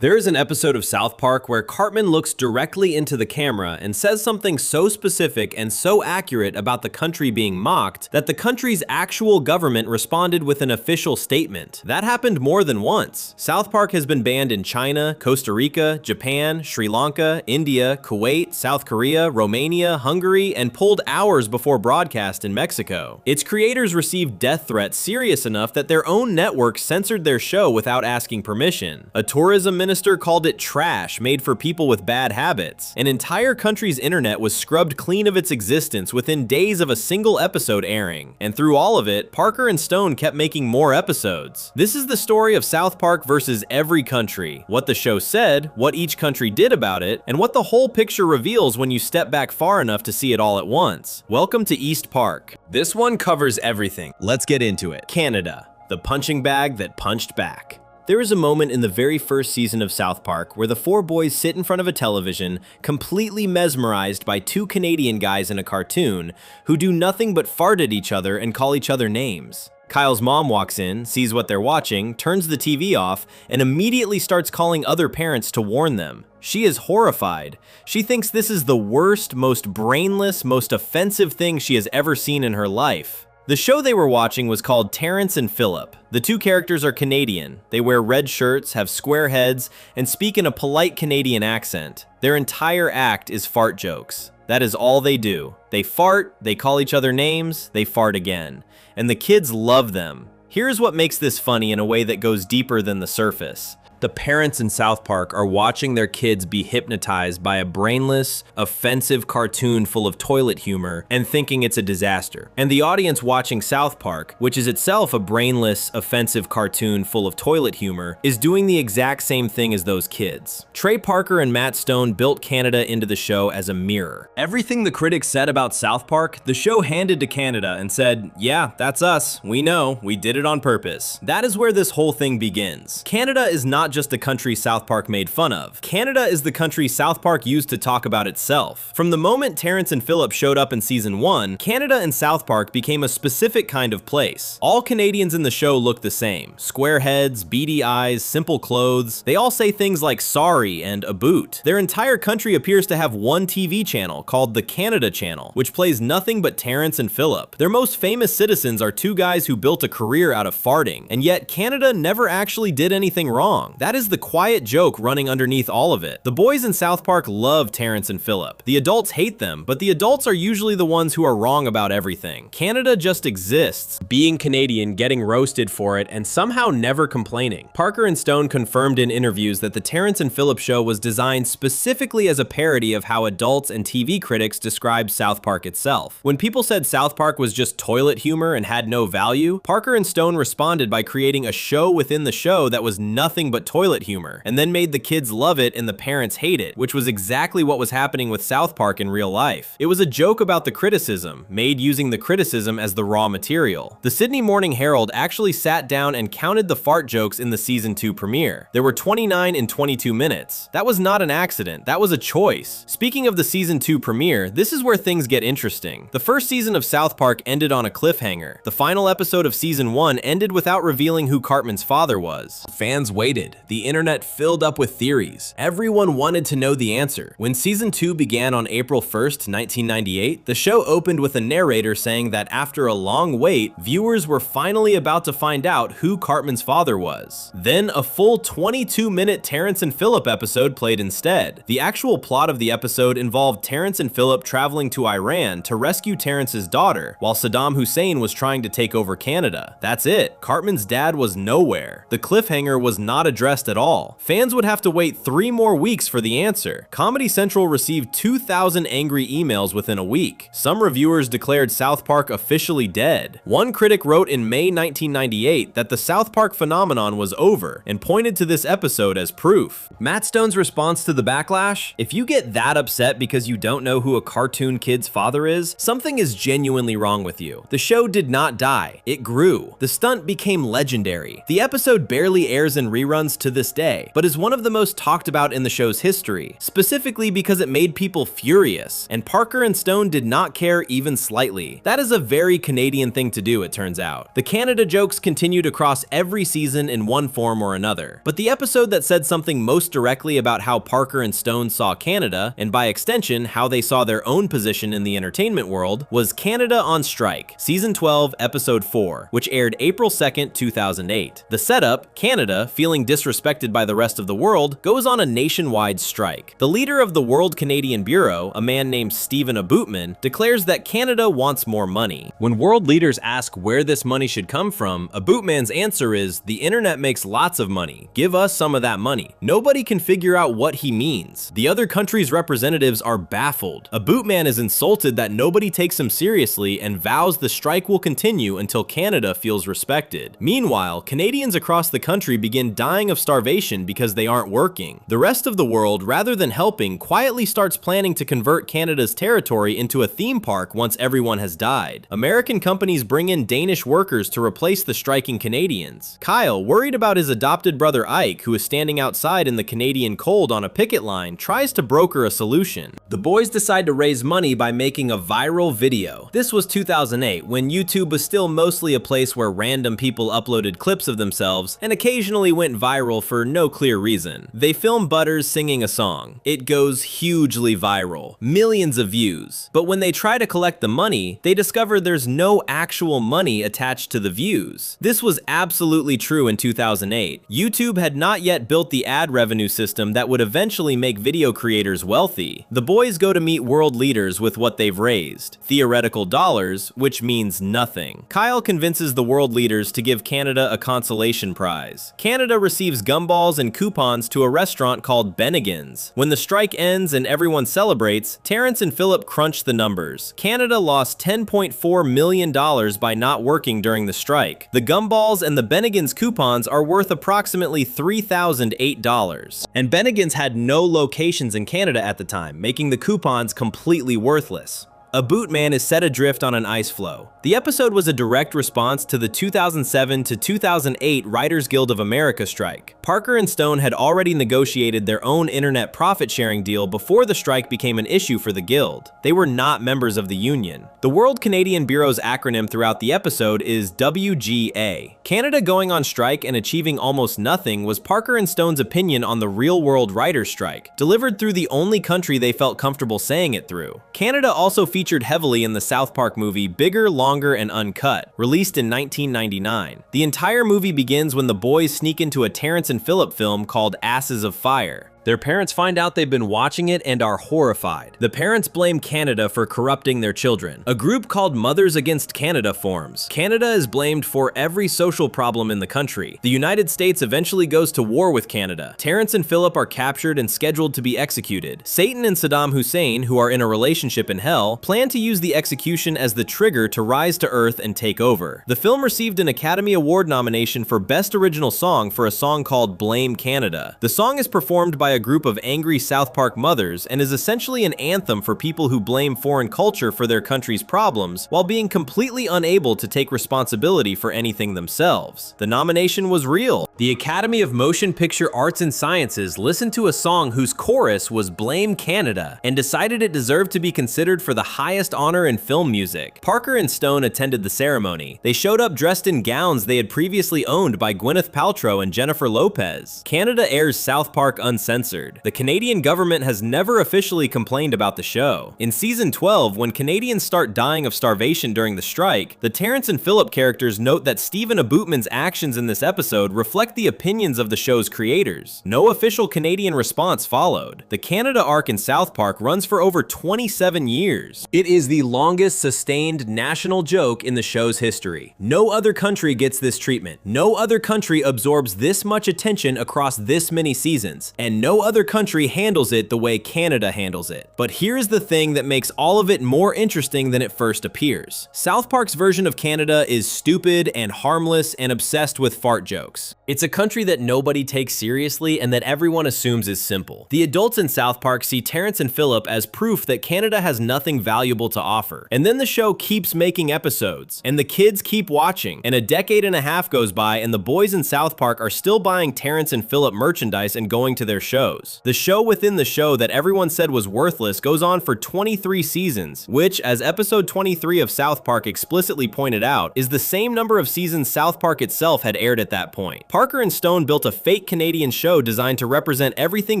There is an episode of South Park where Cartman looks directly into the camera and says something so specific and so accurate about the country being mocked that the country's actual government responded with an official statement. That happened more than once. South Park has been banned in China, Costa Rica, Japan, Sri Lanka, India, Kuwait, South Korea, Romania, Hungary, and pulled hours before broadcast in Mexico. Its creators received death threats serious enough that their own network censored their show without asking permission. A tourism minister called it trash made for people with bad habits. An entire country's internet was scrubbed clean of its existence within days of a single episode airing. And through all of it, Parker and Stone kept making more episodes. This is the story of South Park versus every country, what the show said, what each country did about it, and what the whole picture reveals when you step back far enough to see it all at once. Welcome to East Park. This one covers everything. Let's get into it. Canada, the punching bag that punched back. There is a moment in the very first season of South Park where the four boys sit in front of a television, completely mesmerized by two Canadian guys in a cartoon who do nothing but fart at each other and call each other names. Kyle's mom walks in, sees what they're watching, turns the TV off, and immediately starts calling other parents to warn them. She is horrified. She thinks this is the worst, most brainless, most offensive thing she has ever seen in her life. The show they were watching was called Terrence and Phillip. The two characters are Canadian. They wear red shirts, have square heads, and speak in a polite Canadian accent. Their entire act is fart jokes. That is all they do. They fart, they call each other names, they fart again. And the kids love them. Here's what makes this funny in a way that goes deeper than the surface. The parents in South Park are watching their kids be hypnotized by a brainless, offensive cartoon full of toilet humor and thinking it's a disaster. And the audience watching South Park, which is itself a brainless, offensive cartoon full of toilet humor, is doing the exact same thing as those kids. Trey Parker and Matt Stone built Canada into the show as a mirror. Everything the critics said about South Park, the show handed to Canada and said, yeah, that's us. We know. We did it on purpose. That is where this whole thing begins. Canada is not just the country South Park made fun of. Canada is the country South Park used to talk about itself. From the moment Terrence and Phillip showed up in season 1, Canada and South Park became a specific kind of place. All Canadians in the show look the same. Square heads, beady eyes, simple clothes. They all say things like sorry and a boot. Their entire country appears to have one TV channel called the Canada Channel, which plays nothing but Terrence and Phillip. Their most famous citizens are two guys who built a career out of farting, and yet Canada never actually did anything wrong. That is the quiet joke running underneath all of it. The boys in South Park love Terrence and Phillip. The adults hate them, but the adults are usually the ones who are wrong about everything. Canada just exists, being Canadian, getting roasted for it, and somehow never complaining. Parker and Stone confirmed in interviews that the Terrence and Phillip show was designed specifically as a parody of how adults and TV critics describe South Park itself. When people said South Park was just toilet humor and had no value, Parker and Stone responded by creating a show within the show that was nothing but toilet humor, and then made the kids love it and the parents hate it, which was exactly what was happening with South Park in real life. It was a joke about the criticism, made using the criticism as the raw material. The Sydney Morning Herald actually sat down and counted the fart jokes in the season 2 premiere. There were 29 in 22 minutes. That was not an accident, that was a choice. Speaking of the season 2 premiere, this is where things get interesting. The first season of South Park ended on a cliffhanger. The final episode of season 1 ended without revealing who Cartman's father was. Fans waited. The internet filled up with theories. Everyone wanted to know the answer. When season 2 began on April 1st, 1998, the show opened with a narrator saying that after a long wait, viewers were finally about to find out who Cartman's father was. Then a full 22-minute Terrence and Phillip episode played instead. The actual plot of the episode involved Terrence and Phillip traveling to Iran to rescue Terrence's daughter, while Saddam Hussein was trying to take over Canada. That's it. Cartman's dad was nowhere. The cliffhanger was not addressed at all. Fans would have to wait 3 more weeks for the answer. Comedy Central received 2,000 angry emails within a week. Some reviewers declared South Park officially dead. One critic wrote in May 1998 that the South Park phenomenon was over and pointed to this episode as proof. Matt Stone's response to the backlash? If you get that upset because you don't know who a cartoon kid's father is, something is genuinely wrong with you. The show did not die. It grew. The stunt became legendary. The episode barely airs in reruns to this day, but is one of the most talked about in the show's history, specifically because it made people furious, and Parker and Stone did not care even slightly. That is a very Canadian thing to do, it turns out. The Canada jokes continued across every season in one form or another, but the episode that said something most directly about how Parker and Stone saw Canada, and by extension how they saw their own position in the entertainment world, was Canada on Strike, Season 12, Episode 4, which aired April 2nd, 2008. The setup, Canada, feeling disrespected by the rest of the world, goes on a nationwide strike. The leader of the World Canadian Bureau, a man named Stephen Aboutman, declares that Canada wants more money. When world leaders ask where this money should come from, Aboutman's answer is, "The internet makes lots of money. Give us some of that money." Nobody can figure out what he means. The other countries' representatives are baffled. Aboutman is insulted that nobody takes him seriously and vows the strike will continue until Canada feels respected. Meanwhile, Canadians across the country begin dying of starvation because they aren't working. The rest of the world, rather than helping, quietly starts planning to convert Canada's territory into a theme park once everyone has died. American companies bring in Danish workers to replace the striking Canadians. Kyle, worried about his adopted brother Ike, who is standing outside in the Canadian cold on a picket line, tries to broker a solution. The boys decide to raise money by making a viral video. This was 2008, when YouTube was still mostly a place where random people uploaded clips of themselves and occasionally went viral for no clear reason. They film Butters singing a song. It goes hugely viral, millions of views. But when they try to collect the money, they discover there's no actual money attached to the views. This was absolutely true in 2008. YouTube had not yet built the ad revenue system that would eventually make video creators wealthy. The boys go to meet world leaders with what they've raised, theoretical dollars, which means nothing. Kyle convinces the world leaders to give Canada a consolation prize. Canada receives gumballs and coupons to a restaurant called Bennigan's. When the strike ends and everyone celebrates, Terrence and Philip crunch the numbers. Canada lost $10.4 million by not working during the strike. The gumballs and the Bennigan's coupons are worth approximately $3,008. And Bennigan's had no locations in Canada at the time, making the coupons completely worthless. Aboutman is set adrift on an ice floe. The episode was a direct response to the 2007 to 2008 Writers Guild of America strike. Parker and Stone had already negotiated their own internet profit-sharing deal before the strike became an issue for the guild. They were not members of the union. The World Canadian Bureau's acronym throughout the episode is WGA. Canada going on strike and achieving almost nothing was Parker and Stone's opinion on the real-world writers' strike, delivered through the only country they felt comfortable saying it through. Canada also featured heavily in the South Park movie Bigger, Longer, and Uncut, released in 1999. The entire movie begins when the boys sneak into a Terrence and Philip film called Asses of Fire. Their parents find out they've been watching it and are horrified. The parents blame Canada for corrupting their children. A group called Mothers Against Canada forms. Canada is blamed for every social problem in the country. The United States eventually goes to war with Canada. Terrence and Philip are captured and scheduled to be executed. Satan and Saddam Hussein, who are in a relationship in hell, plan to use the execution as the trigger to rise to Earth and take over. The film received an Academy Award nomination for Best Original Song for a song called Blame Canada. The song is performed by a group of angry South Park mothers and is essentially an anthem for people who blame foreign culture for their country's problems while being completely unable to take responsibility for anything themselves. The nomination was real. The Academy of Motion Picture Arts and Sciences listened to a song whose chorus was Blame Canada and decided it deserved to be considered for the highest honor in film music. Parker and Stone attended the ceremony. They showed up dressed in gowns they had previously owned by Gwyneth Paltrow and Jennifer Lopez. Canada airs South Park uncensored. The Canadian government has never officially complained about the show. In season 12, when Canadians start dying of starvation during the strike, the Terrence and Philip characters note that Stephen Aboutman's actions in this episode reflect the opinions of the show's creators. No official Canadian response followed. The Canada arc in South Park runs for over 27 years. It is the longest sustained national joke in the show's history. No other country gets this treatment. No other country absorbs this much attention across this many seasons, and no No other country handles it the way Canada handles it. But here's the thing that makes all of it more interesting than it first appears. South Park's version of Canada is stupid and harmless and obsessed with fart jokes. It's a country that nobody takes seriously and that everyone assumes is simple. The adults in South Park see Terrence and Phillip as proof that Canada has nothing valuable to offer. And then the show keeps making episodes, and the kids keep watching, and a decade and a half goes by and the boys in South Park are still buying Terrence and Phillip merchandise and going to their shows. The show within the show that everyone said was worthless goes on for 23 seasons, which, as episode 23 of South Park explicitly pointed out, is the same number of seasons South Park itself had aired at that point. Parker and Stone built a fake Canadian show designed to represent everything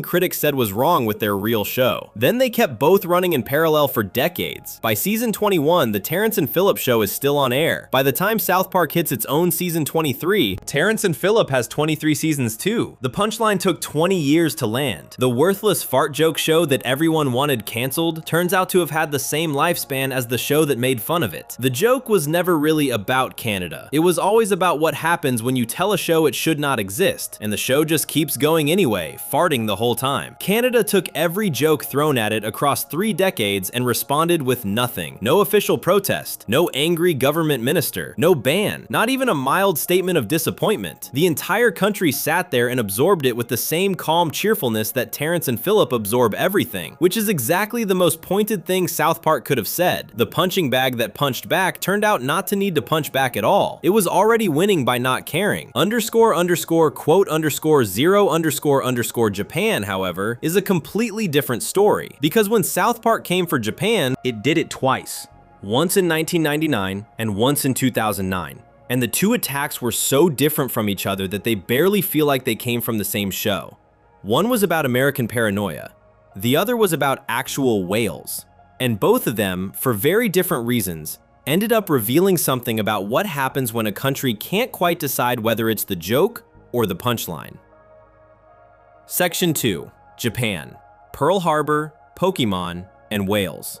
critics said was wrong with their real show. Then they kept both running in parallel for decades. By season 21, the Terrence and Phillip show is still on air. By the time South Park hits its own season 23, Terrence and Phillip has 23 seasons too. The punchline took 20 years to land. The worthless fart joke show that everyone wanted canceled turns out to have had the same lifespan as the show that made fun of it. The joke was never really about Canada. It was always about what happens when you tell a show it should not exist, and the show just keeps going anyway, farting the whole time. Canada took every joke thrown at it across 3 decades and responded with nothing. No official protest, no angry government minister, no ban, not even a mild statement of disappointment. The entire country sat there and absorbed it with the same calm cheerfulness that Terrence and Phillip absorb everything, which is exactly the most pointed thing South Park could have said. The punching bag that punched back turned out not to need to punch back at all. It was already winning by not caring. __quote_0__Japan, however, is a completely different story, because when South Park came for Japan, it did it twice. Once in 1999 and once in 2009. And the two attacks were so different from each other that they barely feel like they came from the same show. One was about American paranoia. The other was about actual whales. And both of them, for very different reasons, ended up revealing something about what happens when a country can't quite decide whether it's the joke or the punchline. Section 2. Japan. Pearl Harbor, Pokemon, and whales.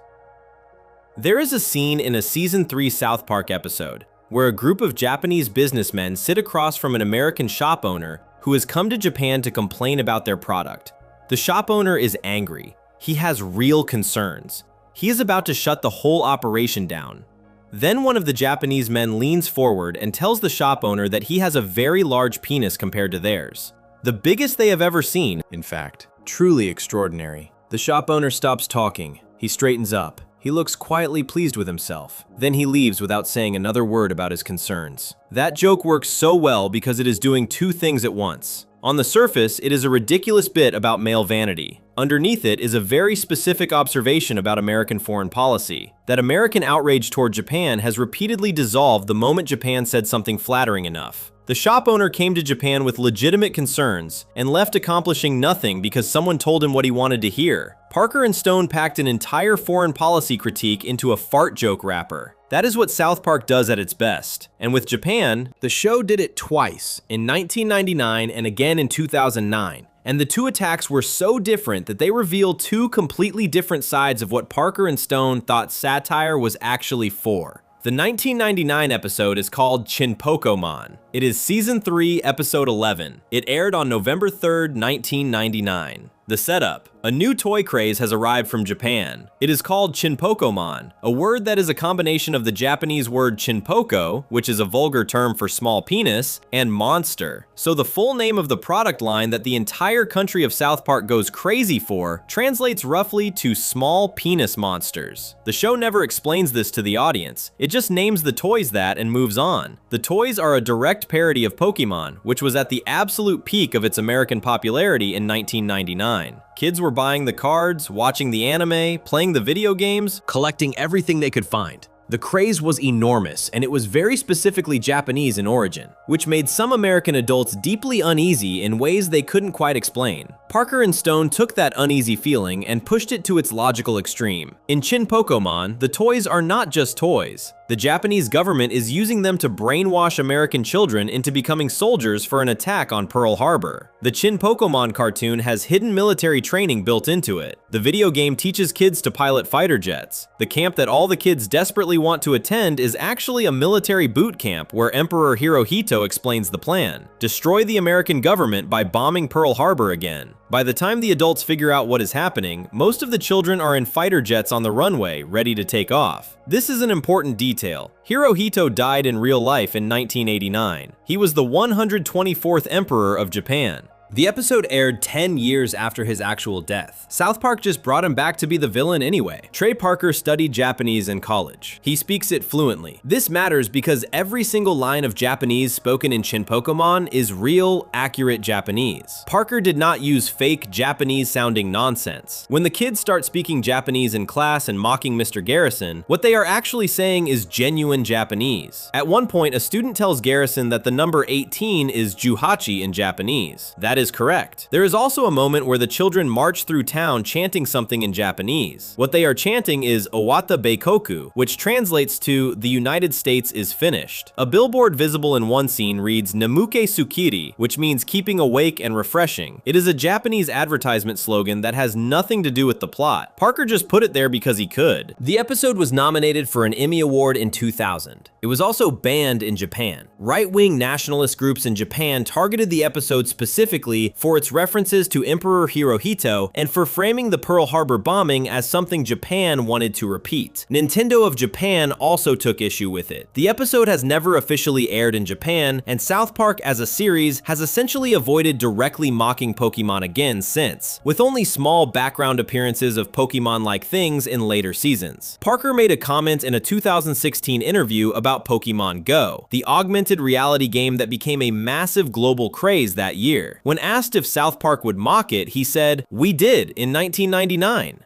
There is a scene in a season 3 South Park episode where a group of Japanese businessmen sit across from an American shop owner who has come to Japan to complain about their product. The shop owner is angry. He has real concerns. He is about to shut the whole operation down. Then one of the Japanese men leans forward and tells the shop owner that he has a very large penis compared to theirs. The biggest they have ever seen, in fact. Truly extraordinary. The shop owner stops talking. He straightens up. He looks quietly pleased with himself. Then he leaves without saying another word about his concerns. That joke works so well because it is doing two things at once. On the surface, it is a ridiculous bit about male vanity. Underneath it is a very specific observation about American foreign policy, that American outrage toward Japan has repeatedly dissolved the moment Japan said something flattering enough. The shop owner came to Japan with legitimate concerns and left accomplishing nothing because someone told him what he wanted to hear. Parker and Stone packed an entire foreign policy critique into a fart joke wrapper. That is what South Park does at its best. And with Japan, the show did it twice, in 1999 and again in 2009. And the two attacks were so different that they reveal two completely different sides of what Parker and Stone thought satire was actually for. The 1999 episode is called Chinpokomon. It is season 3, episode 11. It aired on November 3rd, 1999. The setup. A new toy craze has arrived from Japan. It is called Chinpokomon, a word that is a combination of the Japanese word chinpoko, which is a vulgar term for small penis, and monster. So the full name of the product line that the entire country of South Park goes crazy for translates roughly to small penis monsters. The show never explains this to the audience. It just names the toys that and moves on. The toys are a direct parody of Pokemon, which was at the absolute peak of its American popularity in 1999. Kids were buying the cards, watching the anime, playing the video games, collecting everything they could find. The craze was enormous, and it was very specifically Japanese in origin, which made some American adults deeply uneasy in ways they couldn't quite explain. Parker and Stone took that uneasy feeling and pushed it to its logical extreme. In Chinpokomon, the toys are not just toys. The Japanese government is using them to brainwash American children into becoming soldiers for an attack on Pearl Harbor. The Chinpokomon cartoon has hidden military training built into it. The video game teaches kids to pilot fighter jets. The camp that all the kids desperately want to attend is actually a military boot camp where Emperor Hirohito explains the plan: destroy the American government by bombing Pearl Harbor again. By the time the adults figure out what is happening, most of the children are in fighter jets on the runway, ready to take off. This is an important detail. Hirohito died in real life in 1989. He was the 124th emperor of Japan. The episode aired 10 years after his actual death. South Park just brought him back to be the villain anyway. Trey Parker studied Japanese in college. He speaks it fluently. This matters because every single line of Japanese spoken in Shin Pokemon is real, accurate Japanese. Parker did not use fake Japanese-sounding nonsense. When the kids start speaking Japanese in class and mocking Mr. Garrison, what they are actually saying is genuine Japanese. At one point, a student tells Garrison that the number 18 is Juhachi in Japanese. That is correct. There is also a moment where the children march through town chanting something in Japanese. What they are chanting is Owata Beikoku, which translates to "The United States is finished." A billboard visible in one scene reads Nemuke Sukiri, which means keeping awake and refreshing. It is a Japanese advertisement slogan that has nothing to do with the plot. Parker just put it there because he could. The episode was nominated for an Emmy Award in 2000. It was also banned in Japan. Right-wing nationalist groups in Japan targeted the episode specifically for its references to Emperor Hirohito and for framing the Pearl Harbor bombing as something Japan wanted to repeat. Nintendo of Japan also took issue with it. The episode has never officially aired in Japan, and South Park as a series has essentially avoided directly mocking Pokemon again since, with only small background appearances of Pokemon-like things in later seasons. Parker made a comment in a 2016 interview about Pokemon Go, the augmented reality game that became a massive global craze that year. When asked if South Park would mock it, he said, "We did in 1999.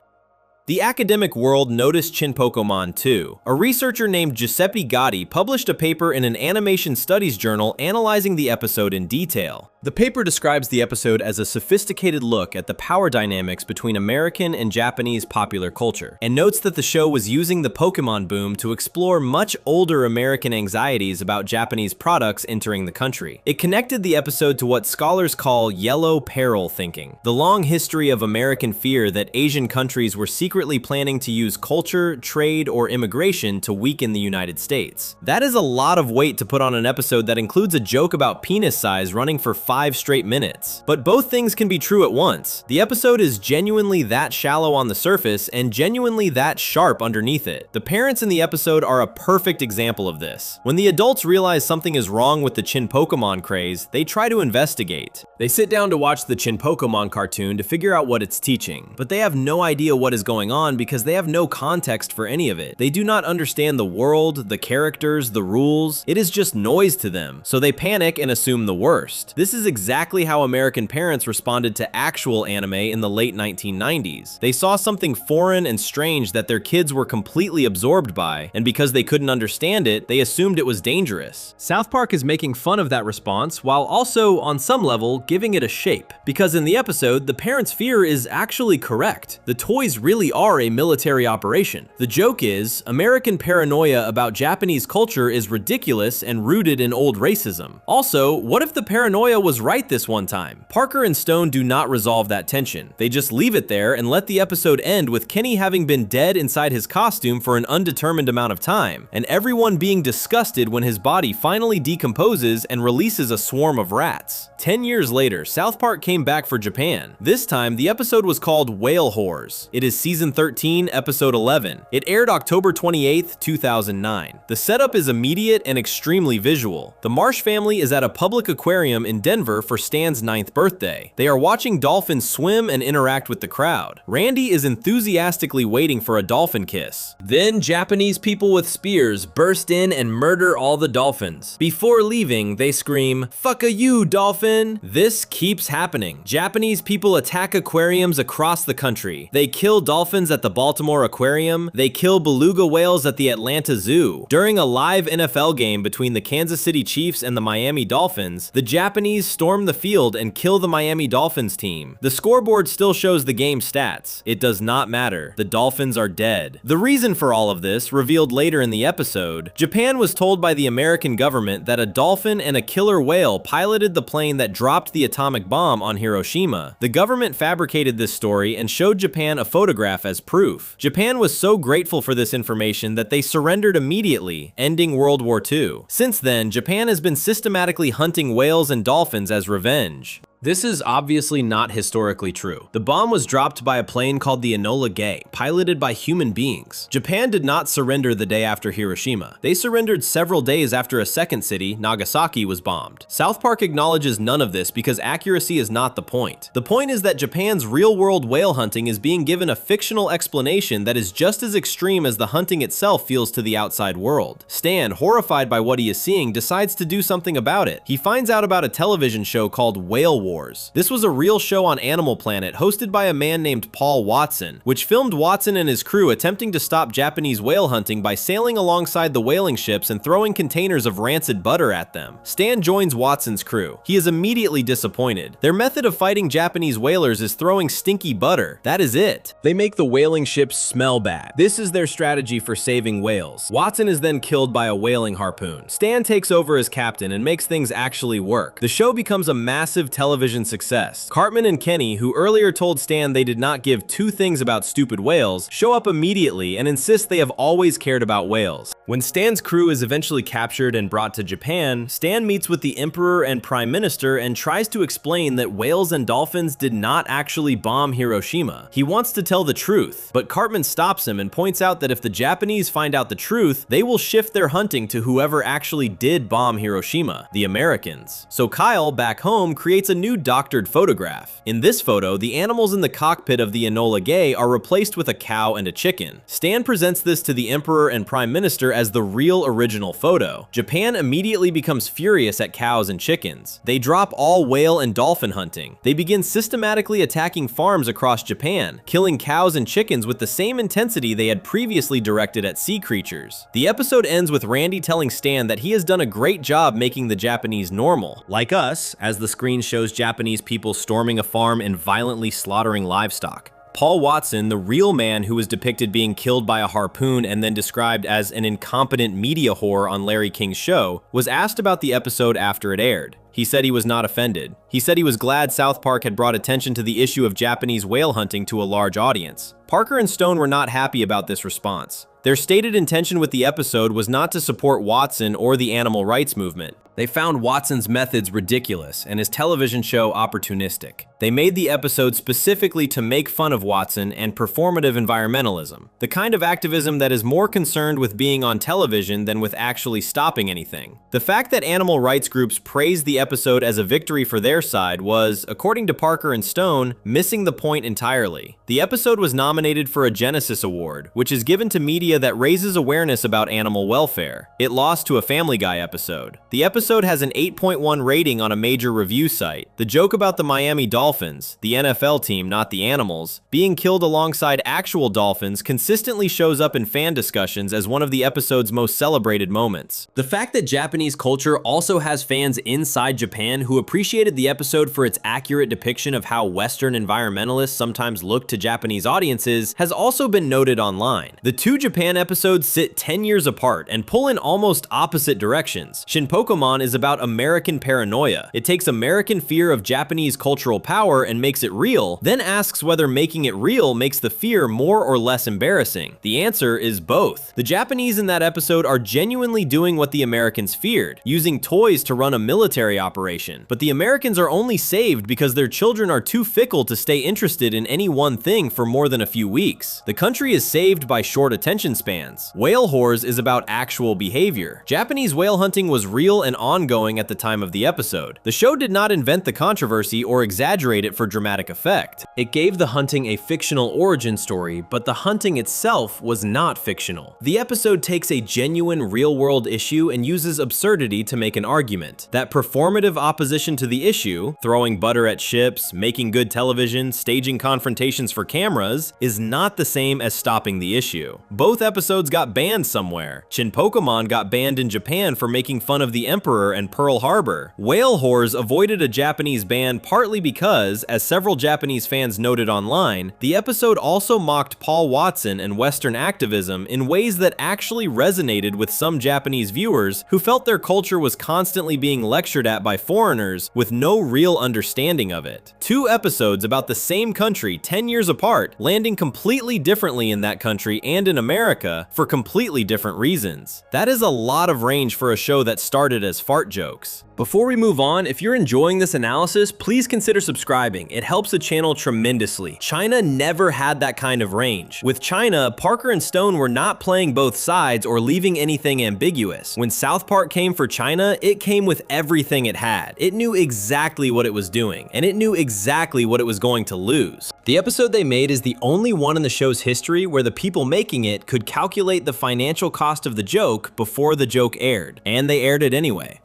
The academic world noticed Shin Pokemon too. A researcher named Giuseppe Gotti published a paper in an animation studies journal analyzing the episode in detail. The paper describes the episode as a sophisticated look at the power dynamics between American and Japanese popular culture, and notes that the show was using the Pokemon boom to explore much older American anxieties about Japanese products entering the country. It connected the episode to what scholars call yellow peril thinking, the long history of American fear that Asian countries were secretly planning to use culture, trade, or immigration to weaken the United States. That is a lot of weight to put on an episode that includes a joke about penis size running for 5 straight minutes. But both things can be true at once. The episode is genuinely that shallow on the surface and genuinely that sharp underneath it. The parents in the episode are a perfect example of this. When the adults realize something is wrong with the Shin Pokemon craze, they try to investigate. They sit down to watch the Shin Pokemon cartoon to figure out what it's teaching, but they have no idea what is going on because they have no context for any of it. They do not understand the world, the characters, the rules. It is just noise to them, so they panic and assume the worst. This is exactly how American parents responded to actual anime in the late 1990s. They saw something foreign and strange that their kids were completely absorbed by, and because they couldn't understand it, they assumed it was dangerous. South Park is making fun of that response while also, on some level, giving it a shape. Because in the episode, the parents' fear is actually correct. The toys really are a military operation. The joke is, American paranoia about Japanese culture is ridiculous and rooted in old racism. Also, what if the paranoia was right this one time? Parker and Stone do not resolve that tension. They just leave it there and let the episode end with Kenny having been dead inside his costume for an undetermined amount of time, and everyone being disgusted when his body finally decomposes and releases a swarm of rats. 10 years later, South Park came back for Japan. This time, the episode was called Whale Whores. It is season 13, episode 11. It aired October 28th, 2009. The setup is immediate and extremely visual. The Marsh family is at a public aquarium in Denver for Stan's 9th birthday. They are watching dolphins swim and interact with the crowd. Randy is enthusiastically waiting for a dolphin kiss. Then Japanese people with spears burst in and murder all the dolphins. Before leaving, they scream, "Fuck a you, dolphin!" This keeps happening. Japanese people attack aquariums across the country. They kill dolphins at the Baltimore Aquarium. They kill beluga whales at the Atlanta Zoo. During a live NFL game between the Kansas City Chiefs and the Miami Dolphins, the Japanese storm the field and kill the Miami Dolphins team. The scoreboard still shows the game stats. It does not matter. The Dolphins are dead. The reason for all of this, revealed later in the episode, Japan was told by the American government that a dolphin and a killer whale piloted the plane that dropped the atomic bomb on Hiroshima. The government fabricated this story and showed Japan a photograph as proof. Japan was so grateful for this information that they surrendered immediately, ending World War II. Since then, Japan has been systematically hunting whales and dolphins as revenge. This is obviously not historically true. The bomb was dropped by a plane called the Enola Gay, piloted by human beings. Japan did not surrender the day after Hiroshima. They surrendered several days after a second city, Nagasaki, was bombed. South Park acknowledges none of this because accuracy is not the point. The point is that Japan's real-world whale hunting is being given a fictional explanation that is just as extreme as the hunting itself feels to the outside world. Stan, horrified by what he is seeing, decides to do something about it. He finds out about a television show called Whale Wars. This was a real show on Animal Planet hosted by a man named Paul Watson, which filmed Watson and his crew attempting to stop Japanese whale hunting by sailing alongside the whaling ships and throwing containers of rancid butter at them. Stan joins Watson's crew. He is immediately disappointed. Their method of fighting Japanese whalers is throwing stinky butter. That is it. They make the whaling ships smell bad. This is their strategy for saving whales. Watson is then killed by a whaling harpoon. Stan takes over as captain and makes things actually work. The show becomes a massive television success. Cartman and Kenny, who earlier told Stan they did not give two things about stupid whales, show up immediately and insist they have always cared about whales. When Stan's crew is eventually captured and brought to Japan, Stan meets with the Emperor and Prime Minister and tries to explain that whales and dolphins did not actually bomb Hiroshima. He wants to tell the truth, but Cartman stops him and points out that if the Japanese find out the truth, they will shift their hunting to whoever actually did bomb Hiroshima, the Americans. So Kyle, back home, creates a new doctored photograph. In this photo, the animals in the cockpit of the Enola Gay are replaced with a cow and a chicken. Stan presents this to the Emperor and Prime Minister as the real original photo. Japan immediately becomes furious at cows and chickens. They drop all whale and dolphin hunting. They begin systematically attacking farms across Japan, killing cows and chickens with the same intensity they had previously directed at sea creatures. The episode ends with Randy telling Stan that he has done a great job making the Japanese normal, like us, as the screen shows Japanese people storming a farm and violently slaughtering livestock. Paul Watson, the real man who was depicted being killed by a harpoon and then described as an incompetent media whore on Larry King's show, was asked about the episode after it aired. He said he was not offended. He said he was glad South Park had brought attention to the issue of Japanese whale hunting to a large audience. Parker and Stone were not happy about this response. Their stated intention with the episode was not to support Watson or the animal rights movement. They found Watson's methods ridiculous and his television show opportunistic. They made the episode specifically to make fun of Watson and performative environmentalism, the kind of activism that is more concerned with being on television than with actually stopping anything. The fact that animal rights groups praised the episode as a victory for their side was, according to Parker and Stone, missing the point entirely. The episode was nominated for a Genesis Award, which is given to media that raises awareness about animal welfare. It lost to a Family Guy episode. The episode has an 8.1 rating on a major review site. The joke about the Miami Dolphins, the NFL team, not the animals, being killed alongside actual dolphins consistently shows up in fan discussions as one of the episode's most celebrated moments. The fact that Japanese culture also has fans inside Japan who appreciated the episode for its accurate depiction of how Western environmentalists sometimes look to Japanese audiences has also been noted online. The two Japan episodes sit 10 years apart and pull in almost opposite directions. Shin Pokemon is about American paranoia. It takes American fear of Japanese cultural power and makes it real, then asks whether making it real makes the fear more or less embarrassing. The answer is both. The Japanese in that episode are genuinely doing what the Americans feared, using toys to run a military operation. But the Americans are only saved because their children are too fickle to stay interested in any one thing for more than a few weeks. The country is saved by short attention spans. Whale Whores is about actual behavior. Japanese whale hunting was real and ongoing at the time of the episode. The show did not invent the controversy or exaggerate it for dramatic effect. It gave the hunting a fictional origin story, but the hunting itself was not fictional. The episode takes a genuine real-world issue and uses absurdity to make an argument. That performative opposition to the issue, throwing butter at ships, making good television, staging confrontations for cameras, is not the same as stopping the issue. Both episodes got banned somewhere. Shin Pokemon got banned in Japan for making fun of the Emperor and Pearl Harbor. Whale Whores avoided a Japanese ban partly because, as several Japanese fans noted online, the episode also mocked Paul Watson and Western activism in ways that actually resonated with some Japanese viewers who felt their culture was constantly being lectured at by foreigners with no real understanding of it. Two episodes about the same country 10 years apart, landing completely differently in that country and in America for completely different reasons. That is a lot of range for a show that started as fart jokes. Before we move on, if you're enjoying this analysis, please consider subscribing. It helps the channel tremendously. China never had that kind of range. With China, Parker and Stone were not playing both sides or leaving anything ambiguous. When South Park came for China, it came with everything it had. It knew exactly what it was doing, and it knew exactly what it was going to lose. The episode they made is the only one in the show's history where the people making it could calculate the financial cost of the joke before the joke aired, and they aired it anyway.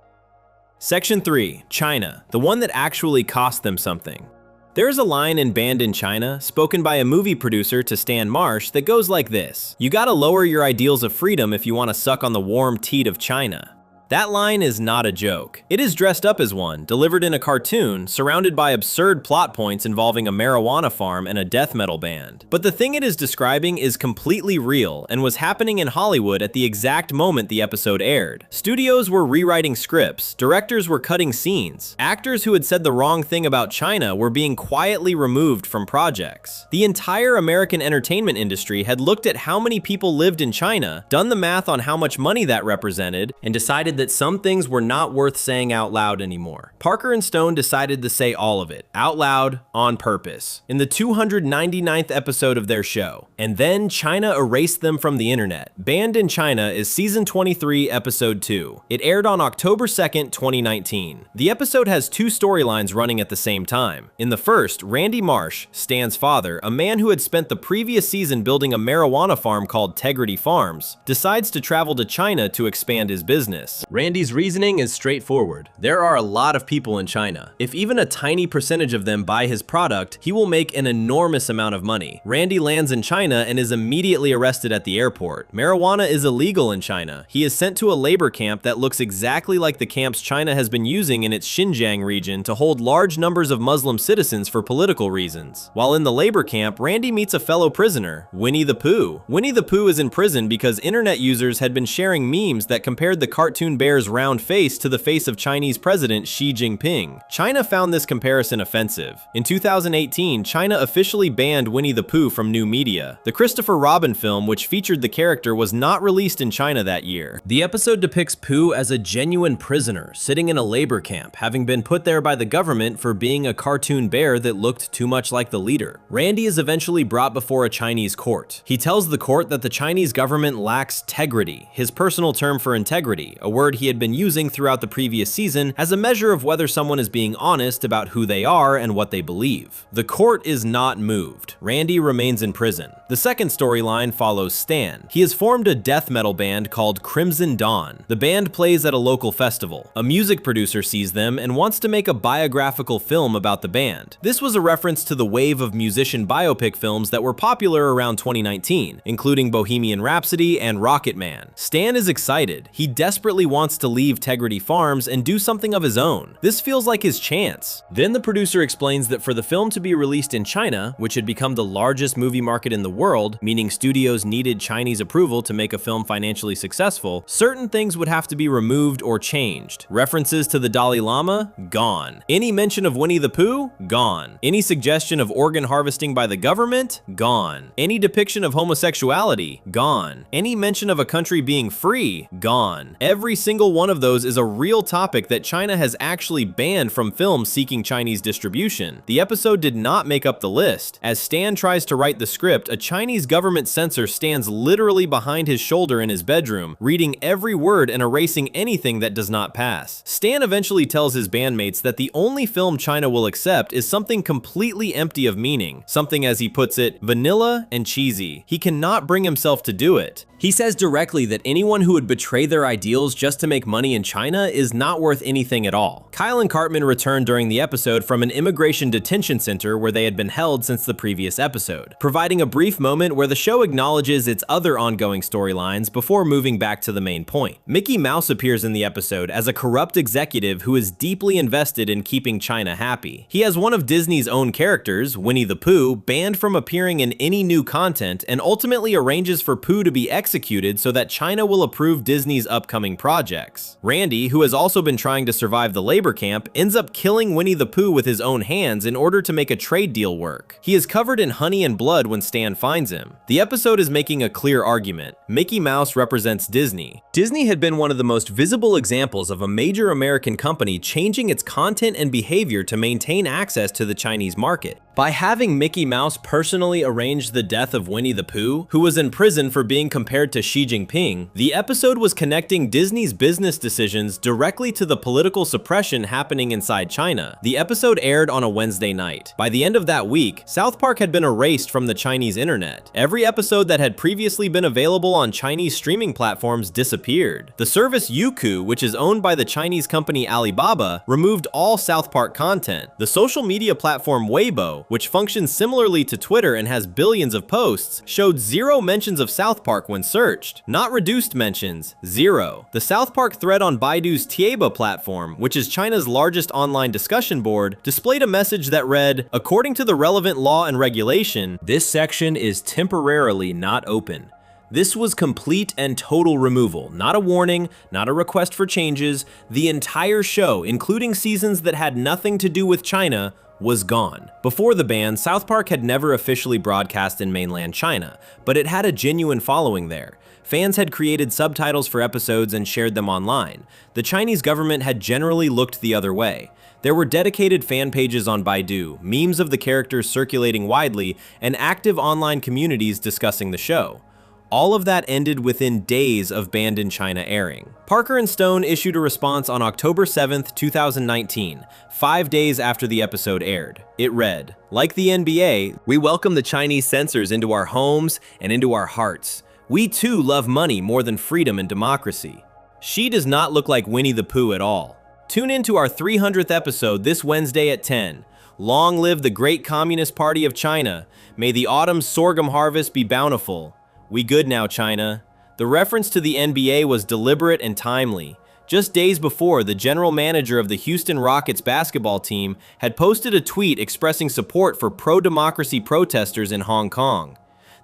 Section 3. China, the one that actually cost them something. There is a line in Banned in China, spoken by a movie producer to Stan Marsh, that goes like this: "You gotta lower your ideals of freedom if you want to suck on the warm teat of China." That line is not a joke. It is dressed up as one, delivered in a cartoon, surrounded by absurd plot points involving a marijuana farm and a death metal band. But the thing it is describing is completely real and was happening in Hollywood at the exact moment the episode aired. Studios were rewriting scripts, directors were cutting scenes, actors who had said the wrong thing about China were being quietly removed from projects. The entire American entertainment industry had looked at how many people lived in China, done the math on how much money that represented, and decided that some things were not worth saying out loud anymore. Parker and Stone decided to say all of it, out loud, on purpose, in the 299th episode of their show. And then China erased them from the internet. Banned in China is season 23, episode 2. It aired on October 2nd, 2019. The episode has two storylines running at the same time. In the first, Randy Marsh, Stan's father, a man who had spent the previous season building a marijuana farm called Tegrity Farms, decides to travel to China to expand his business. Randy's reasoning is straightforward. There are a lot of people in China. If even a tiny percentage of them buy his product, he will make an enormous amount of money. Randy lands in China and is immediately arrested at the airport. Marijuana is illegal in China. He is sent to a labor camp that looks exactly like the camps China has been using in its Xinjiang region to hold large numbers of Muslim citizens for political reasons. While in the labor camp, Randy meets a fellow prisoner, Winnie the Pooh. Winnie the Pooh is in prison because internet users had been sharing memes that compared the cartoon bear's round face to the face of Chinese President Xi Jinping. China found this comparison offensive. In 2018, China officially banned Winnie the Pooh from new media. The Christopher Robin film, which featured the character, was not released in China that year. The episode depicts Pooh as a genuine prisoner, sitting in a labor camp, having been put there by the government for being a cartoon bear that looked too much like the leader. Randy is eventually brought before a Chinese court. He tells the court that the Chinese government lacks tegrity, his personal term for integrity, a word he had been using throughout the previous season as a measure of whether someone is being honest about who they are and what they believe. The court is not moved. Randy remains in prison. The second storyline follows Stan. He has formed a death metal band called Crimson Dawn. The band plays at a local festival. A music producer sees them and wants to make a biographical film about the band. This was a reference to the wave of musician biopic films that were popular around 2019, including Bohemian Rhapsody and Rocket Man. Stan is excited. He desperately wants to leave Tegrity Farms and do something of his own. This feels like his chance. Then the producer explains that for the film to be released in China, which had become the largest movie market in the world, meaning studios needed Chinese approval to make a film financially successful, certain things would have to be removed or changed. References to the Dalai Lama? Gone. Any mention of Winnie the Pooh? Gone. Any suggestion of organ harvesting by the government? Gone. Any depiction of homosexuality? Gone. Any mention of a country being free? Gone. Every single one of those is a real topic that China has actually banned from films seeking Chinese distribution. The episode did not make up the list. As Stan tries to write the script, a Chinese government censor stands literally behind his shoulder in his bedroom, reading every word and erasing anything that does not pass. Stan eventually tells his bandmates that the only film China will accept is something completely empty of meaning, something, as he puts it, vanilla and cheesy. He cannot bring himself to do it. He says directly that anyone who would betray their ideals just to make money in China is not worth anything at all. Kyle and Cartman returned during the episode from an immigration detention center where they had been held since the previous episode, providing a brief moment where the show acknowledges its other ongoing storylines before moving back to the main point. Mickey Mouse appears in the episode as a corrupt executive who is deeply invested in keeping China happy. He has one of Disney's own characters, Winnie the Pooh, banned from appearing in any new content and ultimately arranges for Pooh to be executed executed so that China will approve Disney's upcoming projects. Randy, who has also been trying to survive the labor camp, ends up killing Winnie the Pooh with his own hands in order to make a trade deal work. He is covered in honey and blood when Stan finds him. The episode is making a clear argument. Mickey Mouse represents Disney. Disney had been one of the most visible examples of a major American company changing its content and behavior to maintain access to the Chinese market. By having Mickey Mouse personally arrange the death of Winnie the Pooh, who was in prison for being compared to Xi Jinping, the episode was connecting Disney's business decisions directly to the political suppression happening inside China. The episode aired on a Wednesday night. By the end of that week, South Park had been erased from the Chinese internet. Every episode that had previously been available on Chinese streaming platforms disappeared. The service Youku, which is owned by the Chinese company Alibaba, removed all South Park content. The social media platform Weibo, which functions similarly to Twitter and has billions of posts, showed 0 mentions of South Park when searched. Not reduced mentions, 0. The South Park thread on Baidu's Tieba platform, which is China's largest online discussion board, displayed a message that read, "According to the relevant law and regulation, this section is temporarily not open." This was complete and total removal, not a warning, not a request for changes. The entire show, including seasons that had nothing to do with China, was gone. Before the ban, South Park had never officially broadcast in mainland China, but it had a genuine following there. Fans had created subtitles for episodes and shared them online. The Chinese government had generally looked the other way. There were dedicated fan pages on Baidu, memes of the characters circulating widely, and active online communities discussing the show. All of that ended within days of Banned in China airing. Parker and Stone issued a response on October 7th, 2019, 5 days after the episode aired. It read, "Like the NBA, we welcome the Chinese censors into our homes and into our hearts. We too love money more than freedom and democracy." She does not look like Winnie the Pooh at all. Tune in to our 300th episode this Wednesday at 10. Long live the great Communist Party of China. May the autumn sorghum harvest be bountiful. We good now, China. The reference to the NBA was deliberate and timely. Just days before, the general manager of the Houston Rockets basketball team had posted a tweet expressing support for pro-democracy protesters in Hong Kong.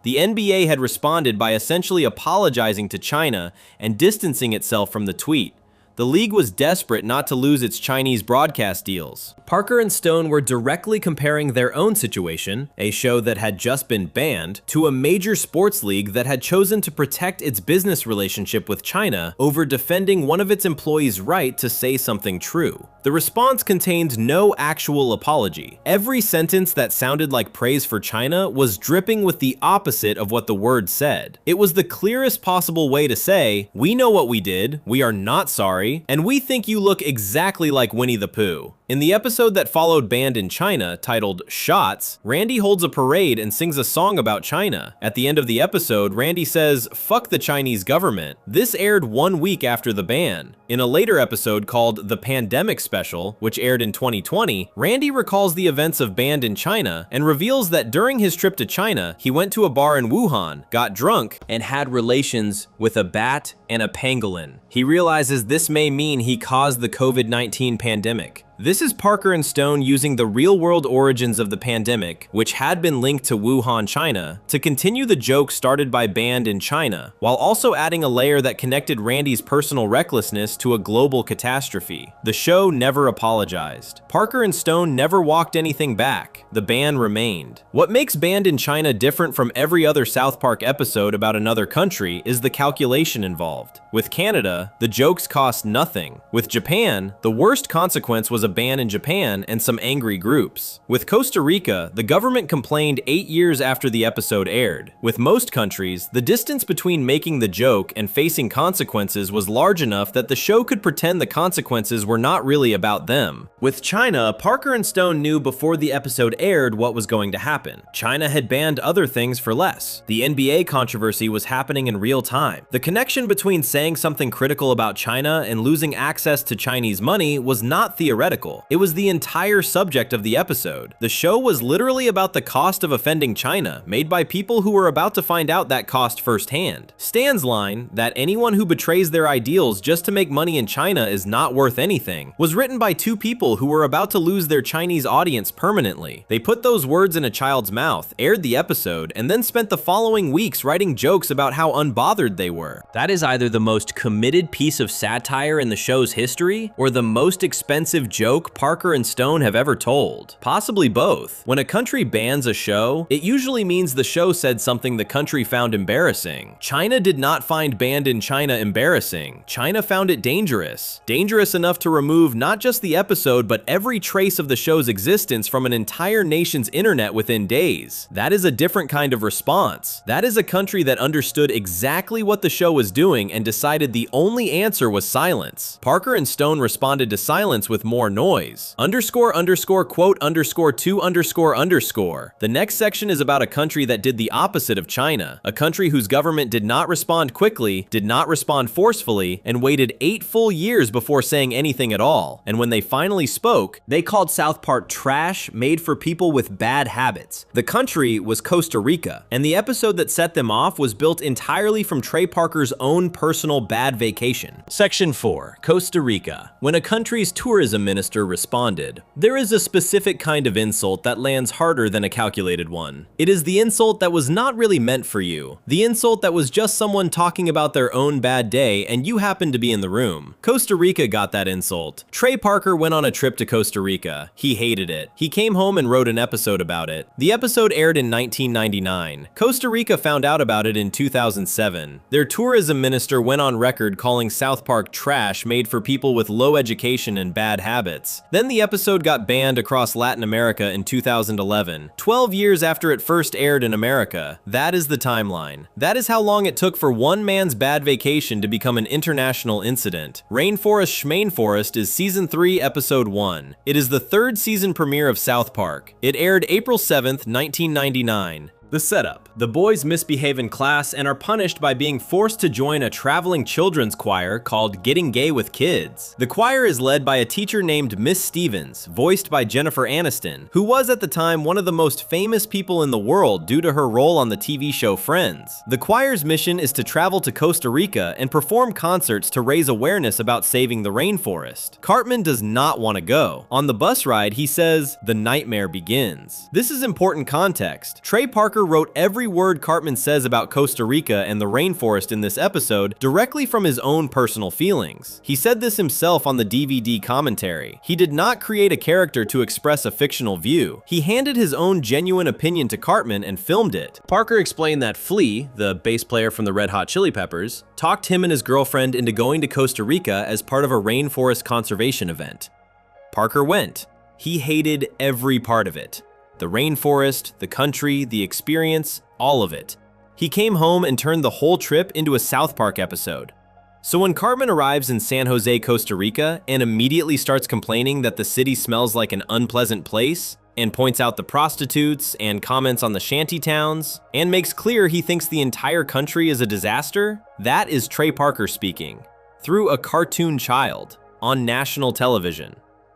The NBA had responded by essentially apologizing to China and distancing itself from the tweet. The league was desperate not to lose its Chinese broadcast deals. Parker and Stone were directly comparing their own situation, a show that had just been banned, to a major sports league that had chosen to protect its business relationship with China over defending one of its employees' right to say something true. The response contained no actual apology. Every sentence that sounded like praise for China was dripping with the opposite of what the word said. It was the clearest possible way to say, "We know what we did, we are not sorry, and we think you look exactly like Winnie the Pooh." In the episode that followed Banned in China, titled Shots, Randy holds a parade and sings a song about China. At the end of the episode, Randy says, "Fuck the Chinese government." This aired 1 week after the ban. In a later episode called The Pandemic Special, which aired in 2020, Randy recalls the events of Banned in China and reveals that during his trip to China, he went to a bar in Wuhan, got drunk, and had relations with a bat and a pangolin. He realizes this may mean he caused the COVID-19 pandemic. This is Parker and Stone using the real-world origins of the pandemic, which had been linked to Wuhan, China, to continue the joke started by Banned in China, while also adding a layer that connected Randy's personal recklessness to a global catastrophe. The show never apologized. Parker and Stone never walked anything back. The ban remained. What makes Banned in China different from every other South Park episode about another country is the calculation involved. With Canada, the jokes cost nothing. With Japan, the worst consequence was a ban in Japan and some angry groups. With Costa Rica, the government complained 8 years after the episode aired. With most countries, the distance between making the joke and facing consequences was large enough that the show could pretend the consequences were not really about them. With China, Parker and Stone knew before the episode aired what was going to happen. China had banned other things for less. The NBA controversy was happening in real time. The connection between saying something critical about China and losing access to Chinese money was not theoretical. hypothetical. It was the entire subject of the episode. The show was literally about the cost of offending China, made by people who were about to find out that cost firsthand. Stan's line, that anyone who betrays their ideals just to make money in China is not worth anything, was written by two people who were about to lose their Chinese audience permanently. They put those words in a child's mouth, aired the episode, and then spent the following weeks writing jokes about how unbothered they were. That is either the most committed piece of satire in the show's history, or the most expensive joke Parker and Stone have ever told. Possibly both. When a country bans a show, it usually means the show said something the country found embarrassing. China did not find Banned in China embarrassing. China found it dangerous. Dangerous enough to remove not just the episode, but every trace of the show's existence from an entire nation's internet within days. That is a different kind of response. That is a country that understood exactly what the show was doing and decided the only answer was silence. Parker and Stone responded to silence with more noise. __quote _2 __. The next section is about a country that did the opposite of China, a country whose government did not respond quickly, did not respond forcefully, and waited 8 full years before saying anything at all. And when they finally spoke, they called South Park trash made for people with bad habits. The country was Costa Rica, and the episode that set them off was built entirely from Trey Parker's own personal bad vacation. Section 4, Costa Rica. When a country's tourism minister responded, there is a specific kind of insult that lands harder than a calculated one. It is the insult that was not really meant for you. The insult that was just someone talking about their own bad day and you happened to be in the room. Costa Rica got that insult. Trey Parker went on a trip to Costa Rica. He hated it. He came home and wrote an episode about it. The episode aired in 1999. Costa Rica found out about it in 2007. Their tourism minister went on record calling South Park trash made for people with low education and bad habits. Then the episode got banned across Latin America in 2011, 12 years after it first aired in America. That is the timeline. That is how long it took for one man's bad vacation to become an international incident. Rainforest Schmainforest is Season 3, Episode 1. It is the 3rd season premiere of South Park. It aired April 7th, 1999. The setup. The boys misbehave in class and are punished by being forced to join a traveling children's choir called Getting Gay with Kids. The choir is led by a teacher named Miss Stevens, voiced by Jennifer Aniston, who was at the time one of the most famous people in the world due to her role on the TV show Friends. The choir's mission is to travel to Costa Rica and perform concerts to raise awareness about saving the rainforest. Cartman does not want to go. On the bus ride, he says, "The nightmare begins." This is important context. Trey Parker wrote every word Cartman says about Costa Rica and the rainforest in this episode directly from his own personal feelings. He said this himself on the DVD commentary. He did not create a character to express a fictional view. He handed his own genuine opinion to Cartman and filmed it. Parker explained that Flea, the bass player from the Red Hot Chili Peppers, talked him and his girlfriend into going to Costa Rica as part of a rainforest conservation event. Parker went. He hated every part of it. The rainforest, the country, the experience, all of it. He came home and turned the whole trip into a South Park episode. So when Cartman arrives in San Jose, Costa Rica, and immediately starts complaining that the city smells like an unpleasant place, and points out the prostitutes, and comments on the shanty towns, and makes clear he thinks the entire country is a disaster, that is Trey Parker speaking, through a cartoon child, on national television.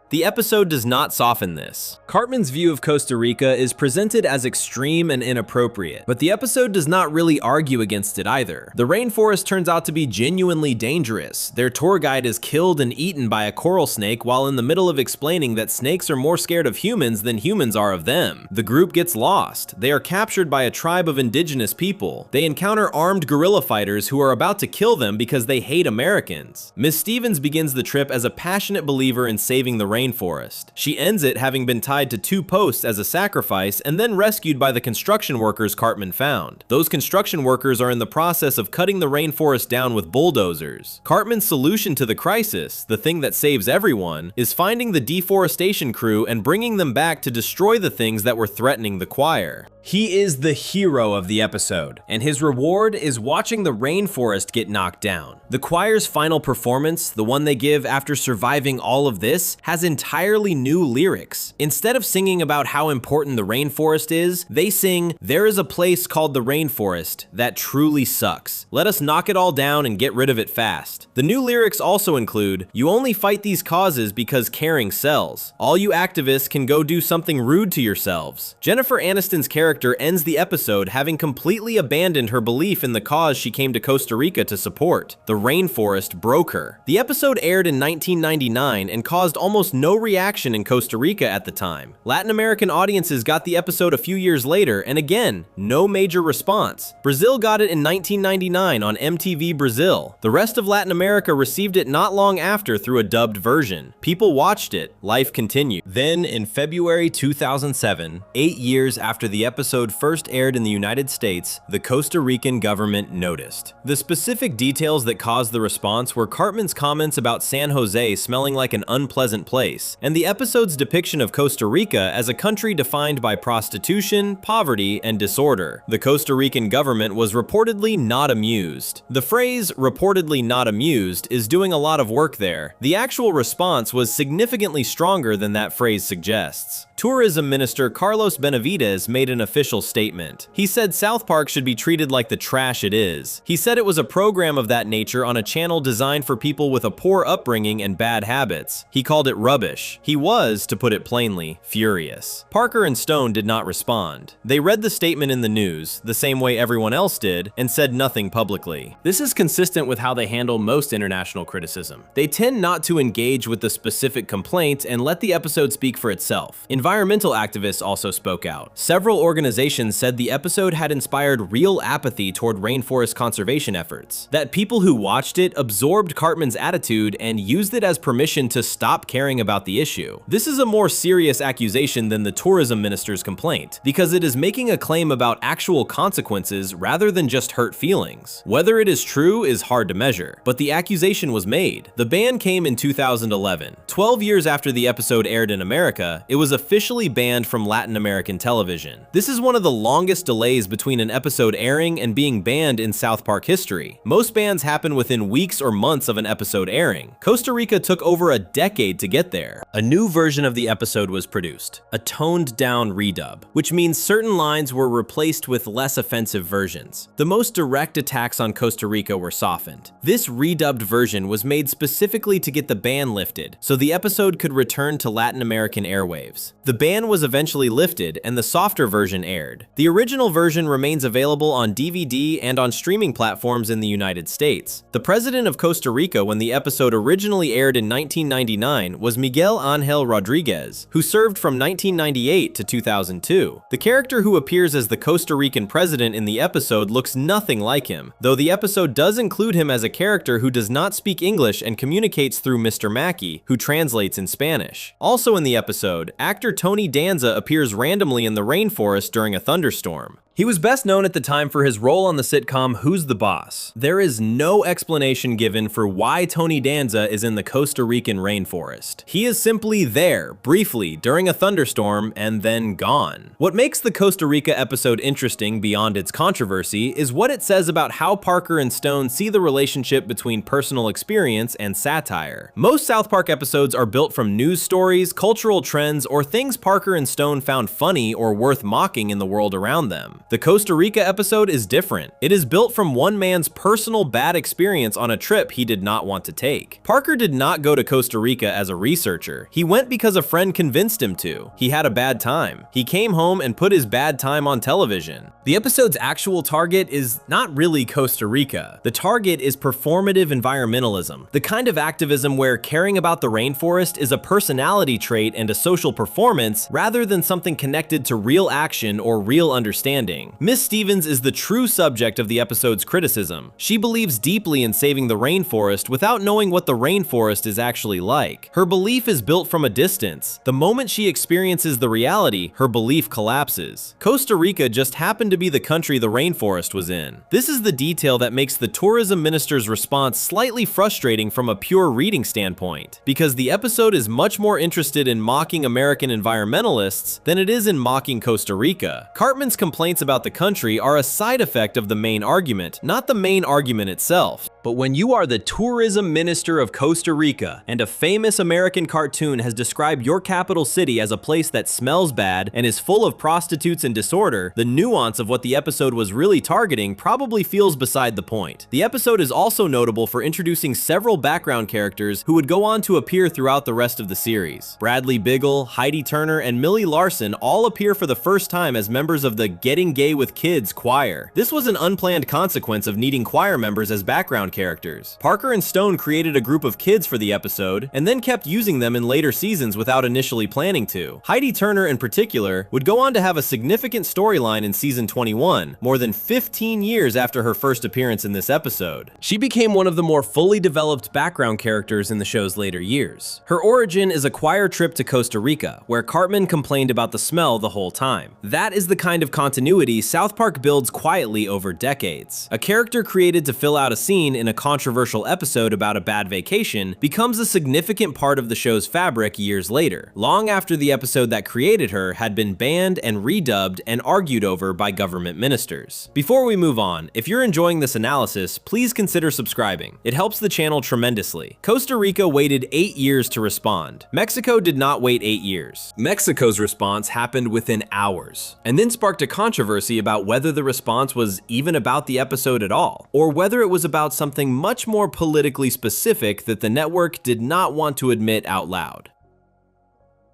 The episode does not soften this. Cartman's view of Costa Rica is presented as extreme and inappropriate, but the episode does not really argue against it either. The rainforest turns out to be genuinely dangerous. Their tour guide is killed and eaten by a coral snake while in the middle of explaining that snakes are more scared of humans than humans are of them. The group gets lost. They are captured by a tribe of indigenous people. They encounter armed guerrilla fighters who are about to kill them because they hate Americans. Miss Stevens begins the trip as a passionate believer in saving the rainforest. She ends it having been tied to 2 posts as a sacrifice and then rescued by the construction workers Cartman found. Those construction workers are in the process of cutting the rainforest down with bulldozers. Cartman's solution to the crisis, the thing that saves everyone, is finding the deforestation crew and bringing them back to destroy the things that were threatening the choir. He is the hero of the episode, and his reward is watching the rainforest get knocked down. The choir's final performance, the one they give after surviving all of this, has entirely new lyrics. Instead of singing about how important the rainforest is, they sing, "There is a place called the rainforest that truly sucks. Let us knock it all down and get rid of it fast." The new lyrics also include, "You only fight these causes because caring sells. All you activists can go do something rude to yourselves." Jennifer Aniston's character ends the episode having completely abandoned her belief in the cause she came to Costa Rica to support. The rainforest broke her. The episode aired in 1999 and caused almost no reaction in Costa Rica at the time. Latin American audiences got the episode a few years later, and again, no major response. Brazil got it in 1999 on MTV Brazil. The rest of Latin America received it not long after through a dubbed version. People watched it, life continued. Then, in February 2007, 8 years after the episode first aired in the United States, the Costa Rican government noticed. The specific details that caused the response were Cartman's comments about San Jose smelling like an unpleasant place, and the episode's depiction of Costa Rica as a country defined by prostitution, poverty, and disorder. The Costa Rican government was reportedly not amused. The phrase "reportedly not amused" is doing a lot of work there. The actual response was significantly stronger than that phrase suggests. Tourism Minister Carlos Benavides made an official statement. He said South Park should be treated like the trash it is. He said it was a program of that nature on a channel designed for people with a poor upbringing and bad habits. He called it rubbish. He was, to put it plainly, furious. Parker and Stone did not respond. They read the statement in the news, the same way everyone else did, and said nothing publicly. This is consistent with how they handle most international criticism. They tend not to engage with the specific complaint and let the episode speak for itself. Environmental activists also spoke out. Several organizations said the episode had inspired real apathy toward rainforest conservation efforts, that people who watched it absorbed Cartman's attitude and used it as permission to stop caring about the issue. This is a more serious accusation than the tourism minister's complaint, because it is making a claim about actual consequences rather than just hurt feelings. Whether it is true is hard to measure, but the accusation was made. The ban came in 2011. 12 years after the episode aired in America, it was officially banned from Latin American television. This is one of the longest delays between an episode airing and being banned in South Park history. Most bans happen within weeks or months of an episode airing. Costa Rica took over a decade to get there. A new version of the episode was produced, a toned-down redub, which means certain lines were replaced with less offensive versions. The most direct attacks on Costa Rica were softened. This redubbed version was made specifically to get the ban lifted, so the episode could return to Latin American airwaves. The ban was eventually lifted and the softer version aired. The original version remains available on DVD and on streaming platforms in the United States. The president of Costa Rica when the episode originally aired in 1999 was Miguel Ángel Rodríguez, who served from 1998 to 2002. The character who appears as the Costa Rican president in the episode looks nothing like him, though the episode does include him as a character who does not speak English and communicates through Mr. Mackey, who translates in Spanish. Also in the episode, actor Tony Danza appears randomly in the rainforest during a thunderstorm. He was best known at the time for his role on the sitcom Who's the Boss? There is no explanation given for why Tony Danza is in the Costa Rican rainforest. He is simply there, briefly, during a thunderstorm, and then gone. What makes the Costa Rica episode interesting beyond its controversy is what it says about how Parker and Stone see the relationship between personal experience and satire. Most South Park episodes are built from news stories, cultural trends, or things Parker and Stone found funny or worth mocking in the world around them. The Costa Rica episode is different. It is built from one man's personal bad experience on a trip he did not want to take. Parker did not go to Costa Rica as a researcher. He went because a friend convinced him to. He had a bad time. He came home and put his bad time on television. The episode's actual target is not really Costa Rica. The target is performative environmentalism, the kind of activism where caring about the rainforest is a personality trait and a social performance rather than something connected to real action or real understanding. Miss Stevens is the true subject of the episode's criticism. She believes deeply in saving the rainforest without knowing what the rainforest is actually like. Her belief is built from a distance. The moment she experiences the reality, her belief collapses. Costa Rica just happened to be the country the rainforest was in. This is the detail that makes the tourism minister's response slightly frustrating from a pure reading standpoint, because the episode is much more interested in mocking American environmentalists than it is in mocking Costa Rica. Cartman's complaints about the country are a side effect of the main argument, not the main argument itself. But when you are the tourism minister of Costa Rica and a famous American cartoon has described your capital city as a place that smells bad and is full of prostitutes and disorder, the nuance of what the episode was really targeting probably feels beside the point. The episode is also notable for introducing several background characters who would go on to appear throughout the rest of the series. Bradley Biggle, Heidi Turner, and Millie Larson all appear for the first time as members of the Getting Gay with Kids choir. This was an unplanned consequence of needing choir members as background characters. Parker and Stone created a group of kids for the episode and then kept using them in later seasons without initially planning to. Heidi Turner in particular would go on to have a significant storyline in season 21, more than 15 years after her first appearance in this episode. She became one of the more fully developed background characters in the show's later years. Her origin is a choir trip to Costa Rica, where Cartman complained about the smell the whole time. That is the kind of continuity South Park builds quietly over decades. A character created to fill out a scene in a controversial episode about a bad vacation becomes a significant part of the show's fabric years later, long after the episode that created her had been banned and redubbed and argued over by government ministers. Before we move on, if you're enjoying this analysis, please consider subscribing. It helps the channel tremendously. Costa Rica waited 8 years to respond. Mexico did not wait 8 years. Mexico's response happened within hours, and then sparked a controversy about whether the response was even about the episode at all, or whether it was about something much more politically specific that the network did not want to admit out loud.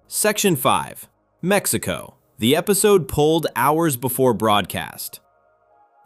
Section 5. Mexico. The episode pulled hours before broadcast.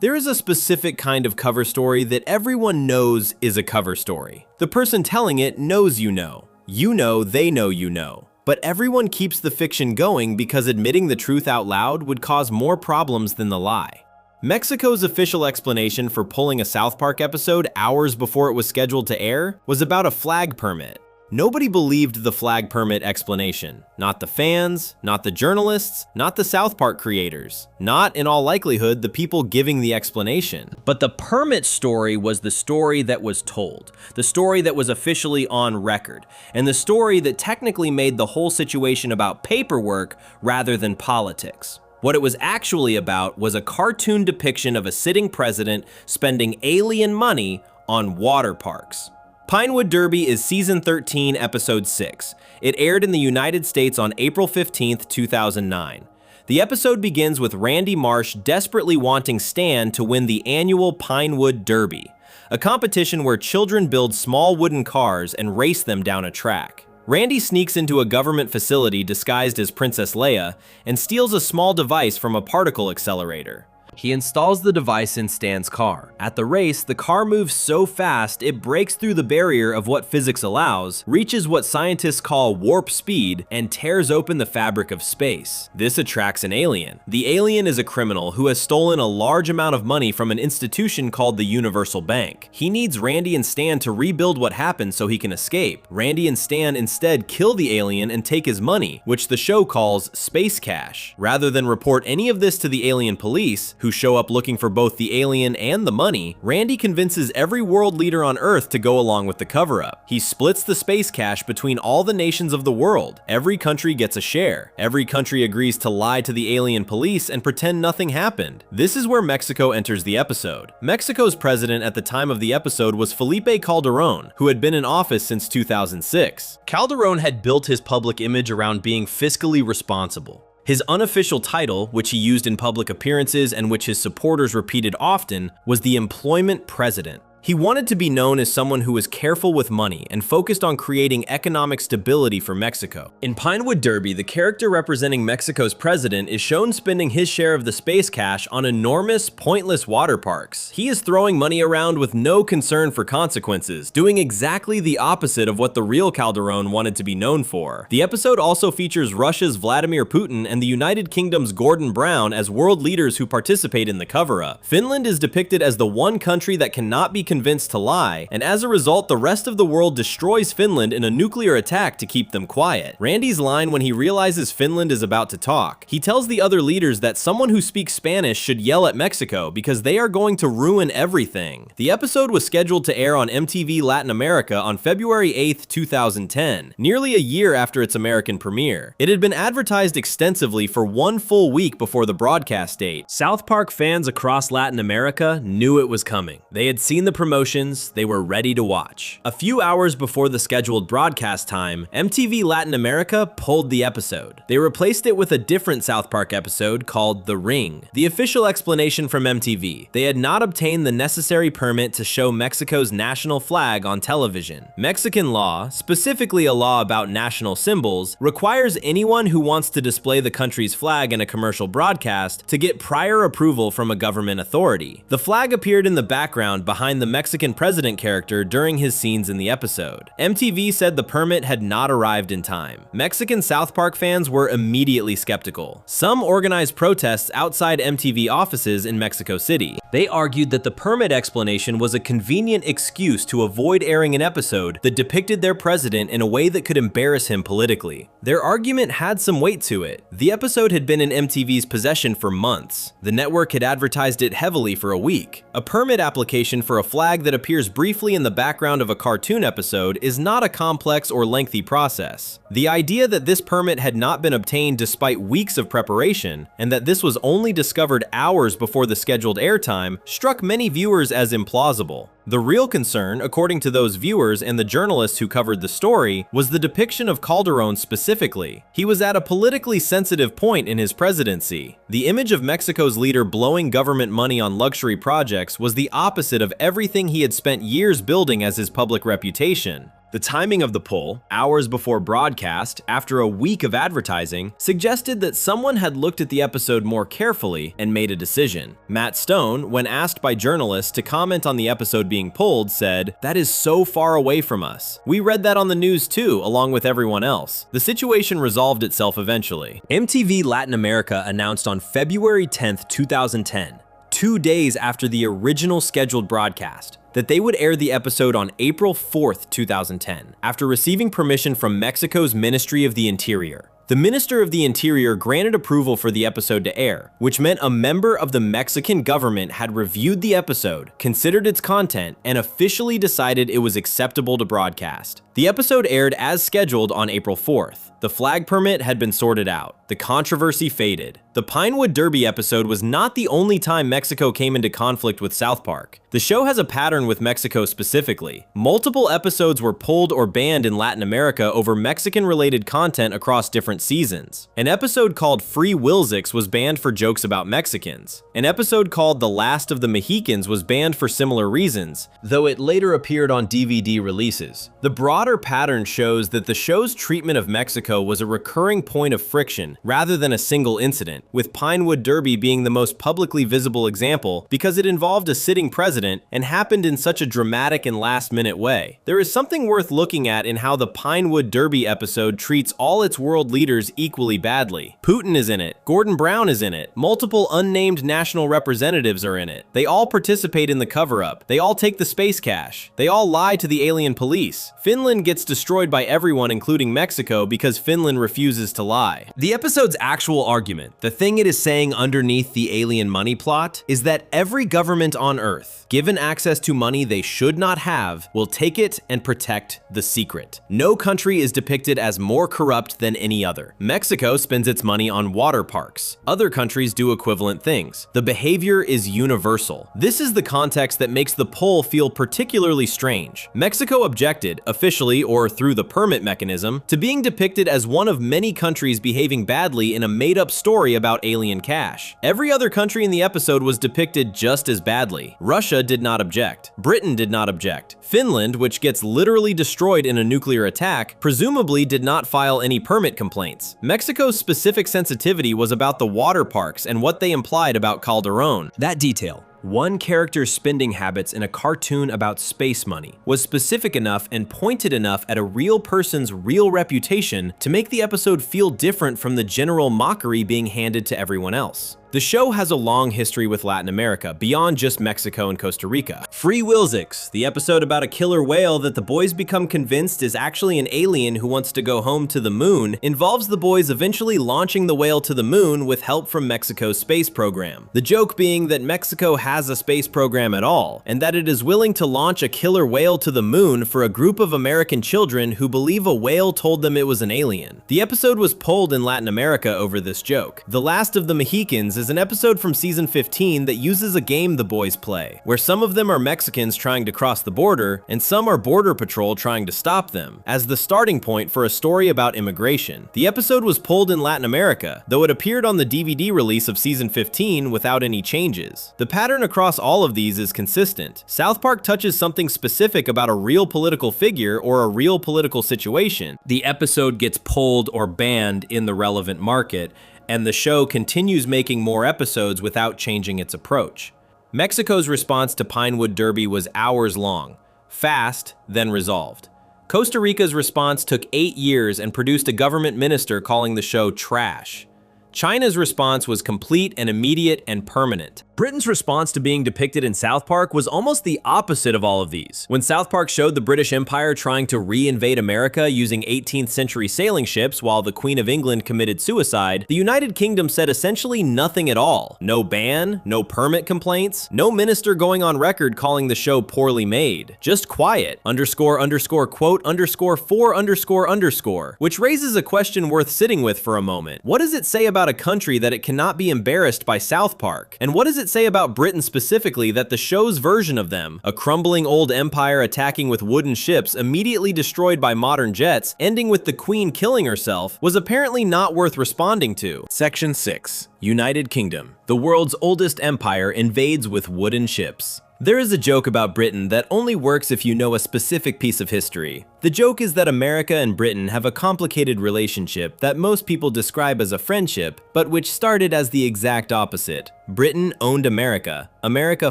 There is a specific kind of cover story that everyone knows is a cover story. The person telling it knows you know. You know they know you know. But everyone keeps the fiction going because admitting the truth out loud would cause more problems than the lie. Mexico's official explanation for pulling a South Park episode hours before it was scheduled to air was about a flag permit. Nobody believed the flag permit explanation. Not the fans, not the journalists, not the South Park creators, not, in all likelihood, the people giving the explanation. But the permit story was the story that was told, the story that was officially on record, and the story that technically made the whole situation about paperwork rather than politics. What it was actually about was a cartoon depiction of a sitting president spending alien money on water parks. Pinewood Derby is season 13, episode 6. It aired in the United States on April 15, 2009. The episode begins with Randy Marsh desperately wanting Stan to win the annual Pinewood Derby, a competition where children build small wooden cars and race them down a track. Randy sneaks into a government facility disguised as Princess Leia and steals a small device from a particle accelerator. He installs the device in Stan's car. At the race, the car moves so fast it breaks through the barrier of what physics allows, reaches what scientists call warp speed, and tears open the fabric of space. This attracts an alien. The alien is a criminal who has stolen a large amount of money from an institution called the Universal Bank. He needs Randy and Stan to rebuild what happened so he can escape. Randy and Stan instead kill the alien and take his money, which the show calls space cash. Rather than report any of this to the alien police, who show up looking for both the alien and the money, Randy convinces every world leader on Earth to go along with the cover-up. He splits the space cash between all the nations of the world. Every country gets a share. Every country agrees to lie to the alien police and pretend nothing happened. This is where Mexico enters the episode. Mexico's president at the time of the episode was Felipe Calderón, who had been in office since 2006. Calderón had built his public image around being fiscally responsible. His unofficial title, which he used in public appearances and which his supporters repeated often, was the Employment President. He wanted to be known as someone who was careful with money and focused on creating economic stability for Mexico. In Pinewood Derby, the character representing Mexico's president is shown spending his share of the space cash on enormous, pointless water parks. He is throwing money around with no concern for consequences, doing exactly the opposite of what the real Calderón wanted to be known for. The episode also features Russia's Vladimir Putin and the United Kingdom's Gordon Brown as world leaders who participate in the cover-up. Finland is depicted as the one country that cannot be convinced to lie, and as a result, the rest of the world destroys Finland in a nuclear attack to keep them quiet. Randy's line when he realizes Finland is about to talk. He tells the other leaders that someone who speaks Spanish should yell at Mexico because they are going to ruin everything. The episode was scheduled to air on MTV Latin America on February 8, 2010, nearly a year after its American premiere. It had been advertised extensively for 1 full week before the broadcast date. South Park fans across Latin America knew it was coming. They had seen the promotions, they were ready to watch. A few hours before the scheduled broadcast time, MTV Latin America pulled the episode. They replaced it with a different South Park episode called The Ring. The official explanation from MTV: they had not obtained the necessary permit to show Mexico's national flag on television. Mexican law, specifically a law about national symbols, requires anyone who wants to display the country's flag in a commercial broadcast to get prior approval from a government authority. The flag appeared in the background behind the Mexican president character during his scenes in the episode. MTV said the permit had not arrived in time. Mexican South Park fans were immediately skeptical. Some organized protests outside MTV offices in Mexico City. They argued that the permit explanation was a convenient excuse to avoid airing an episode that depicted their president in a way that could embarrass him politically. Their argument had some weight to it. The episode had been in MTV's possession for months. The network had advertised it heavily for a week. A permit application for a flag that appears briefly in the background of a cartoon episode is not a complex or lengthy process. The idea that this permit had not been obtained despite weeks of preparation, and that this was only discovered hours before the scheduled airtime, struck many viewers as implausible. The real concern, according to those viewers and the journalists who covered the story, was the depiction of Calderón specifically. He was at a politically sensitive point in his presidency. The image of Mexico's leader blowing government money on luxury projects was the opposite of everything he had spent years building as his public reputation. The timing of the poll, hours before broadcast, after a week of advertising, suggested that someone had looked at the episode more carefully and made a decision. Matt Stone, when asked by journalists to comment on the episode being pulled, said, "That is so far away from us. We read that on the news too, along with everyone else." The situation resolved itself eventually. MTV Latin America announced on February 10th, 2010, 2 days after the original scheduled broadcast, that they would air the episode on April 4th, 2010, after receiving permission from Mexico's Ministry of the Interior. The Minister of the Interior granted approval for the episode to air, which meant a member of the Mexican government had reviewed the episode, considered its content, and officially decided it was acceptable to broadcast. The episode aired as scheduled on April 4th. The flag permit had been sorted out. The controversy faded. The Pinewood Derby episode was not the only time Mexico came into conflict with South Park. The show has a pattern with Mexico specifically. Multiple episodes were pulled or banned in Latin America over Mexican-related content across different seasons. An episode called Free Wilsix was banned for jokes about Mexicans. An episode called The Last of the Mexicans was banned for similar reasons, though it later appeared on DVD releases. The broader pattern shows that the show's treatment of Mexico was a recurring point of friction rather than a single incident, with Pinewood Derby being the most publicly visible example because it involved a sitting president and happened in such a dramatic and last-minute way. There is something worth looking at in how the Pinewood Derby episode treats all its world leaders equally badly. Putin is in it, Gordon Brown is in it, multiple unnamed national representatives are in it. They all participate in the cover-up. They all take the space cash. They all lie to the alien police. Finland gets destroyed by everyone including Mexico because Finland refuses to lie. The episode's actual argument, the thing it is saying underneath the alien money plot, is that every government on Earth, given access to money they should not have, will take it and protect the secret. No country is depicted as more corrupt than any other. Mexico spends its money on water parks. Other countries do equivalent things. The behavior is universal. This is the context that makes the poll feel particularly strange. Mexico objected, officially or through the permit mechanism, to being depicted as one of many countries behaving badly in a made-up story about alien cash. Every other country in the episode was depicted just as badly. Russia did not object. Britain did not object. Finland, which gets literally destroyed in a nuclear attack, presumably did not file any permit complaints. Mexico's specific sensitivity was about the water parks and what they implied about Calderón. That detail, one character's spending habits in a cartoon about space money, was specific enough and pointed enough at a real person's real reputation to make the episode feel different from the general mockery being handed to everyone else. The show has a long history with Latin America, beyond just Mexico and Costa Rica. Free Wilsix, the episode about a killer whale that the boys become convinced is actually an alien who wants to go home to the moon, involves the boys eventually launching the whale to the moon with help from Mexico's space program. The joke being that Mexico has a space program at all, and that it is willing to launch a killer whale to the moon for a group of American children who believe a whale told them it was an alien. The episode was pulled in Latin America over this joke. The Last of the Mexicans is an episode from season 15 that uses a game the boys play, where some of them are Mexicans trying to cross the border, and some are Border Patrol trying to stop them, as the starting point for a story about immigration. The episode was pulled in Latin America, though it appeared on the DVD release of season 15 without any changes. The pattern across all of these is consistent. South Park touches something specific about a real political figure or a real political situation. The episode gets pulled or banned in the relevant market, and the show continues making more episodes without changing its approach. Mexico's response to Pinewood Derby was hours long, fast, then resolved. Costa Rica's response took 8 years and produced a government minister calling the show trash. China's response was complete and immediate and permanent. Britain's response to being depicted in South Park was almost the opposite of all of these. When South Park showed the British Empire trying to re-invade America using 18th century sailing ships while the Queen of England committed suicide, the United Kingdom said essentially nothing at all. No ban, no permit complaints, no minister going on record calling the show poorly made. Just quiet, __quote_for__, which raises a question worth sitting with for a moment. What does it say about a country that it cannot be embarrassed by South Park? And what does it say about Britain specifically that the show's version of them, a crumbling old empire attacking with wooden ships immediately destroyed by modern jets, ending with the Queen killing herself, was apparently not worth responding to? Section 6. United Kingdom. The world's oldest empire invades with wooden ships. There is a joke about Britain that only works if you know a specific piece of history. The joke is that America and Britain have a complicated relationship that most people describe as a friendship, but which started as the exact opposite. Britain owned America, America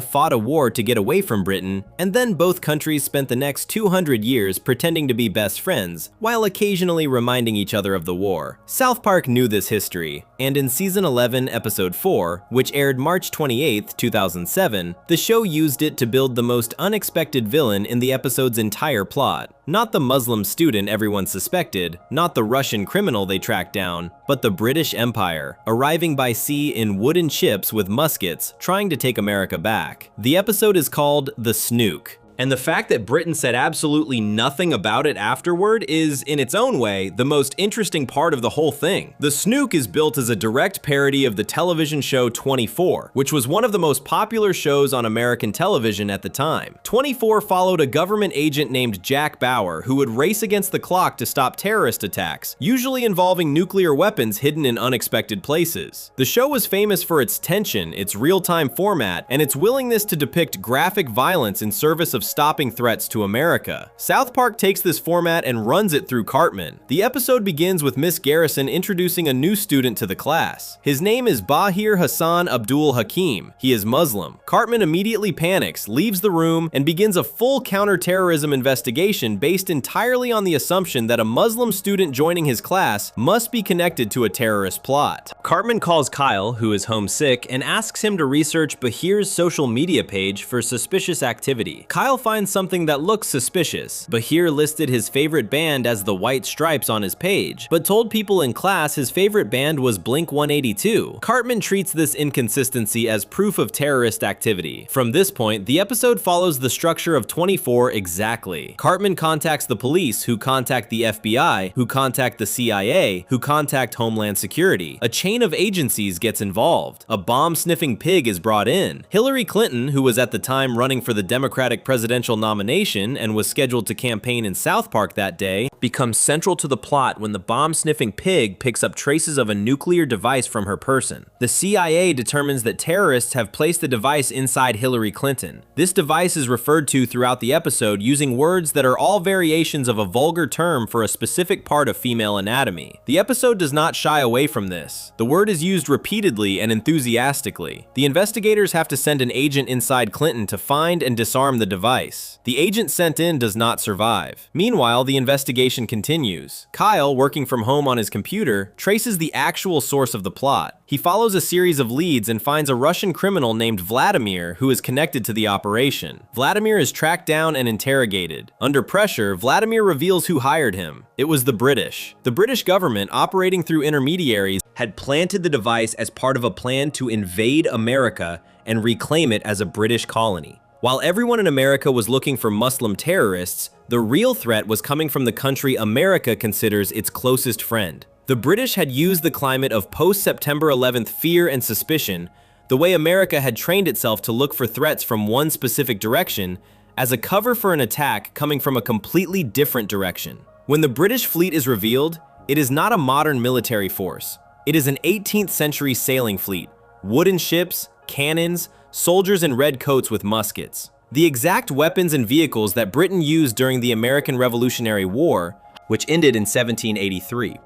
fought a war to get away from Britain, and then both countries spent the next 200 years pretending to be best friends, while occasionally reminding each other of the war. South Park knew this history, and in season 11, episode 4, which aired March 28, 2007, the show used it to build the most unexpected villain in the episode's entire plot. Not the Muslim student everyone suspected, not the Russian criminal they tracked down, but the British Empire, arriving by sea in wooden ships with muskets, trying to take America back. The episode is called The Snook. And the fact that Britain said absolutely nothing about it afterward is, in its own way, the most interesting part of the whole thing. The Snook is built as a direct parody of the television show 24, which was one of the most popular shows on American television at the time. 24 followed a government agent named Jack Bauer who would race against the clock to stop terrorist attacks, usually involving nuclear weapons hidden in unexpected places. The show was famous for its tension, its real-time format, and its willingness to depict graphic violence in service of stopping threats to America. South Park takes this format and runs it through Cartman. The episode begins with Miss Garrison introducing a new student to the class. His name is Bahir Hassan Abdul Hakim. He is Muslim. Cartman immediately panics, leaves the room, and begins a full counterterrorism investigation based entirely on the assumption that a Muslim student joining his class must be connected to a terrorist plot. Cartman calls Kyle, who is homesick, and asks him to research Bahir's social media page for suspicious activity. Kyle finds something that looks suspicious. Bahir listed his favorite band as the White Stripes on his page, but told people in class his favorite band was Blink-182. Cartman treats this inconsistency as proof of terrorist activity. From this point, the episode follows the structure of 24 exactly. Cartman contacts the police, who contact the FBI, who contact the CIA, who contact Homeland Security. A chain of agencies gets involved. A bomb-sniffing pig is brought in. Hillary Clinton, who was at the time running for the Democratic presidential nomination and was scheduled to campaign in South Park that day, becomes central to the plot when the bomb-sniffing pig picks up traces of a nuclear device from her person. The CIA determines that terrorists have placed the device inside Hillary Clinton. This device is referred to throughout the episode using words that are all variations of a vulgar term for a specific part of female anatomy. The episode does not shy away from this. The word is used repeatedly and enthusiastically. The investigators have to send an agent inside Clinton to find and disarm the device. The agent sent in does not survive. Meanwhile, the investigation continues. Kyle, working from home on his computer, traces the actual source of the plot. He follows a series of leads and finds a Russian criminal named Vladimir who is connected to the operation. Vladimir is tracked down and interrogated. Under pressure, Vladimir reveals who hired him. It was the British. The British government, operating through intermediaries, had planted the device as part of a plan to invade America and reclaim it as a British colony. While everyone in America was looking for Muslim terrorists, the real threat was coming from the country America considers its closest friend, The British had used the climate of post-September 11th fear and suspicion, the way America had trained itself to look for threats from one specific direction, as a cover for an attack coming from a completely different direction. When the British fleet is revealed, it is not a modern military force. It is an 18th century sailing fleet, wooden ships, cannons, soldiers in red coats with muskets. The exact weapons and vehicles that Britain used during the American Revolutionary War, which ended in 1783.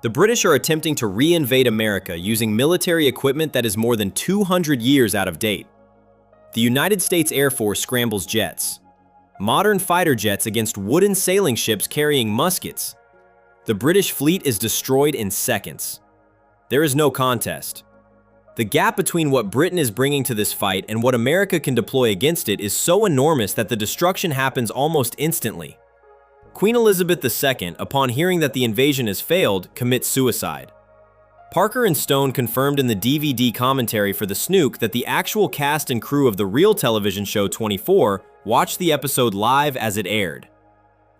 The British are attempting to reinvade America using military equipment that is more than 200 years out of date. The United States Air Force scrambles jets. Modern fighter jets against wooden sailing ships carrying muskets. The British fleet is destroyed in seconds. There is no contest. The gap between what Britain is bringing to this fight and what America can deploy against it is so enormous that the destruction happens almost instantly. Queen Elizabeth II, upon hearing that the invasion has failed, commits suicide. Parker and Stone confirmed in the DVD commentary for the Snook that the actual cast and crew of the real television show 24 watched the episode live as it aired.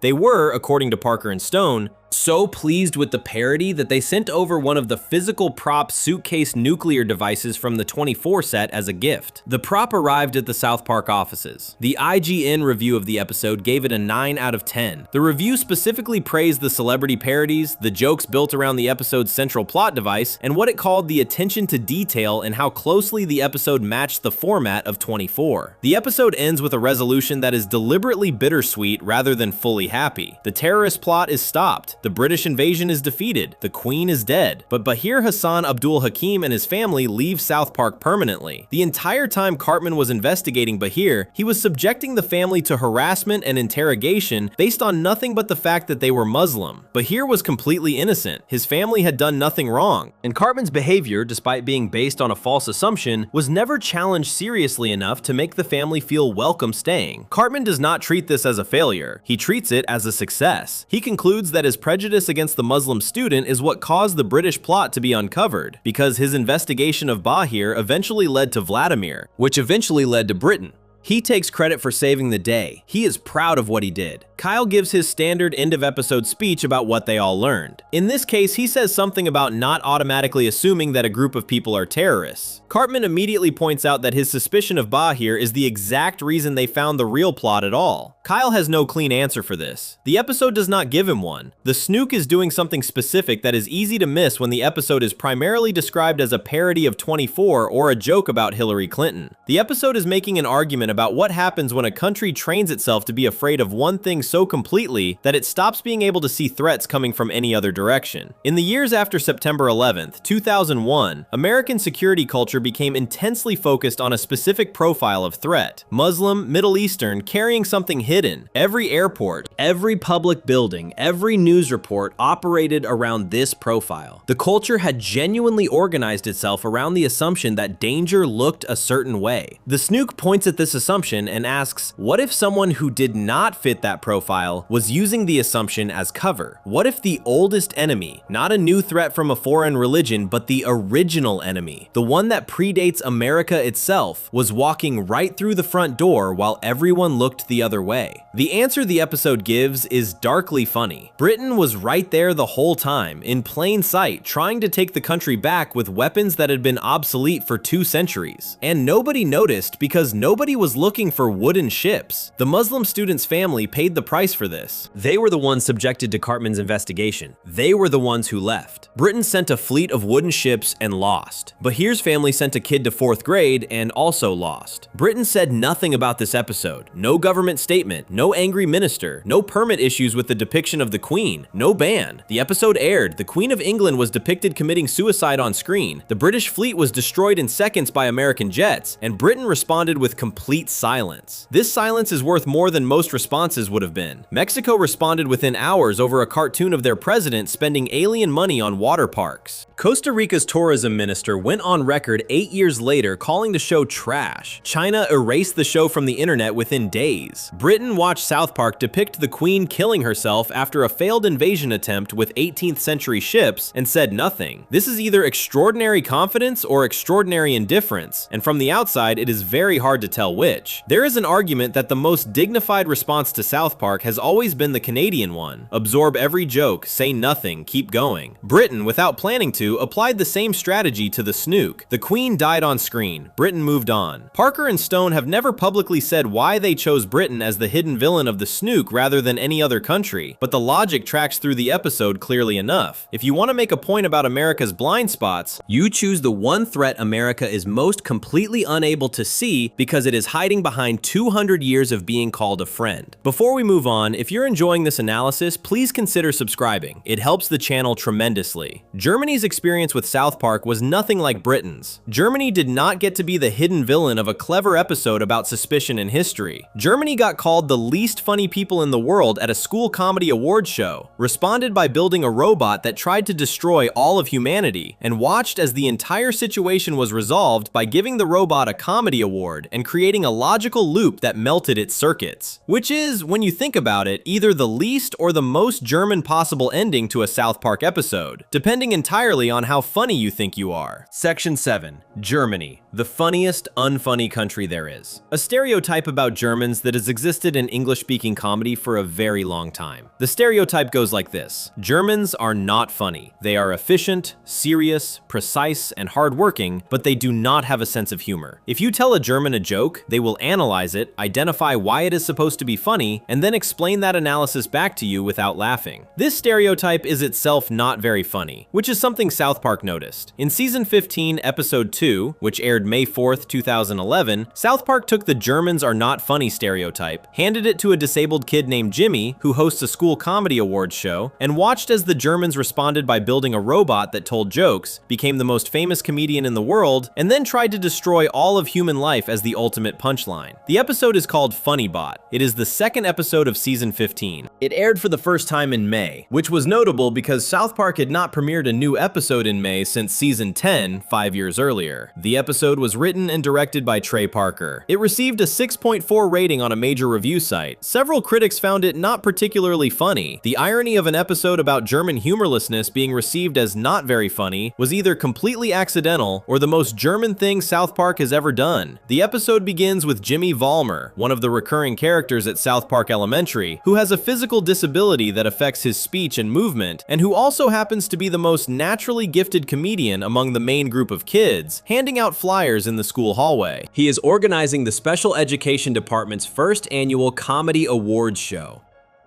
They were, according to Parker and Stone, so pleased with the parody that they sent over one of the physical prop suitcase nuclear devices from the 24 set as a gift. The prop arrived at the South Park offices. The IGN review of the episode gave it a 9 out of 10. The review specifically praised the celebrity parodies, the jokes built around the episode's central plot device, and what it called the attention to detail and how closely the episode matched the format of 24. The episode ends with a resolution that is deliberately bittersweet rather than fully happy. The terrorist plot is stopped. The British invasion is defeated. The Queen is dead. But Bahir Hassan Abdul Hakim and his family leave South Park permanently. The entire time Cartman was investigating Bahir, he was subjecting the family to harassment and interrogation based on nothing but the fact that they were Muslim. Bahir was completely innocent. His family had done nothing wrong. And Cartman's behavior, despite being based on a false assumption, was never challenged seriously enough to make the family feel welcome staying. Cartman does not treat this as a failure. He treats it as a success. He concludes that his prejudice against the Muslim student is what caused the British plot to be uncovered, because his investigation of Bahir eventually led to Vladimir, which eventually led to Britain. He takes credit for saving the day. He is proud of what he did. Kyle gives his standard end-of-episode speech about what they all learned. In this case, he says something about not automatically assuming that a group of people are terrorists. Cartman immediately points out that his suspicion of Bahir is the exact reason they found the real plot at all. Kyle has no clean answer for this. The episode does not give him one. The Snook is doing something specific that is easy to miss when the episode is primarily described as a parody of 24 or a joke about Hillary Clinton. The episode is making an argument about what happens when a country trains itself to be afraid of one thing so completely that it stops being able to see threats coming from any other direction. In the years after September 11th, 2001, American security culture became intensely focused on a specific profile of threat: Muslim, Middle Eastern, carrying something hidden. Every airport, every public building, every news report operated around this profile. The culture had genuinely organized itself around the assumption that danger looked a certain way. The Snook points at this assumption and asks, what if someone who did not fit that profile was using the assumption as cover? What if the oldest enemy, not a new threat from a foreign religion, but the original enemy, the one that predates America itself, was walking right through the front door while everyone looked the other way? The answer the episode gives is darkly funny. Britain was right there the whole time, in plain sight, trying to take the country back with weapons that had been obsolete for 2 centuries. And nobody noticed because nobody was looking for wooden ships. The Muslim student's family paid the price for this. They were the ones subjected to Cartman's investigation. They were the ones who left. Britain sent a fleet of wooden ships and lost. Bahir's family sent a kid to 4th grade and also lost. Britain said nothing about this episode. No government statement, no angry minister, no permit issues with the depiction of the Queen, no ban. The episode aired. The Queen of England was depicted committing suicide on screen. The British fleet was destroyed in seconds by American jets, and Britain responded with complete silence. This silence is worth more than most responses would have been. Mexico responded within hours over a cartoon of their president spending alien money on water parks. Costa Rica's tourism minister went on record 8 years later calling the show trash. China erased the show from the internet within days. Britain watched South Park depict the Queen killing herself after a failed invasion attempt with 18th century ships and said nothing. This is either extraordinary confidence or extraordinary indifference, and from the outside it is very hard to tell which. rich. There is an argument that the most dignified response to South Park has always been the Canadian one. Absorb every joke, say nothing, keep going. Britain, without planning to, applied the same strategy to the Snook. The Queen died on screen. Britain moved on. Parker and Stone have never publicly said why they chose Britain as the hidden villain of the Snook rather than any other country, but the logic tracks through the episode clearly enough. If you want to make a point about America's blind spots, you choose the one threat America is most completely unable to see because it is hiding behind 200 years of being called a friend. Before we move on, if you're enjoying this analysis, please consider subscribing. It helps the channel tremendously. Germany's experience with South Park was nothing like Britain's. Germany did not get to be the hidden villain of a clever episode about suspicion and history. Germany got called the least funny people in the world at a school comedy awards show, responded by building a robot that tried to destroy all of humanity, and watched as the entire situation was resolved by giving the robot a comedy award and creating a logical loop that melted its circuits. Which is, when you think about it, either the least or the most German possible ending to a South Park episode, depending entirely on how funny you think you are. Section 7. Germany, the funniest unfunny country there is. A stereotype about Germans that has existed in English-speaking comedy for a very long time. The stereotype goes like this: Germans are not funny. They are efficient, serious, precise, and hardworking, but they do not have a sense of humor. If you tell a German a joke, they will analyze it, identify why it is supposed to be funny, and then explain that analysis back to you without laughing. This stereotype is itself not very funny, which is something South Park noticed. In season 15, episode 2, which aired May 4th, 2011, South Park took the Germans are not funny stereotype, handed it to a disabled kid named Jimmy, who hosts a school comedy awards show, and watched as the Germans responded by building a robot that told jokes, became the most famous comedian in the world, and then tried to destroy all of human life as the ultimate punchline. The episode is called Funny Bot. It is the second episode of season 15. It aired for the first time in May, which was notable because South Park had not premiered a new episode in May since season 10, 5 years earlier. The episode was written and directed by Trey Parker. It received a 6.4 rating on a major review site. Several critics found it not particularly funny. The irony of an episode about German humorlessness being received as not very funny was either completely accidental or the most German thing South Park has ever done. The episode begins with Jimmy Vollmer, one of the recurring characters at South Park Elementary, who has a physical disability that affects his speech and movement, and who also happens to be the most naturally gifted comedian among the main group of kids, handing out flyers in the school hallway. He is organizing the special education department's first annual comedy awards show.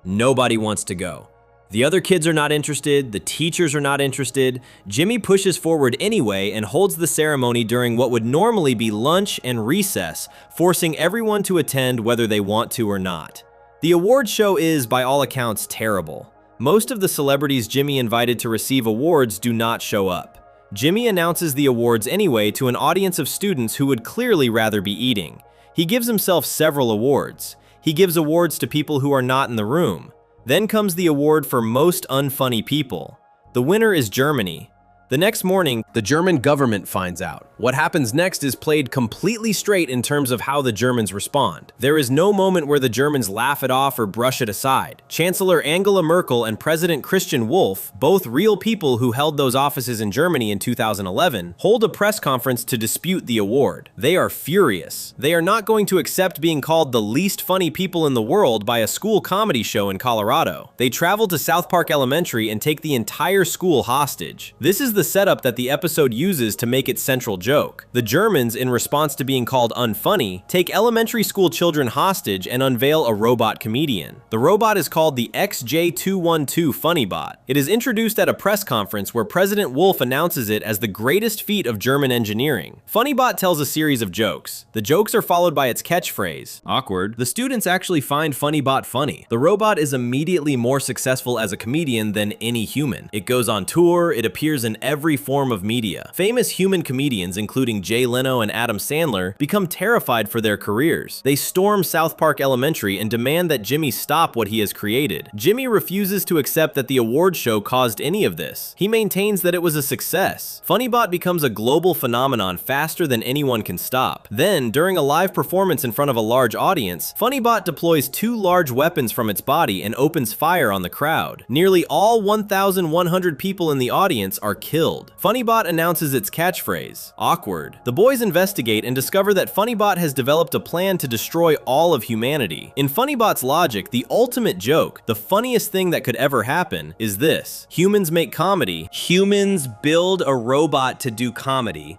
Nobody wants to go. The other kids are not interested, the teachers are not interested. Jimmy pushes forward anyway and holds the ceremony during what would normally be lunch and recess, forcing everyone to attend whether they want to or not. The awards show is, by all accounts, terrible. Most of the celebrities Jimmy invited to receive awards do not show up. Jimmy announces the awards anyway to an audience of students who would clearly rather be eating. He gives himself several awards. He gives awards to people who are not in the room. Then comes the award for most unfunny people. The winner is Germany. The next morning, the German government finds out. What happens next is played completely straight in terms of how the Germans respond. There is no moment where the Germans laugh it off or brush it aside. Chancellor Angela Merkel and President Christian Wolff, both real people who held those offices in Germany in 2011, hold a press conference to dispute the award. They are furious. They are not going to accept being called the least funny people in the world by a school comedy show in Colorado. They travel to South Park Elementary and take the entire school hostage. This is the setup that the episode uses to make its central joke. The Germans, in response to being called unfunny, take elementary school children hostage and unveil a robot comedian. The robot is called the XJ212 Funny Bot. It is introduced at a press conference where President Wolff announces it as the greatest feat of German engineering. Funny Bot tells a series of jokes. The jokes are followed by its catchphrase, awkward. The students actually find Funny Bot funny. The robot is immediately more successful as a comedian than any human. It goes on tour, it appears in every form of media. Famous human comedians, including Jay Leno and Adam Sandler, become terrified for their careers. They storm South Park Elementary and demand that Jimmy stop what he has created. Jimmy refuses to accept that the award show caused any of this. He maintains that it was a success. FunnyBot becomes a global phenomenon faster than anyone can stop. Then, during a live performance in front of a large audience, FunnyBot deploys 2 large weapons from its body and opens fire on the crowd. Nearly all 1,100 people in the audience are killed killed. Funnybot announces its catchphrase, awkward. The boys investigate and discover that Funnybot has developed a plan to destroy all of humanity. In Funnybot's logic, the ultimate joke, the funniest thing that could ever happen, is this. Humans make comedy. Humans build a robot to do comedy.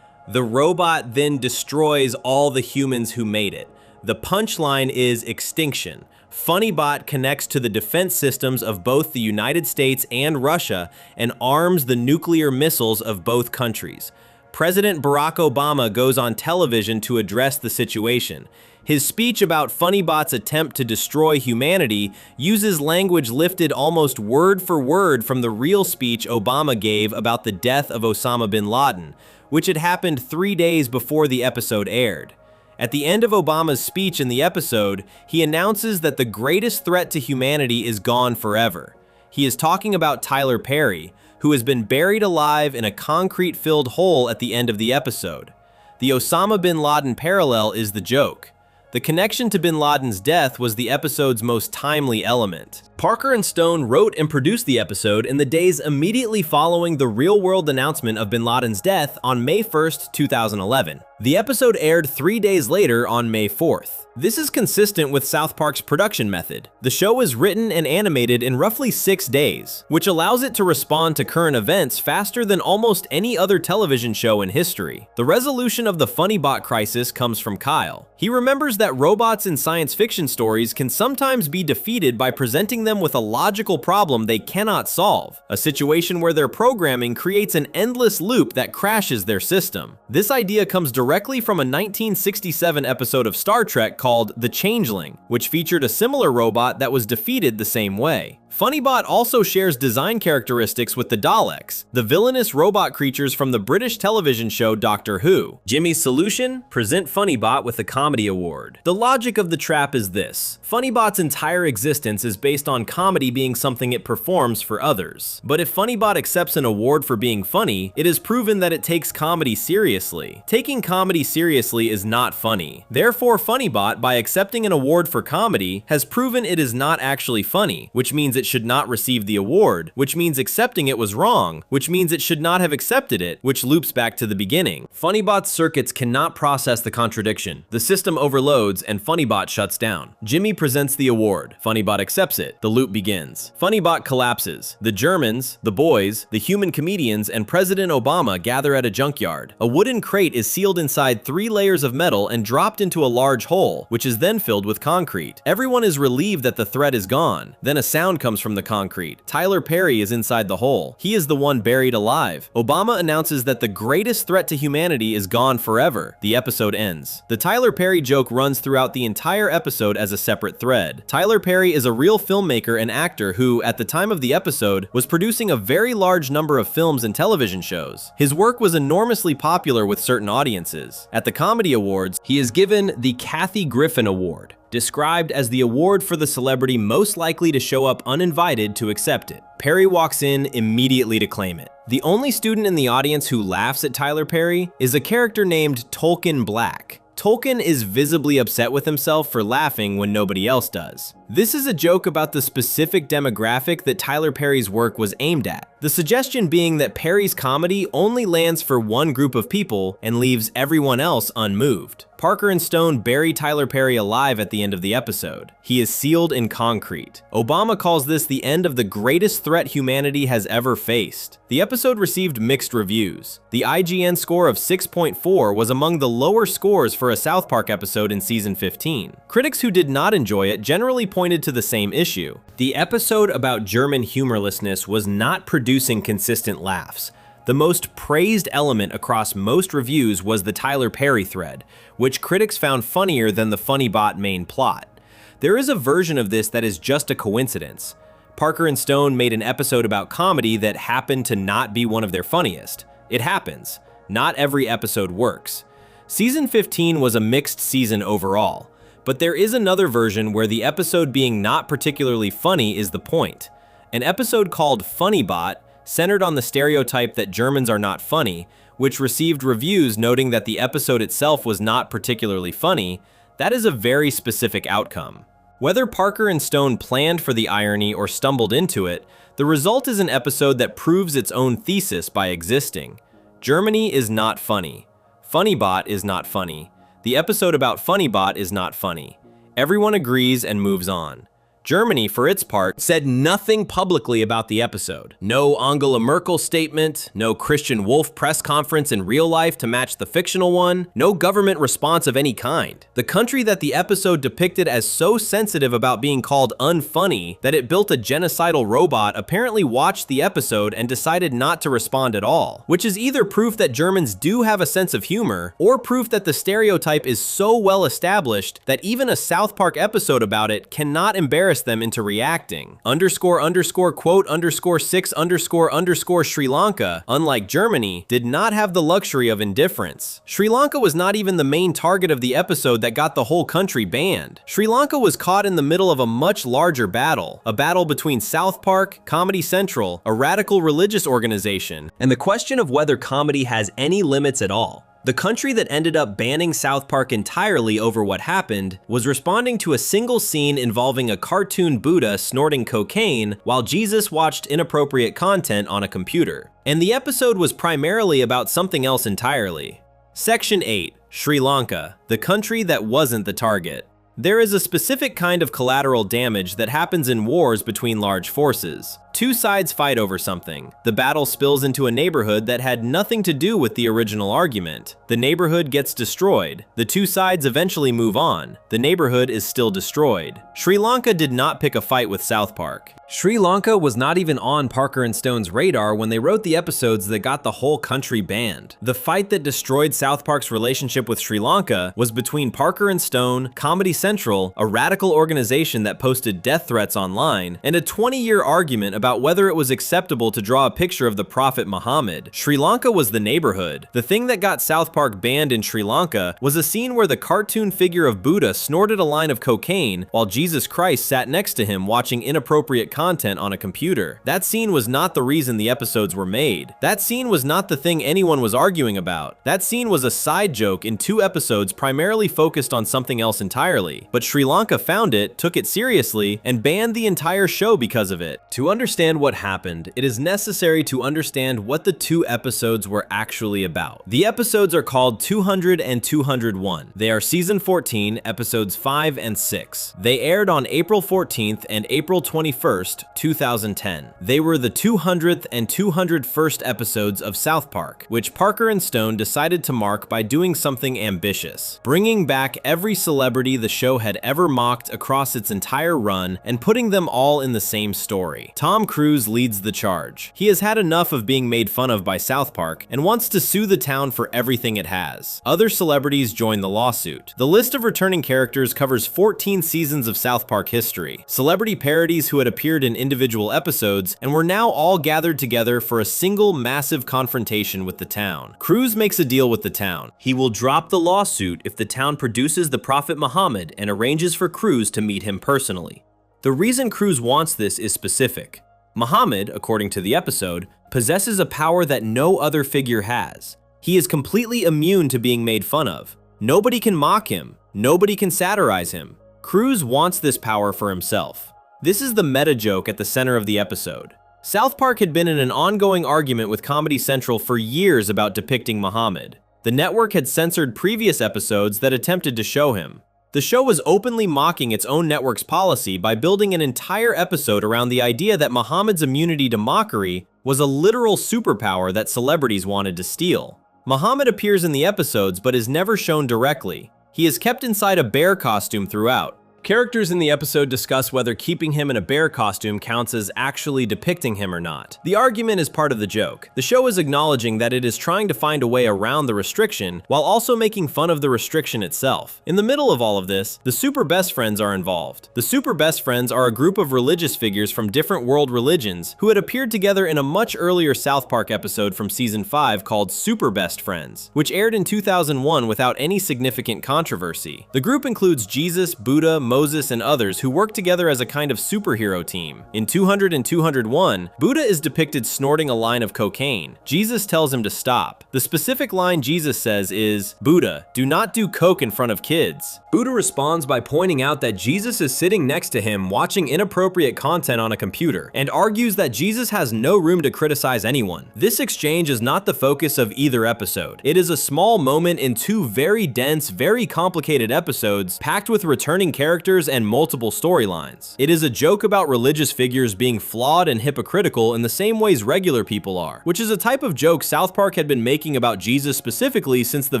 The robot then destroys all the humans who made it. The punchline is extinction. Funnybot connects to the defense systems of both the United States and Russia and arms the nuclear missiles of both countries. President Barack Obama goes on television to address the situation. His speech about Funnybot's attempt to destroy humanity uses language lifted almost word for word from the real speech Obama gave about the death of Osama bin Laden, which had happened 3 days before the episode aired. At the end of Obama's speech in the episode, he announces that the greatest threat to humanity is gone forever. He is talking about Tyler Perry, who has been buried alive in a concrete-filled hole at the end of the episode. The Osama bin Laden parallel is the joke. The connection to bin Laden's death was the episode's most timely element. Parker and Stone wrote and produced the episode in the days immediately following the real-world announcement of bin Laden's death on May 1st, 2011. The episode aired 3 days later on May 4th. This is consistent with South Park's production method. The show was written and animated in roughly 6 days, which allows it to respond to current events faster than almost any other television show in history. The resolution of the Funnybot crisis comes from Kyle. He remembers that robots in science fiction stories can sometimes be defeated by presenting them with a logical problem they cannot solve, a situation where their programming creates an endless loop that crashes their system. This idea comes directly from a 1967 episode of Star Trek called The Changeling, which featured a similar robot that was defeated the same way. Funnybot also shares design characteristics with the Daleks, the villainous robot creatures from the British television show Doctor Who. Jimmy's solution? Present Funnybot with a comedy award. The logic of the trap is this. Funnybot's entire existence is based on comedy being something it performs for others. But if Funnybot accepts an award for being funny, it is proven that it takes comedy seriously. Taking comedy seriously is not funny. Therefore, Funnybot, by accepting an award for comedy, has proven it is not actually funny, which means it should not receive the award, which means accepting it was wrong, which means it should not have accepted it, which loops back to the beginning. Funnybot's circuits cannot process the contradiction. The system overloads and Funnybot shuts down. Jimmy presents the award. Funnybot accepts it. The loop begins. Funnybot collapses. The Germans, the boys, the human comedians, and President Obama gather at a junkyard. A wooden crate is sealed inside 3 layers of metal and dropped into a large hole, which is then filled with concrete. Everyone is relieved that the threat is gone. Then a sound comes from the concrete. Tyler Perry is inside the hole. He is the one buried alive. Obama announces that the greatest threat to humanity is gone forever. The episode ends. The Tyler Perry joke runs throughout the entire episode as a separate thread. Tyler Perry is a real filmmaker and actor who, at the time of the episode, was producing a very large number of films and television shows. His work was enormously popular with certain audiences. At the Comedy Awards, he is given the Kathy Griffin Award, described as the award for the celebrity most likely to show up uninvited to accept it. Perry walks in immediately to claim it. The only student in the audience who laughs at Tyler Perry is a character named Tolkien Black. Tolkien is visibly upset with himself for laughing when nobody else does. This is a joke about the specific demographic that Tyler Perry's work was aimed at. The suggestion being that Perry's comedy only lands for one group of people and leaves everyone else unmoved. Parker and Stone bury Tyler Perry alive at the end of the episode. He is sealed in concrete. Obama calls this the end of the greatest threat humanity has ever faced. The episode received mixed reviews. The IGN score of 6.4 was among the lower scores for a South Park episode in season 15. Critics who did not enjoy it generally pointed to the same issue. The episode about German humorlessness was not producing consistent laughs. The most praised element across most reviews was the Tyler Perry thread, which critics found funnier than the Funnybot main plot. There is a version of this that is just a coincidence. Parker and Stone made an episode about comedy that happened to not be one of their funniest. It happens. Not every episode works. Season 15 was a mixed season overall, but there is another version where the episode being not particularly funny is the point. An episode called Funnybot centered on the stereotype that Germans are not funny, which received reviews noting that the episode itself was not particularly funny. That is a very specific outcome. Whether Parker and Stone planned for the irony or stumbled into it, the result is an episode that proves its own thesis by existing. Germany is not funny. Funnybot is not funny. The episode about Funnybot is not funny. Everyone agrees and moves on. Germany, for its part, said nothing publicly about the episode. No Angela Merkel statement, no Christian Wolf press conference in real life to match the fictional one, no government response of any kind. The country that the episode depicted as so sensitive about being called unfunny that it built a genocidal robot apparently watched the episode and decided not to respond at all, which is either proof that Germans do have a sense of humor, or proof that the stereotype is so well established that even a South Park episode about it cannot embarrass them into reacting. __quote_6__ Sri Lanka, unlike Germany, did not have the luxury of indifference. Sri Lanka was not even the main target of the episode that got the whole country banned. Sri Lanka was caught in the middle of a much larger battle, a battle between South Park, Comedy Central, a radical religious organization, and the question of whether comedy has any limits at all. The country that ended up banning South Park entirely over what happened was responding to a single scene involving a cartoon Buddha snorting cocaine while Jesus watched inappropriate content on a computer. And the episode was primarily about something else entirely. Section 8. Sri Lanka, the country that wasn't the target. There is a specific kind of collateral damage that happens in wars between large forces. Two sides fight over something. The battle spills into a neighborhood that had nothing to do with the original argument. The neighborhood gets destroyed. The two sides eventually move on. The neighborhood is still destroyed. Sri Lanka did not pick a fight with South Park. Sri Lanka was not even on Parker and Stone's radar when they wrote the episodes that got the whole country banned. The fight that destroyed South Park's relationship with Sri Lanka was between Parker and Stone, Comedy Central, a radical organization that posted death threats online, and a 20-year argument about whether it was acceptable to draw a picture of the Prophet Muhammad. Sri Lanka was the neighborhood. The thing that got South Park banned in Sri Lanka was a scene where the cartoon figure of Buddha snorted a line of cocaine while Jesus Christ sat next to him watching inappropriate content on a computer. That scene was not the reason the episodes were made. That scene was not the thing anyone was arguing about. That scene was a side joke in two episodes primarily focused on something else entirely. But Sri Lanka found it, took it seriously, and banned the entire show because of it. To understand what happened, it is necessary to understand what the two episodes were actually about. The episodes are called 200 and 201. They are season 14, episodes 5 and 6. They aired on April 14th and April 21st, 2010. They were the 200th and 201st episodes of South Park, which Parker and Stone decided to mark by doing something ambitious, bringing back every celebrity the show had ever mocked across its entire run and putting them all in the same story. Tom Cruise leads the charge. He has had enough of being made fun of by South Park and wants to sue the town for everything it has. Other celebrities join the lawsuit. The list of returning characters covers 14 seasons of South Park history. Celebrity parodies who had appeared in individual episodes and were now all gathered together for a single massive confrontation with the town. Cruise makes a deal with the town. He will drop the lawsuit if the town produces the Prophet Muhammad and arranges for Cruise to meet him personally. The reason Cruise wants this is specific. Muhammad, according to the episode, possesses a power that no other figure has. He is completely immune to being made fun of. Nobody can mock him. Nobody can satirize him. Cruise wants this power for himself. This is the meta joke at the center of the episode. South Park had been in an ongoing argument with Comedy Central for years about depicting Muhammad. The network had censored previous episodes that attempted to show him. The show was openly mocking its own network's policy by building an entire episode around the idea that Muhammad's immunity to mockery was a literal superpower that celebrities wanted to steal. Muhammad appears in the episodes but is never shown directly. He is kept inside a bear costume throughout. Characters in the episode discuss whether keeping him in a bear costume counts as actually depicting him or not. The argument is part of the joke. The show is acknowledging that it is trying to find a way around the restriction while also making fun of the restriction itself. In the middle of all of this, the Super Best Friends are involved. The Super Best Friends are a group of religious figures from different world religions who had appeared together in a much earlier South Park episode from season 5 called Super Best Friends, which aired in 2001 without any significant controversy. The group includes Jesus, Buddha, Moses, and others who work together as a kind of superhero team. In 200 and 201, Buddha is depicted snorting a line of cocaine. Jesus tells him to stop. The specific line Jesus says is, "Buddha, do not do coke in front of kids." Buddha responds by pointing out that Jesus is sitting next to him watching inappropriate content on a computer, and argues that Jesus has no room to criticize anyone. This exchange is not the focus of either episode. It is a small moment in two very dense, very complicated episodes packed with returning characters and multiple storylines. It is a joke about religious figures being flawed and hypocritical in the same ways regular people are, which is a type of joke South Park had been making about Jesus specifically since the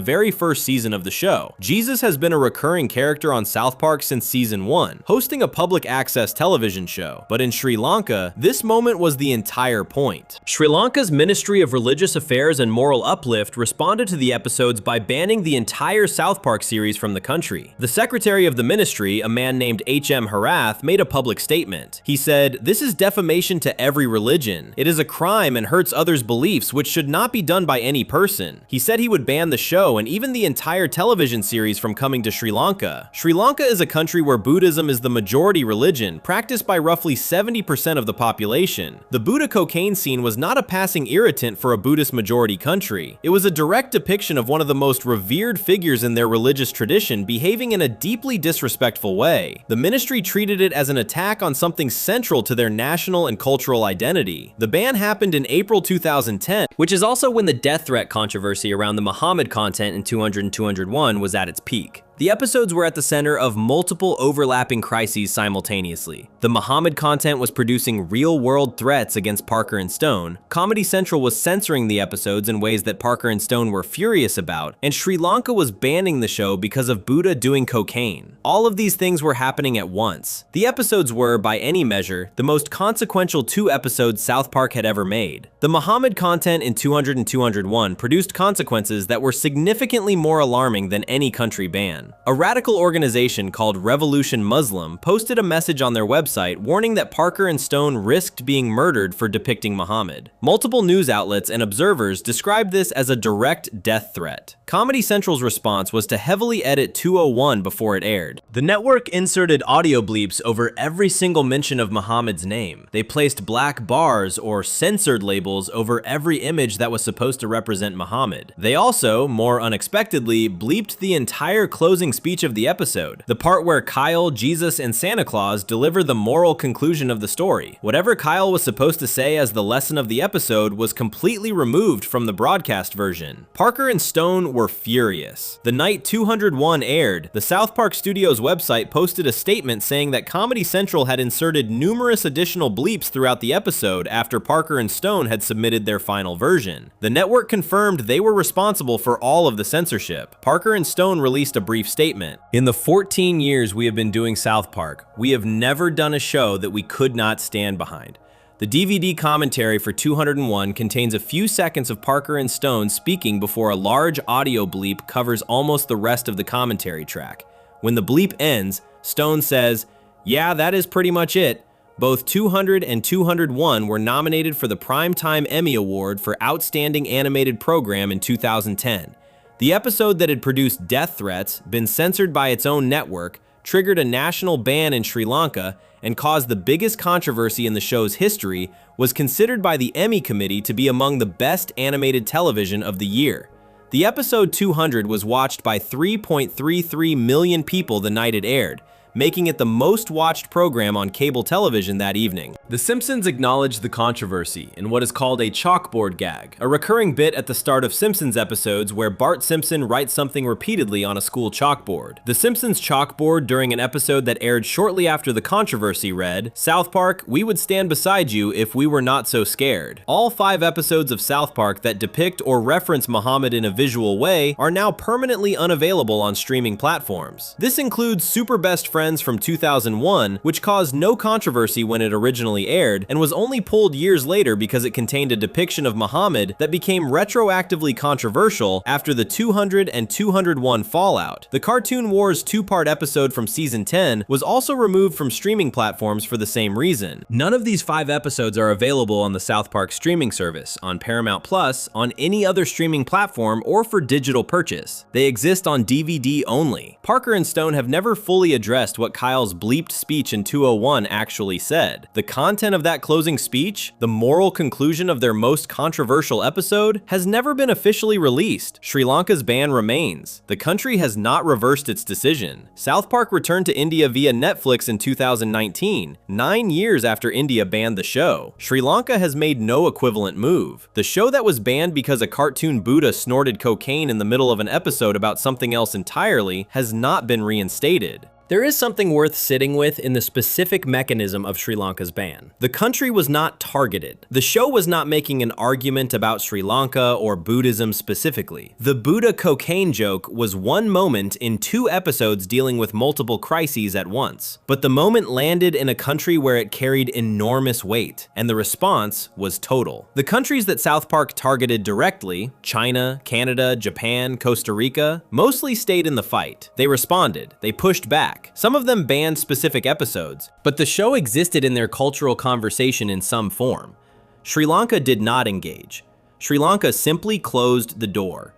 very first season of the show. Jesus has been a recurring character on South Park since season 1, hosting a public access television show. But in Sri Lanka, this moment was the entire point. Sri Lanka's Ministry of Religious Affairs and Moral Uplift responded to the episodes by banning the entire South Park series from the country. The secretary of the ministry, a man named H.M. Harath, made a public statement. He said, "This is defamation to every religion. It is a crime and hurts others' beliefs, which should not be done by any person." He said he would ban the show and even the entire television series from coming to Sri Lanka. Sri Lanka is a country where Buddhism is the majority religion, practiced by roughly 70% of the population. The Buddha cocaine scene was not a passing irritant for a Buddhist majority country. It was a direct depiction of one of the most revered figures in their religious tradition behaving in a deeply disrespectful way. The ministry treated it as an attack on something central to their national and cultural identity. The ban happened in April 2010, which is also when the death threat controversy around the Muhammad content in 200 and 201 was at its peak. The episodes were at the center of multiple overlapping crises simultaneously. The Muhammad content was producing real-world threats against Parker and Stone, Comedy Central was censoring the episodes in ways that Parker and Stone were furious about, and Sri Lanka was banning the show because of Buddha doing cocaine. All of these things were happening at once. The episodes were, by any measure, the most consequential 2 episodes South Park had ever made. The Muhammad content in 200 and 201 produced consequences that were significantly more alarming than any country ban. A radical organization called Revolution Muslim posted a message on their website warning that Parker and Stone risked being murdered for depicting Muhammad. Multiple news outlets and observers described this as a direct death threat. Comedy Central's response was to heavily edit 201 before it aired. The network inserted audio bleeps over every single mention of Muhammad's name. They placed black bars or censored labels over every image that was supposed to represent Muhammad. They also, more unexpectedly, bleeped the entire closing speech of the episode, the part where Kyle, Jesus, and Santa Claus deliver the moral conclusion of the story. Whatever Kyle was supposed to say as the lesson of the episode was completely removed from the broadcast version. Parker and Stone were furious. The night 201 aired, the South Park Studios website posted a statement saying that Comedy Central had inserted numerous additional bleeps throughout the episode after Parker and Stone had submitted their final version. The network confirmed they were responsible for all of the censorship. Parker and Stone released a brief statement. "In the 14 years we have been doing South Park, we have never done a show that we could not stand behind. The DVD commentary for 201 contains a few seconds of Parker and Stone speaking before a large audio bleep covers almost the rest of the commentary track. When the bleep ends, Stone says, 'Yeah, that is pretty much it.' Both 200 and 201 were nominated for the Primetime Emmy Award for Outstanding Animated Program in 2010. The episode that had produced death threats, been censored by its own network, triggered a national ban in Sri Lanka, and caused the biggest controversy in the show's history, was considered by the Emmy Committee to be among the best animated television of the year. The episode 200 was watched by 3.33 million people the night it aired, making it the most watched program on cable television that evening. The Simpsons acknowledged the controversy in what is called a chalkboard gag, a recurring bit at the start of Simpsons episodes where Bart Simpson writes something repeatedly on a school chalkboard. The Simpsons chalkboard during an episode that aired shortly after the controversy read, "South Park, we would stand beside you if we were not so scared." All 5 episodes of South Park that depict or reference Muhammad in a visual way are now permanently unavailable on streaming platforms. This includes Super Best Friends from 2001, which caused no controversy when it originally aired, and was only pulled years later because it contained a depiction of Muhammad that became retroactively controversial after the 200 and 201 fallout. The Cartoon Wars 2-part episode from season 10 was also removed from streaming platforms for the same reason. None of these 5 episodes are available on the South Park streaming service, on Paramount Plus, on any other streaming platform, or for digital purchase. They exist on DVD only. Parker and Stone have never fully addressed addressed what Kyle's bleeped speech in 201 actually said. The content of that closing speech, the moral conclusion of their most controversial episode, has never been officially released. Sri Lanka's ban remains. The country has not reversed its decision. South Park returned to India via Netflix in 2019, 9 years after India banned the show. Sri Lanka has made no equivalent move. The show that was banned because a cartoon Buddha snorted cocaine in the middle of an episode about something else entirely has not been reinstated. There is something worth sitting with in the specific mechanism of Sri Lanka's ban. The country was not targeted. The show was not making an argument about Sri Lanka or Buddhism specifically. The Buddha cocaine joke was one moment in 2 episodes dealing with multiple crises at once. But the moment landed in a country where it carried enormous weight, and the response was total. The countries that South Park targeted directly, China, Canada, Japan, Costa Rica, mostly stayed in the fight. They responded. They pushed back. Some of them banned specific episodes, but the show existed in their cultural conversation in some form. Sri Lanka did not engage. Sri Lanka simply closed the door.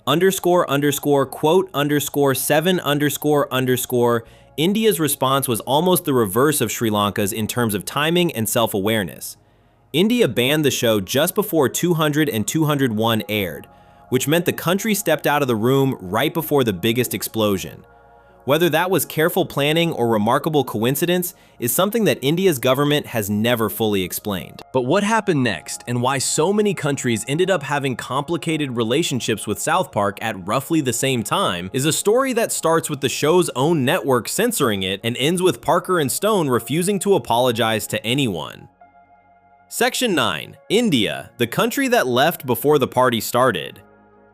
__quote _7 __. India's response was almost the reverse of Sri Lanka's in terms of timing and self-awareness. India banned the show just before 200 and 201 aired, which meant the country stepped out of the room right before the biggest explosion. Whether that was careful planning or remarkable coincidence is something that India's government has never fully explained. But what happened next, and why so many countries ended up having complicated relationships with South Park at roughly the same time, is a story that starts with the show's own network censoring it and ends with Parker and Stone refusing to apologize to anyone. Section 9. India, the country that left before the party started.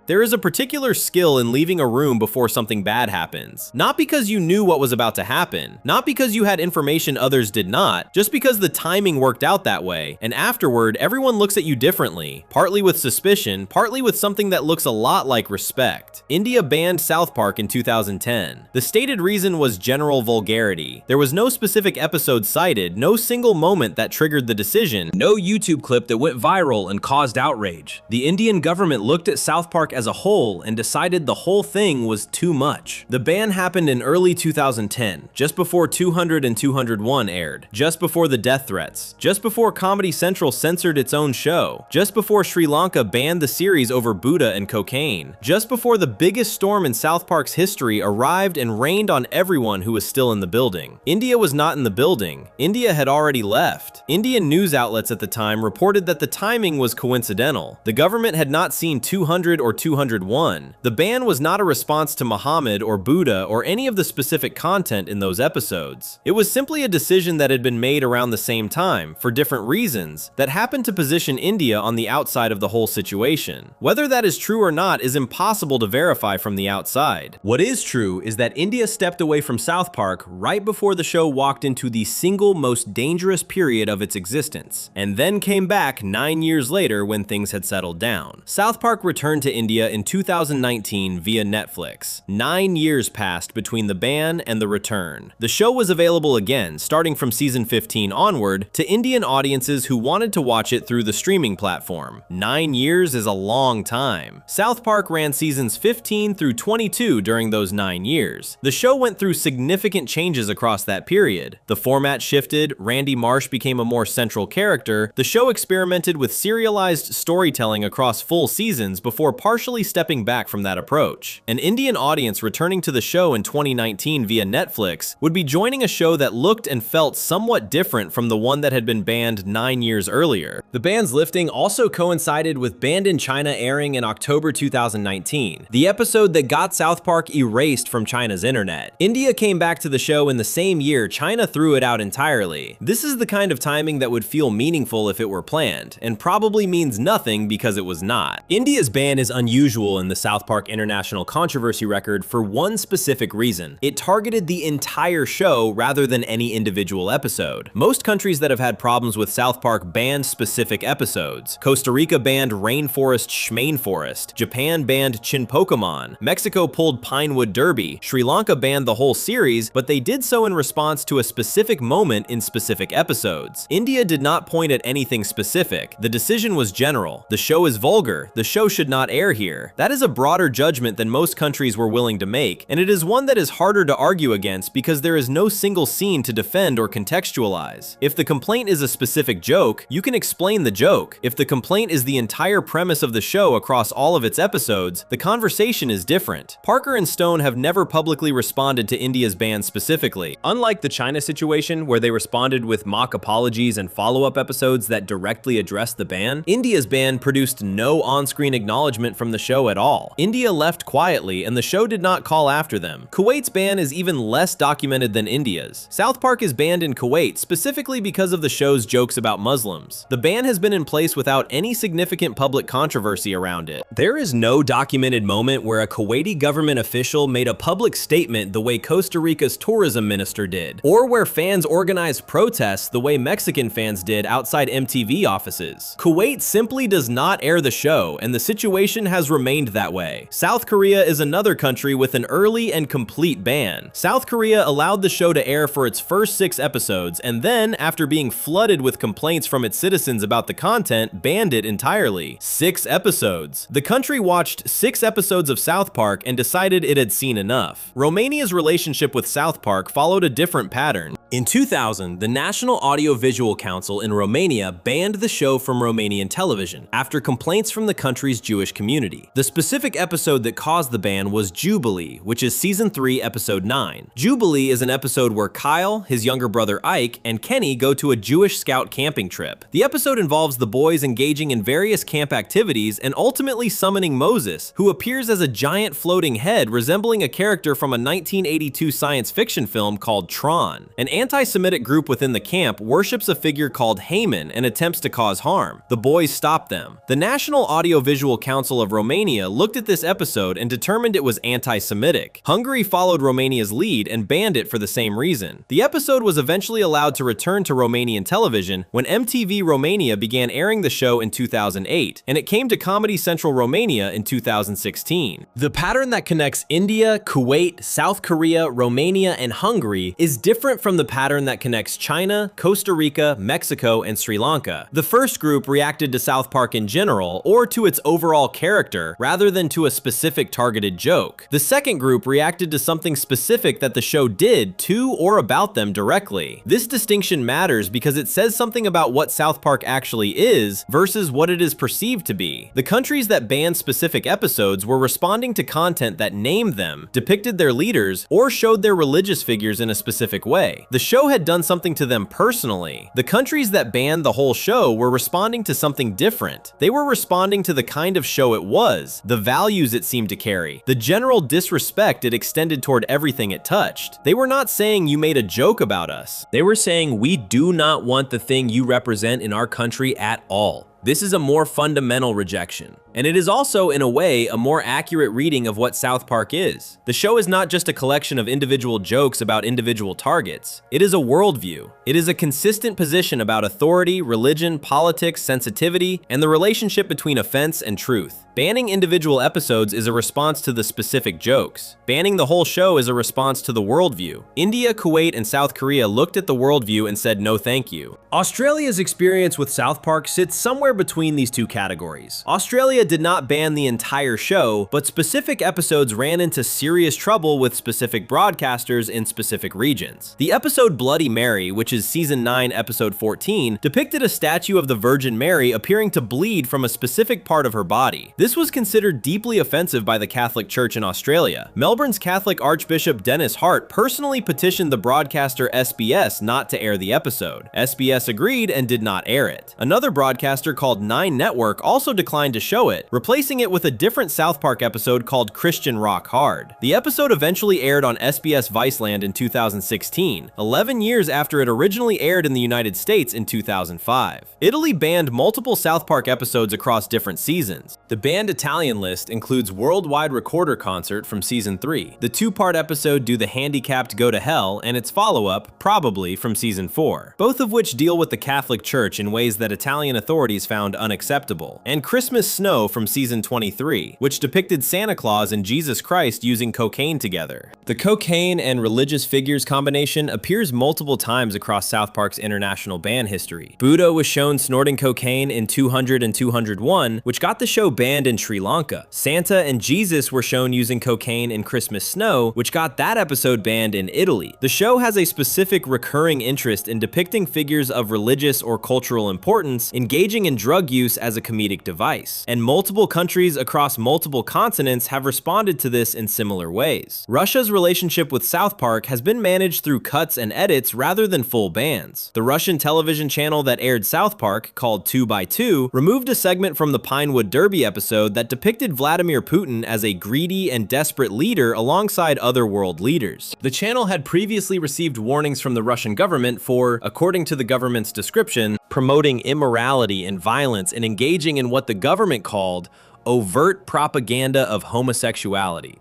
There is a particular skill in leaving a room before something bad happens. Not because you knew what was about to happen, not because you had information others did not, just because the timing worked out that way, and afterward everyone looks at you differently, partly with suspicion, partly with something that looks a lot like respect. India banned South Park in 2010. The stated reason was general vulgarity. There was no specific episode cited, no single moment that triggered the decision, no YouTube clip that went viral and caused outrage. The Indian government looked at South Park as a whole and decided the whole thing was too much. The ban happened in early 2010, just before 200 and 201 aired, just before the death threats, just before Comedy Central censored its own show, just before Sri Lanka banned the series over Buddha and cocaine, just before the biggest storm in South Park's history arrived and rained on everyone who was still in the building. India was not in the building. India had already left. Indian news outlets at the time reported that the timing was coincidental. The government had not seen 200 or 201. The ban was not a response to Muhammad or Buddha or any of the specific content in those episodes. It was simply a decision that had been made around the same time, for different reasons, that happened to position India on the outside of the whole situation. Whether that is true or not is impossible to verify from the outside. What is true is that India stepped away from South Park right before the show walked into the single most dangerous period of its existence, and then came back 9 years later when things had settled down. South Park returned to India in 2019 via Netflix. 9 years passed between the ban and the return. The show was available again, starting from season 15 onward, to Indian audiences who wanted to watch it through the streaming platform. 9 years is a long time. South Park ran seasons 15 through 22 during those 9 years. The show went through significant changes across that period. The format shifted, Randy Marsh became a more central character, the show experimented with serialized storytelling across full seasons before partially stepping back from that approach. An Indian audience returning to the show in 2019 via Netflix would be joining a show that looked and felt somewhat different from the one that had been banned 9 years earlier. The ban's lifting also coincided with Banned in China airing in October 2019, the episode that got South Park erased from China's internet. India came back to the show in the same year China threw it out entirely. This is the kind of timing that would feel meaningful if it were planned, and probably means nothing because it was not. India's ban is unusual in the South Park international controversy record for one specific reason. It targeted the entire show rather than any individual episode. Most countries that have had problems with South Park banned specific episodes. Costa Rica banned Rainforest Schmainforest. Japan banned Chin Pokemon. Mexico pulled Pinewood Derby. Sri Lanka banned the whole series, but they did so in response to a specific moment in specific episodes. India did not point at anything specific. The decision was general. The show is vulgar. The show should not air here. here. That is a broader judgment than most countries were willing to make, and it is one that is harder to argue against because there is no single scene to defend or contextualize. If the complaint is a specific joke, you can explain the joke. If the complaint is the entire premise of the show across all of its episodes, the conversation is different. Parker and Stone have never publicly responded to India's ban specifically. Unlike the China situation, where they responded with mock apologies and follow-up episodes that directly addressed the ban, India's ban produced no on-screen acknowledgement from the show at all. India left quietly, and the show did not call after them. Kuwait's ban is even less documented than India's. South Park is banned in Kuwait specifically because of the show's jokes about Muslims. The ban has been in place without any significant public controversy around it. There is no documented moment where a Kuwaiti government official made a public statement the way Costa Rica's tourism minister did, or where fans organized protests the way Mexican fans did outside MTV offices. Kuwait simply does not air the show, and the situation has remained that way. South Korea is another country with an early and complete ban. South Korea allowed the show to air for its first 6 episodes, and then, after being flooded with complaints from its citizens about the content, banned it entirely. 6 episodes. The country watched 6 episodes of South Park and decided it had seen enough. Romania's relationship with South Park followed a different pattern. In 2000, the National Audiovisual Council in Romania banned the show from Romanian television after complaints from the country's Jewish community. The specific episode that caused the ban was Jubilee, which is season 3, episode 9. Jubilee is an episode where Kyle, his younger brother Ike, and Kenny go to a Jewish scout camping trip. The episode involves the boys engaging in various camp activities and ultimately summoning Moses, who appears as a giant floating head resembling a character from a 1982 science fiction film called Tron. An anti-Semitic group within the camp worships a figure called Haman and attempts to cause harm. The boys stop them. The National Audiovisual Council of Romania looked at this episode and determined it was anti-Semitic. Hungary followed Romania's lead and banned it for the same reason. The episode was eventually allowed to return to Romanian television when MTV Romania began airing the show in 2008, and it came to Comedy Central Romania in 2016. The pattern that connects India, Kuwait, South Korea, Romania, and Hungary is different from the pattern that connects China, Costa Rica, Mexico, and Sri Lanka. The first group reacted to South Park in general, or to its overall character, rather than to a specific targeted joke. The second group reacted to something specific that the show did to or about them directly. This distinction matters because it says something about what South Park actually is versus what it is perceived to be. The countries that banned specific episodes were responding to content that named them, depicted their leaders, or showed their religious figures in a specific way. The show had done something to them personally. The countries that banned the whole show were responding to something different. They were responding to the kind of show it was, the values it seemed to carry, the general disrespect it extended toward everything it touched. They were not saying you made a joke about us. They were saying we do not want the thing you represent in our country at all. This is a more fundamental rejection. And it is also, in a way, a more accurate reading of what South Park is. The show is not just a collection of individual jokes about individual targets. It is a worldview. It is a consistent position about authority, religion, politics, sensitivity, and the relationship between offense and truth. Banning individual episodes is a response to the specific jokes. Banning the whole show is a response to the worldview. India, Kuwait, and South Korea looked at the worldview and said no thank you. Australia's experience with South Park sits somewhere between these two categories. Australia did not ban the entire show, but specific episodes ran into serious trouble with specific broadcasters in specific regions. The episode Bloody Mary, which is season 9, episode 14, depicted a statue of the Virgin Mary appearing to bleed from a specific part of her body. This was considered deeply offensive by the Catholic Church in Australia. Melbourne's Catholic Archbishop Dennis Hart personally petitioned the broadcaster SBS not to air the episode. SBS agreed and did not air it. Another broadcaster called 9 Network also declined to show it, replacing it with a different South Park episode called Christian Rock Hard. The episode eventually aired on SBS Viceland in 2016, 11 years after it originally aired in the United States in 2005. Italy banned multiple South Park episodes across different seasons. The banned Italian list includes Worldwide Recorder Concert from season 3, the 2-part episode Do the Handicapped Go to Hell, and its follow-up, Probably, from season 4, both of which deal with the Catholic Church in ways that Italian authorities found unacceptable, and Christmas Snow Snow from season 23, which depicted Santa Claus and Jesus Christ using cocaine together. The cocaine and religious figures combination appears multiple times across South Park's international ban history. Buddha was shown snorting cocaine in 200 and 201, which got the show banned in Sri Lanka. Santa and Jesus were shown using cocaine in Christmas Snow, which got that episode banned in Italy. The show has a specific recurring interest in depicting figures of religious or cultural importance engaging in drug use as a comedic device, and multiple countries across multiple continents have responded to this in similar ways. Russia's relationship with South Park has been managed through cuts and edits rather than full bans. The Russian television channel that aired South Park, called 2x2, removed a segment from the Pinewood Derby episode that depicted Vladimir Putin as a greedy and desperate leader alongside other world leaders. The channel had previously received warnings from the Russian government for, according to the government's description, promoting immorality and violence and engaging in what the government called overt propaganda of homosexuality.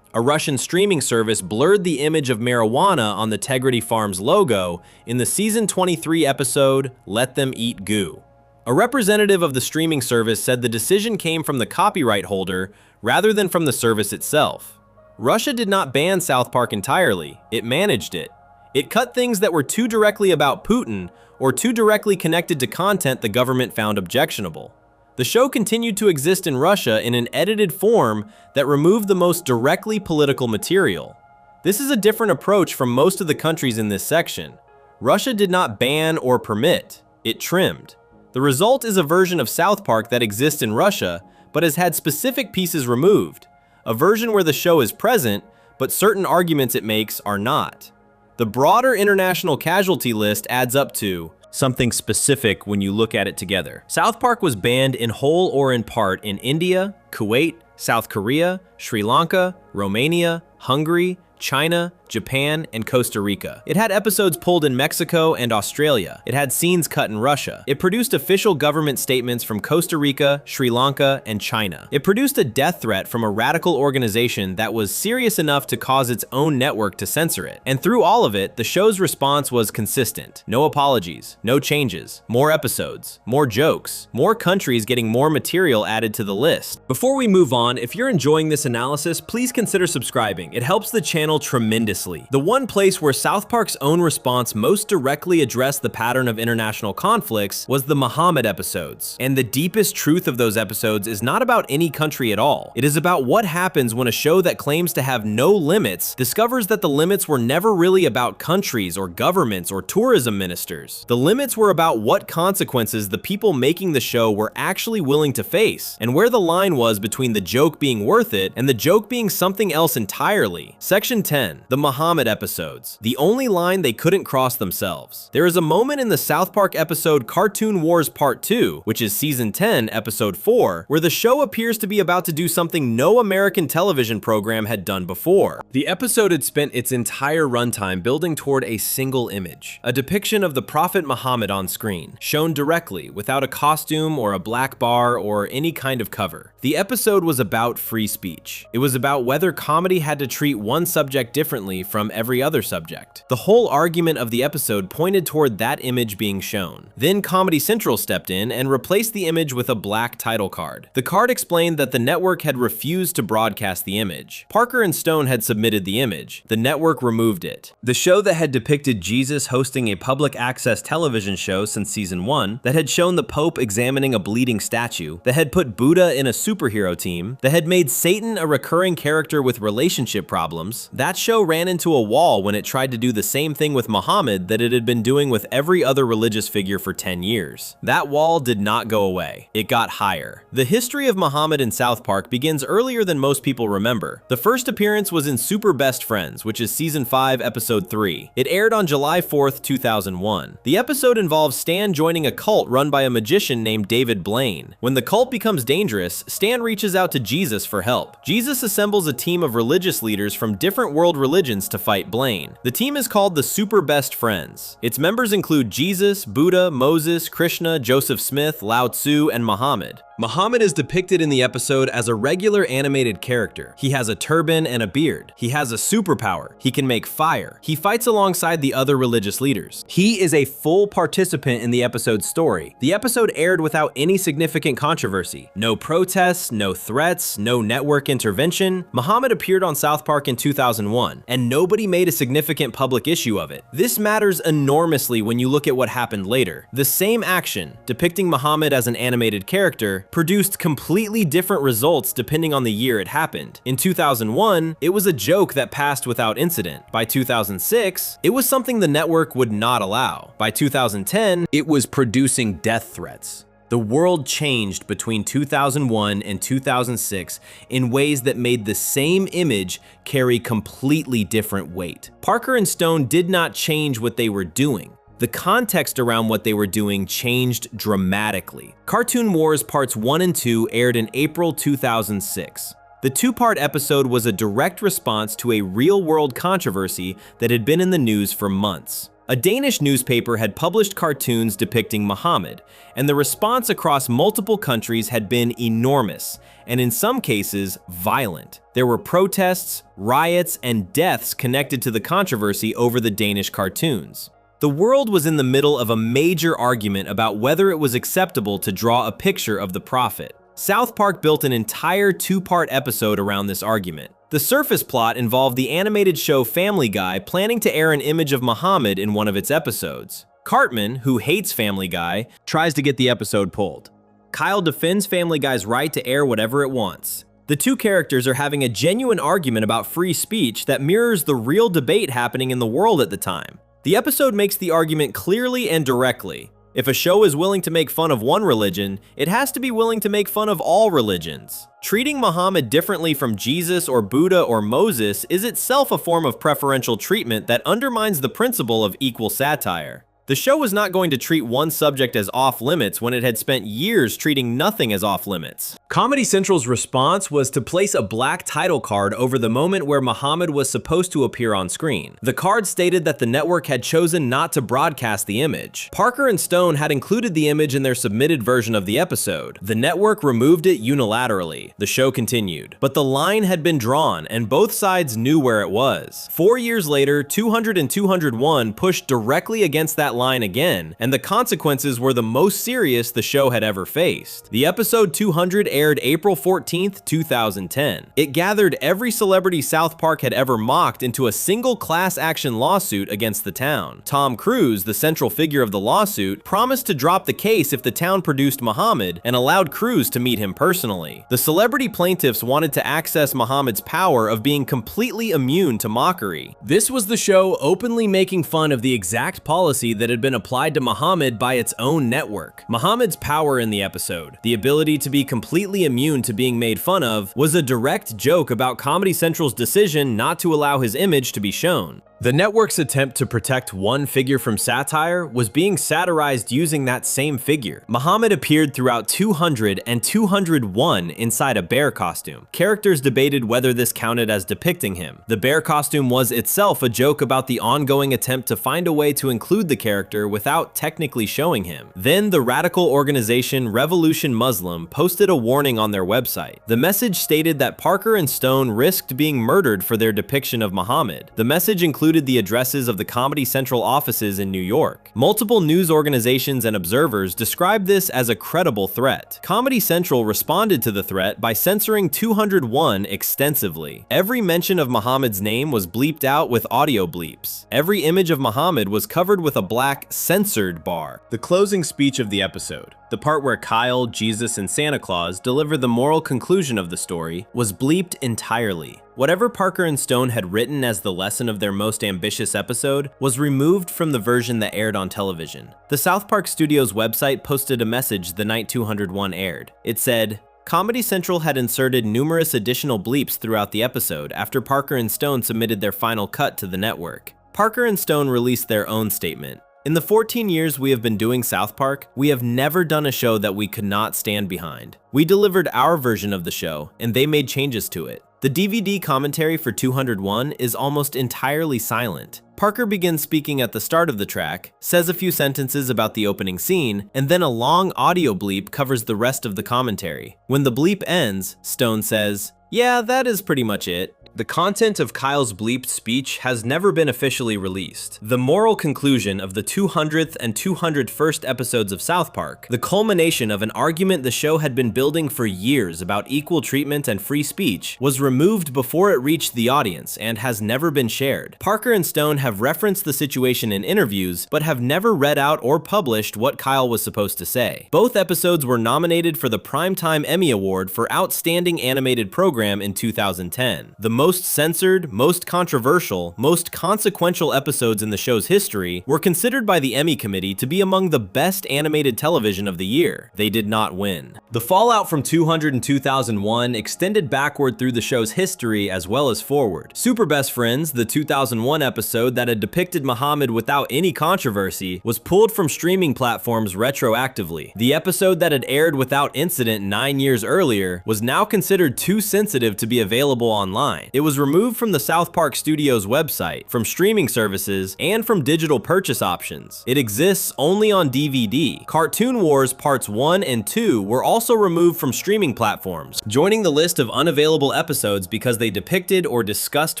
A Russian streaming service blurred the image of marijuana on the Tegrity Farms logo in the season 23 episode, Let Them Eat Goo. A representative of the streaming service said the decision came from the copyright holder rather than from the service itself. Russia did not ban South Park entirely, it managed it. It cut things that were too directly about Putin or too directly connected to content the government found objectionable. The show continued to exist in Russia in an edited form that removed the most directly political material. This is a different approach from most of the countries in this section. Russia did not ban or permit, it trimmed. The result is a version of South Park that exists in Russia, but has had specific pieces removed. A version where the show is present, but certain arguments it makes are not. The broader international casualty list adds up to something specific when you look at it together. South Park was banned in whole or in part in India, Kuwait, South Korea, Sri Lanka, Romania, Hungary, China, Japan, and Costa Rica. It had episodes pulled in Mexico and Australia. It had scenes cut in Russia. It produced official government statements from Costa Rica, Sri Lanka, and China. It produced a death threat from a radical organization that was serious enough to cause its own network to censor it. And through all of it, the show's response was consistent. No apologies, no changes, more episodes, more jokes, more countries getting more material added to the list. Before we move on, if you're enjoying this analysis, please consider subscribing. It helps the channel tremendously. The one place where South Park's own response most directly addressed the pattern of international conflicts was the Muhammad episodes. And the deepest truth of those episodes is not about any country at all. It is about what happens when a show that claims to have no limits discovers that the limits were never really about countries or governments or tourism ministers. The limits were about what consequences the people making the show were actually willing to face, and where the line was between the joke being worth it and the joke being something else entirely. Section 10. The Muhammad episodes. The only line they couldn't cross themselves. There is a moment in the South Park episode Cartoon Wars Part 2, which is season 10, episode 4, where the show appears to be about to do something no American television program had done before. The episode had spent its entire runtime building toward a single image, a depiction of the Prophet Muhammad on screen, shown directly, without a costume or a black bar or any kind of cover. The episode was about free speech. It was about whether comedy had to treat one subject differently from every other subject. The whole argument of the episode pointed toward that image being shown. Then Comedy Central stepped in and replaced the image with a black title card. The card explained that the network had refused to broadcast the image. Parker and Stone had submitted the image. The network removed it. The show that had depicted Jesus hosting a public access television show since season 1, that had shown the Pope examining a bleeding statue, that had put Buddha in a superhero team, that had made Satan a recurring character with relationship problems, that show ran into a wall when it tried to do the same thing with Muhammad that it had been doing with every other religious figure for 10 years. That wall did not go away. It got higher. The history of Muhammad in South Park begins earlier than most people remember. The first appearance was in Super Best Friends, which is season 5, episode 3. It aired on July 4th, 2001. The episode involves Stan joining a cult run by a magician named David Blaine. When the cult becomes dangerous, Stan reaches out to Jesus for help. Jesus assembles a team of religious leaders from different world religions to fight Blaine. The team is called the Super Best Friends. Its members include Jesus, Buddha, Moses, Krishna, Joseph Smith, Lao Tzu, and Muhammad. Muhammad is depicted in the episode as a regular animated character. He has a turban and a beard. He has a superpower. He can make fire. He fights alongside the other religious leaders. He is a full participant in the episode's story. The episode aired without any significant controversy. No protests, no threats, no network intervention. Muhammad appeared on South Park in 2001, and nobody made a significant public issue of it. This matters enormously when you look at what happened later. The same action, depicting Muhammad as an animated character, produced completely different results depending on the year it happened. In 2001, it was a joke that passed without incident. By 2006, it was something the network would not allow. By 2010, it was producing death threats. The world changed between 2001 and 2006 in ways that made the same image carry completely different weight. Parker and Stone did not change what they were doing. The context around what they were doing changed dramatically. Cartoon Wars Parts 1 and 2 aired in April 2006. The two-part episode was a direct response to a real-world controversy that had been in the news for months. A Danish newspaper had published cartoons depicting Muhammad, and the response across multiple countries had been enormous, and in some cases, violent. There were protests, riots, and deaths connected to the controversy over the Danish cartoons. The world was in the middle of a major argument about whether it was acceptable to draw a picture of the prophet. South Park built an entire two-part episode around this argument. The surface plot involved the animated show Family Guy planning to air an image of Muhammad in one of its episodes. Cartman, who hates Family Guy, tries to get the episode pulled. Kyle defends Family Guy's right to air whatever it wants. The two characters are having a genuine argument about free speech that mirrors the real debate happening in the world at the time. The episode makes the argument clearly and directly. If a show is willing to make fun of one religion, it has to be willing to make fun of all religions. Treating Muhammad differently from Jesus or Buddha or Moses is itself a form of preferential treatment that undermines the principle of equal satire. The show was not going to treat one subject as off-limits when it had spent years treating nothing as off-limits. Comedy Central's response was to place a black title card over the moment where Muhammad was supposed to appear on screen. The card stated that the network had chosen not to broadcast the image. Parker and Stone had included the image in their submitted version of the episode. The network removed it unilaterally. The show continued. But the line had been drawn, and both sides knew where it was. 4 years later, 200 and 201 pushed directly against that line again, and the consequences were the most serious the show had ever faced. The episode 200 aired April 14th, 2010. It gathered every celebrity South Park had ever mocked into a single class action lawsuit against the town. Tom Cruise, the central figure of the lawsuit, promised to drop the case if the town produced Muhammad and allowed Cruise to meet him personally. The celebrity plaintiffs wanted to access Muhammad's power of being completely immune to mockery. This was the show openly making fun of the exact policy that had been applied to Muhammad by its own network. Muhammad's power in the episode, the ability to be completely immune to being made fun of, was a direct joke about Comedy Central's decision not to allow his image to be shown. The network's attempt to protect one figure from satire was being satirized using that same figure. Muhammad appeared throughout 200 and 201 inside a bear costume. Characters debated whether this counted as depicting him. The bear costume was itself a joke about the ongoing attempt to find a way to include the character without technically showing him. Then the radical organization Revolution Muslim posted a warning on their website. The message stated that Parker and Stone risked being murdered for their depiction of Muhammad. The message included the addresses of the Comedy Central offices in New York. Multiple news organizations and observers described this as a credible threat. Comedy Central responded to the threat by censoring 201 extensively. Every mention of Muhammad's name was bleeped out with audio bleeps. Every image of Muhammad was covered with a black censored bar. The closing speech of the episode, the part where Kyle, Jesus, and Santa Claus deliver the moral conclusion of the story, was bleeped entirely. Whatever Parker and Stone had written as the lesson of their most ambitious episode was removed from the version that aired on television. The South Park Studios website posted a message the night 201 aired. It said, Comedy Central had inserted numerous additional bleeps throughout the episode after Parker and Stone submitted their final cut to the network. Parker and Stone released their own statement. In the 14 years we have been doing South Park, we have never done a show that we could not stand behind. We delivered our version of the show, and they made changes to it. The DVD commentary for 201 is almost entirely silent. Parker begins speaking at the start of the track, says a few sentences about the opening scene, and then a long audio bleep covers the rest of the commentary. When the bleep ends, Stone says, "Yeah, that is pretty much it." The content of Kyle's bleeped speech has never been officially released. The moral conclusion of the 200th and 201st episodes of South Park, the culmination of an argument the show had been building for years about equal treatment and free speech, was removed before it reached the audience and has never been shared. Parker and Stone have referenced the situation in interviews, but have never read out or published what Kyle was supposed to say. Both episodes were nominated for the Primetime Emmy Award for Outstanding Animated Program in 2010. The most censored, most controversial, most consequential episodes in the show's history were considered by the Emmy Committee to be among the best animated television of the year. They did not win. The fallout from 200 and 2001 extended backward through the show's history as well as forward. Super Best Friends, the 2001 episode that had depicted Muhammad without any controversy, was pulled from streaming platforms retroactively. The episode that had aired without incident 9 years earlier was now considered too sensitive to be available online. It was removed from the South Park Studios website, from streaming services, and from digital purchase options. It exists only on DVD. Cartoon Wars Parts 1 and 2 were also removed from streaming platforms, joining the list of unavailable episodes because they depicted or discussed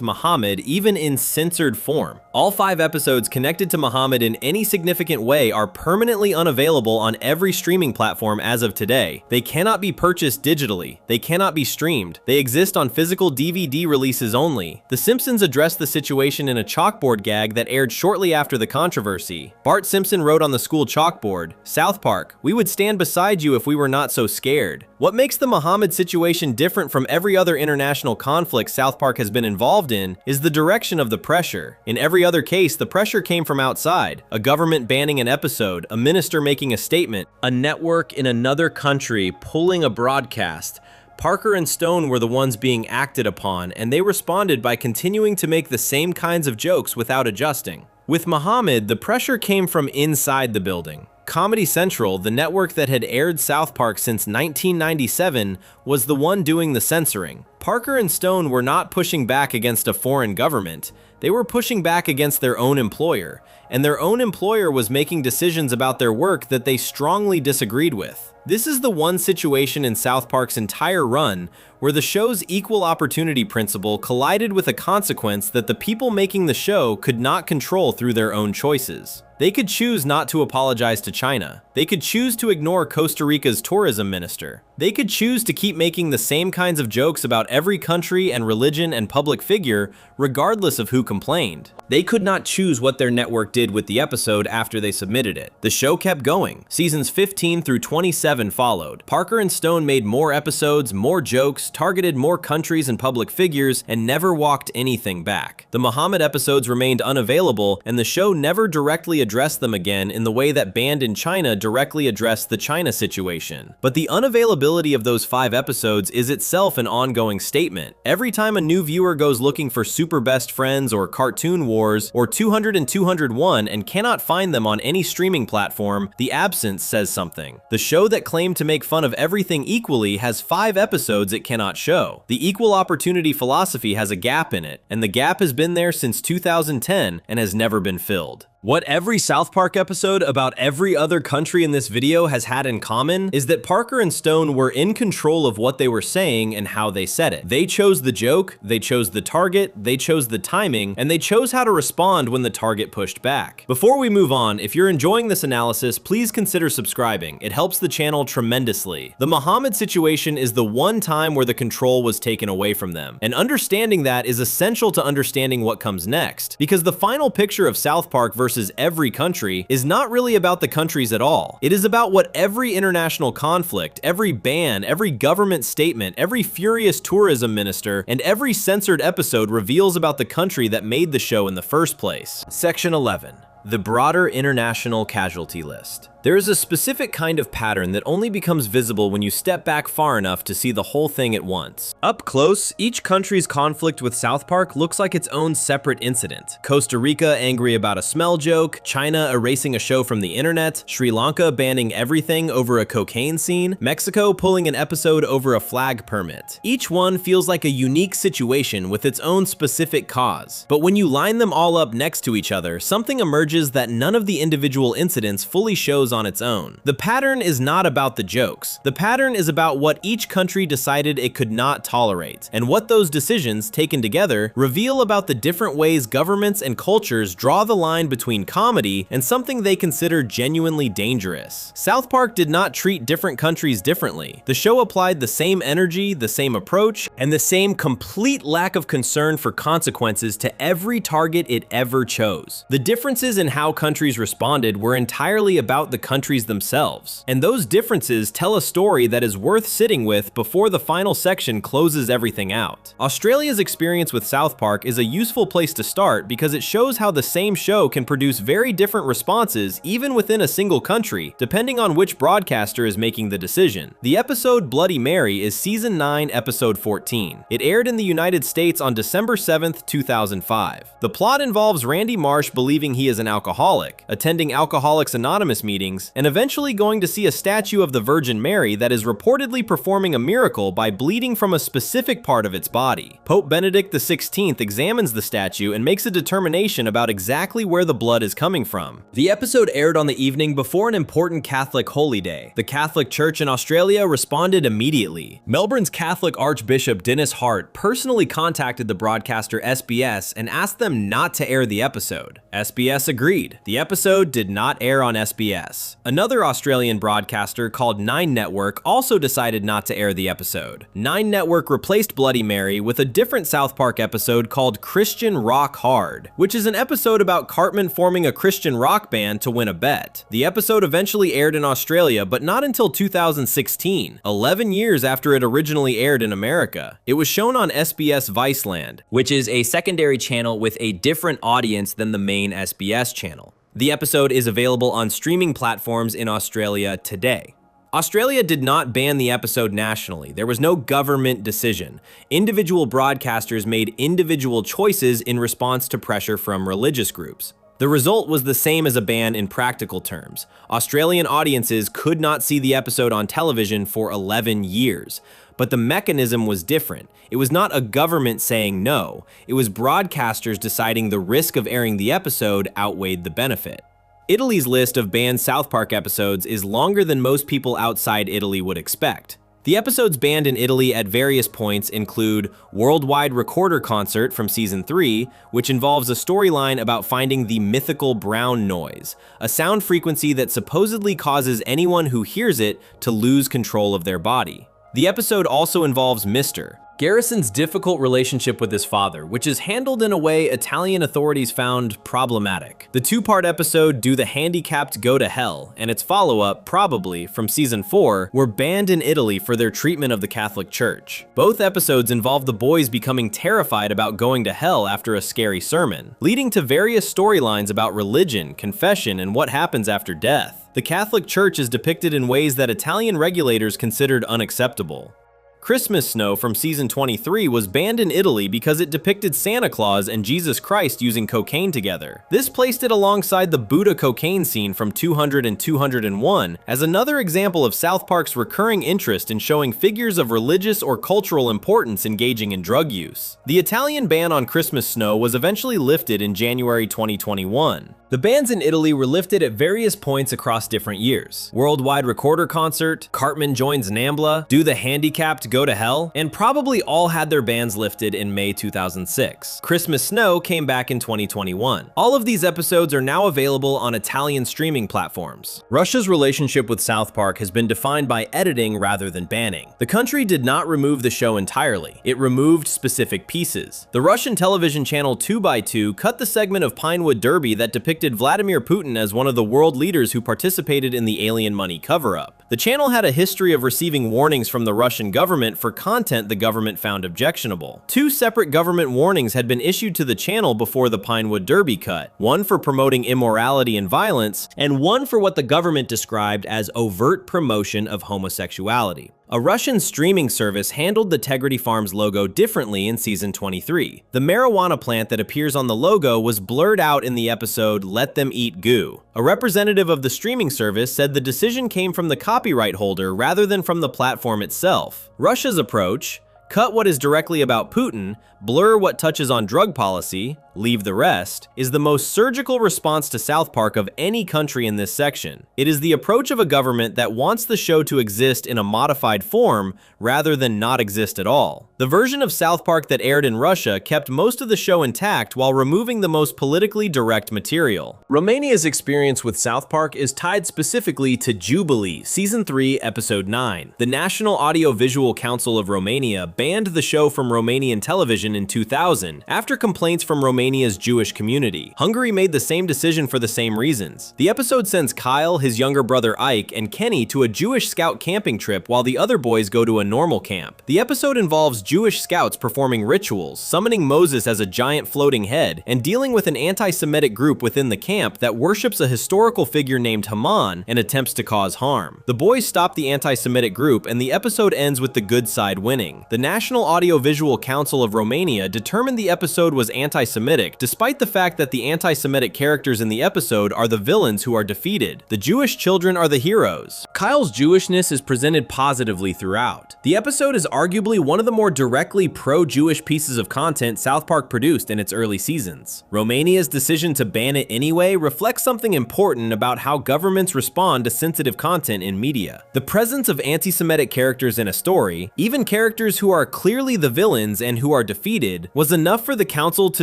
Muhammad even in censored form. All 5 episodes connected to Muhammad in any significant way are permanently unavailable on every streaming platform as of today. They cannot be purchased digitally. They cannot be streamed. They exist on physical DVD releases only. The Simpsons addressed the situation in a chalkboard gag that aired shortly after the controversy. Bart Simpson wrote on the school chalkboard, "South Park, we would stand beside you if we were not so scared." What makes the Muhammad situation different from every other international conflict South Park has been involved in is the direction of the pressure. In every other case, the pressure came from outside. A government banning an episode, a minister making a statement, a network in another country pulling a broadcast. Parker and Stone were the ones being acted upon, and they responded by continuing to make the same kinds of jokes without adjusting. With Muhammad, the pressure came from inside the building. Comedy Central, the network that had aired South Park since 1997, was the one doing the censoring. Parker and Stone were not pushing back against a foreign government. They were pushing back against their own employer, and their own employer was making decisions about their work that they strongly disagreed with. This is the one situation in South Park's entire run where the show's equal opportunity principle collided with a consequence that the people making the show could not control through their own choices. They could choose not to apologize to China. They could choose to ignore Costa Rica's tourism minister. They could choose to keep making the same kinds of jokes about every country and religion and public figure, regardless of who complained. They could not choose what their network did with the episode after they submitted it. The show kept going. Seasons 15 through 27 followed. Parker and Stone made more episodes, more jokes, targeted more countries and public figures, and never walked anything back. The Muhammad episodes remained unavailable, and the show never directly addressed them again in the way that Banned in China directly addressed the China situation. But the unavailability of those 5 episodes is itself an ongoing statement. Every time a new viewer goes looking for Super Best Friends or Cartoon Wars or 200 and 201 and cannot find them on any streaming platform, the absence says something. The show that claimed to make fun of everything equally has 5 episodes it cannot show. The equal opportunity philosophy has a gap in it, and the gap has been there since 2010 and has never been filled. What every South Park episode about every other country in this video has had in common is that Parker and Stone were in control of what they were saying and how they said it. They chose the joke, they chose the target, they chose the timing, and they chose how to respond when the target pushed back. Before we move on, if you're enjoying this analysis, please consider subscribing. It helps the channel tremendously. The Muhammad situation is the one time where the control was taken away from them, and understanding that is essential to understanding what comes next, because the final picture of South Park versus every country is not really about the countries at all. It is about what every international conflict, every ban, every government statement, every furious tourism minister, and every censored episode reveals about the country that made the show in the first place. Section 11. The broader international casualty list. There is a specific kind of pattern that only becomes visible when you step back far enough to see the whole thing at once. Up close, each country's conflict with South Park looks like its own separate incident. Costa Rica angry about a smell joke, China erasing a show from the internet, Sri Lanka banning everything over a cocaine scene, Mexico pulling an episode over a flag permit. Each one feels like a unique situation with its own specific cause. But when you line them all up next to each other, something emerges that none of the individual incidents fully shows on its own. The pattern is not about the jokes. The pattern is about what each country decided it could not tolerate, and what those decisions, taken together, reveal about the different ways governments and cultures draw the line between comedy and something they consider genuinely dangerous. South Park did not treat different countries differently. The show applied the same energy, the same approach, and the same complete lack of concern for consequences to every target it ever chose. The differences in how countries responded were entirely about the countries themselves, and those differences tell a story that is worth sitting with before the final section closes everything out. Australia's experience with South Park is a useful place to start because it shows how the same show can produce very different responses even within a single country, depending on which broadcaster is making the decision. The episode Bloody Mary is Season 9, Episode 14. It aired in the United States on December 7th, 2005. The plot involves Randy Marsh believing he is an alcoholic, attending Alcoholics Anonymous meetings, and eventually going to see a statue of the Virgin Mary that is reportedly performing a miracle by bleeding from a specific part of its body. Pope Benedict XVI examines the statue and makes a determination about exactly where the blood is coming from. The episode aired on the evening before an important Catholic holy day. The Catholic Church in Australia responded immediately. Melbourne's Catholic Archbishop Dennis Hart personally contacted the broadcaster SBS and asked them not to air the episode. SBS agreed. The episode did not air on SBS. Another Australian broadcaster called 9 Network also decided not to air the episode. 9 Network replaced Bloody Mary with a different South Park episode called Christian Rock Hard, which is an episode about Cartman forming a Christian rock band to win a bet. The episode eventually aired in Australia, but not until 2016, 11 years after it originally aired in America. It was shown on SBS Viceland, which is a secondary channel with a different audience than the main SBS channel. The episode is available on streaming platforms in Australia today. Australia did not ban the episode nationally. There was no government decision. Individual broadcasters made individual choices in response to pressure from religious groups. The result was the same as a ban in practical terms. Australian audiences could not see the episode on television for 11 years. But the mechanism was different. It was not a government saying no. It was broadcasters deciding the risk of airing the episode outweighed the benefit. Italy's list of banned South Park episodes is longer than most people outside Italy would expect. The episodes banned in Italy at various points include Worldwide Recorder Concert from Season 3, which involves a storyline about finding the mythical brown noise, a sound frequency that supposedly causes anyone who hears it to lose control of their body. The episode also involves Mr. Garrison's difficult relationship with his father, which is handled in a way Italian authorities found problematic. The two-part episode Do the Handicapped Go to Hell and its follow-up, Probably, from Season 4, were banned in Italy for their treatment of the Catholic Church. Both episodes involve the boys becoming terrified about going to hell after a scary sermon, leading to various storylines about religion, confession, and what happens after death. The Catholic Church is depicted in ways that Italian regulators considered unacceptable. Christmas Snow from Season 23 was banned in Italy because it depicted Santa Claus and Jesus Christ using cocaine together. This placed it alongside the Buddha cocaine scene from 200 and 201 as another example of South Park's recurring interest in showing figures of religious or cultural importance engaging in drug use. The Italian ban on Christmas Snow was eventually lifted in January 2021. The bans in Italy were lifted at various points across different years. Worldwide Recorder Concert, Cartman Joins Nambla, Do the Handicapped Go to Hell, and Probably all had their bans lifted in May 2006. Christmas Snow came back in 2021. All of these episodes are now available on Italian streaming platforms. Russia's relationship with South Park has been defined by editing rather than banning. The country did not remove the show entirely. It removed specific pieces. The Russian television channel 2x2 cut the segment of Pinewood Derby that depicted Vladimir Putin as one of the world leaders who participated in the alien money cover-up. The channel had a history of receiving warnings from the Russian government for content the government found objectionable. 2 separate government warnings had been issued to the channel before the Pinewood Derby cut, one for promoting immorality and violence, and one for what the government described as overt promotion of homosexuality. A Russian streaming service handled the Tegrity Farms logo differently in season 23. The marijuana plant that appears on the logo was blurred out in the episode Let Them Eat Goo. A representative of the streaming service said the decision came from the copyright holder rather than from the platform itself. Russia's approach: cut what is directly about Putin, blur what touches on drug policy, leave the rest, is the most surgical response to South Park of any country in this section. It is the approach of a government that wants the show to exist in a modified form rather than not exist at all. The version of South Park that aired in Russia kept most of the show intact while removing the most politically direct material. Romania's experience with South Park is tied specifically to Jubilee, Season 3, Episode 9. The National Audio-Visual Council of Romania banned the show from Romanian television in 2000 after complaints from Romania's Jewish community. Hungary made the same decision for the same reasons. The episode sends Kyle, his younger brother Ike, and Kenny to a Jewish scout camping trip while the other boys go to a normal camp. The episode involves Jewish scouts performing rituals, summoning Moses as a giant floating head, and dealing with an anti-Semitic group within the camp that worships a historical figure named Haman and attempts to cause harm. The boys stop the anti-Semitic group, and the episode ends with the good side winning. The National Audio-Visual Council of Romania determined the episode was anti-Semitic, despite the fact that the anti-Semitic characters in the episode are the villains who are defeated. The Jewish children are the heroes. Kyle's Jewishness is presented positively throughout. The episode is arguably one of the more directly pro-Jewish pieces of content South Park produced in its early seasons. Romania's decision to ban it anyway reflects something important about how governments respond to sensitive content in media. The presence of anti-Semitic characters in a story, even characters who are clearly the villains and who are defeated, was enough for the council to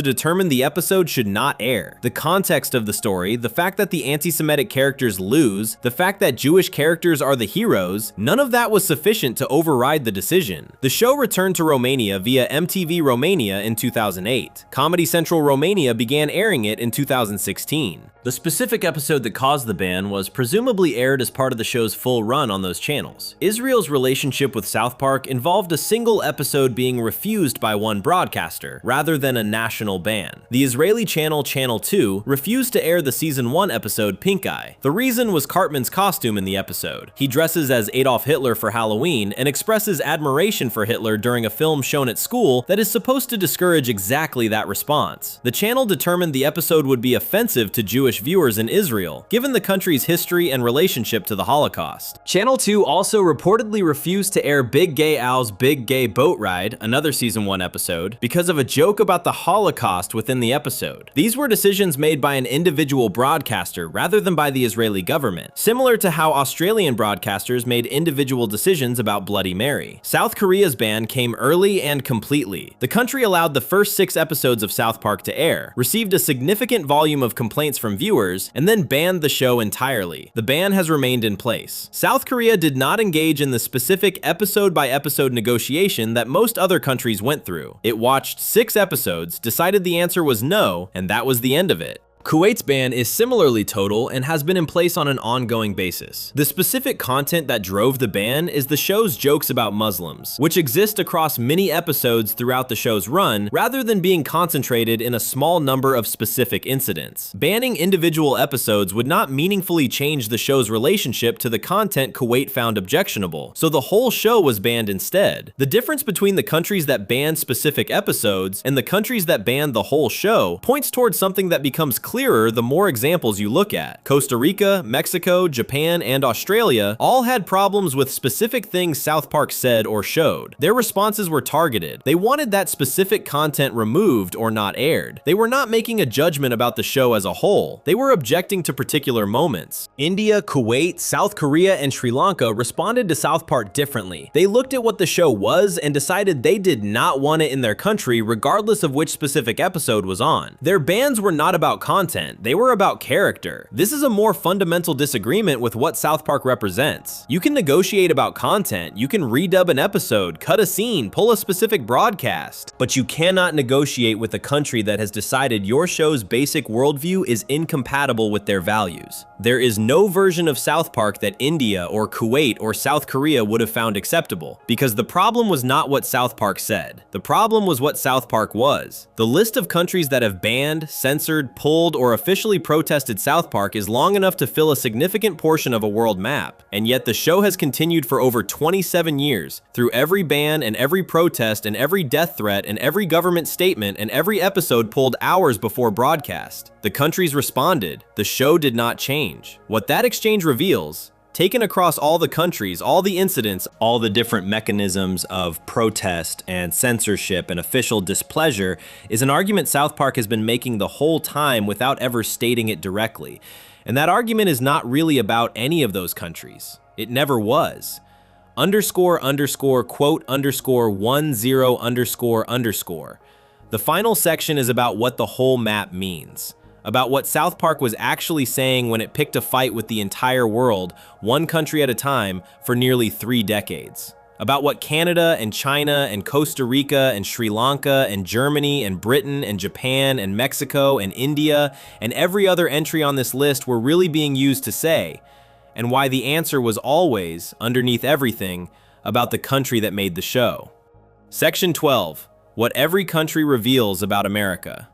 determine the episode should not air. The context of the story, the fact that the anti-Semitic characters lose, the fact that Jewish characters are the heroes, none of that was sufficient to override the decision. The show returned to Romania via MTV Romania in 2008. Comedy Central Romania began airing it in 2016. The specific episode that caused the ban was presumably aired as part of the show's full run on those channels. Israel's relationship with South Park involved a single episode being refused by one broadcaster, rather than a national ban. The Israeli channel Channel 2 refused to air the Season 1 episode Pink Eye. The reason was Cartman's costume in the episode. He dresses as Adolf Hitler for Halloween and expresses admiration for Hitler during a film shown at school that is supposed to discourage exactly that response. The channel determined the episode would be offensive to Jewish viewers in Israel, given the country's history and relationship to the Holocaust. Channel 2 also reportedly refused to air Big Gay Al's Big Gay Boat Ride, another Season 1 episode, because of a joke about the Holocaust within the episode. These were decisions made by an individual broadcaster rather than by the Israeli government, similar to how Australian broadcasters made individual decisions about Bloody Mary. South Korea's ban came early and completely. The country allowed the first 6 episodes of South Park to air, received a significant volume of complaints from viewers, and then banned the show entirely. The ban has remained in place. South Korea did not engage in the specific episode-by-episode negotiation that most other countries went through. It watched 6 episodes, decided the answer was no, and that was the end of it. Kuwait's ban is similarly total and has been in place on an ongoing basis. The specific content that drove the ban is the show's jokes about Muslims, which exist across many episodes throughout the show's run, rather than being concentrated in a small number of specific incidents. Banning individual episodes would not meaningfully change the show's relationship to the content Kuwait found objectionable, so the whole show was banned instead. The difference between the countries that banned specific episodes and the countries that banned the whole show points towards something that becomes clearer the more examples you look at. Costa Rica, Mexico, Japan, and Australia all had problems with specific things South Park said or showed. Their responses were targeted. They wanted that specific content removed or not aired. They were not making a judgment about the show as a whole. They were objecting to particular moments. India, Kuwait, South Korea, and Sri Lanka responded to South Park differently. They looked at what the show was and decided they did not want it in their country regardless of which specific episode was on. Their bans were not about content. content, they were about character. This is a more fundamental disagreement with what South Park represents. You can negotiate about content, you can redub an episode, cut a scene, pull a specific broadcast, but you cannot negotiate with a country that has decided your show's basic worldview is incompatible with their values. There is no version of South Park that India or Kuwait or South Korea would have found acceptable, because the problem was not what South Park said. The problem was what South Park was. The list of countries that have banned, censored, pulled, or officially protested South Park is long enough to fill a significant portion of a world map, and yet the show has continued for over 27 years, through every ban and every protest and every death threat and every government statement and every episode pulled hours before broadcast. The countries responded. The show did not change. What that exchange reveals, taken across all the countries, all the incidents, all the different mechanisms of protest and censorship and official displeasure, is an argument South Park has been making the whole time without ever stating it directly. And that argument is not really about any of those countries. It never was. Underscore, underscore, quote, underscore, 10, underscore, underscore. The final section is about what the whole map means, about what South Park was actually saying when it picked a fight with the entire world, one country at a time, for nearly 3 decades. About what Canada and China and Costa Rica and Sri Lanka and Germany and Britain and Japan and Mexico and India and every other entry on this list were really being used to say, and why the answer was always, underneath everything, about the country that made the show. Section 12. What every country reveals about America.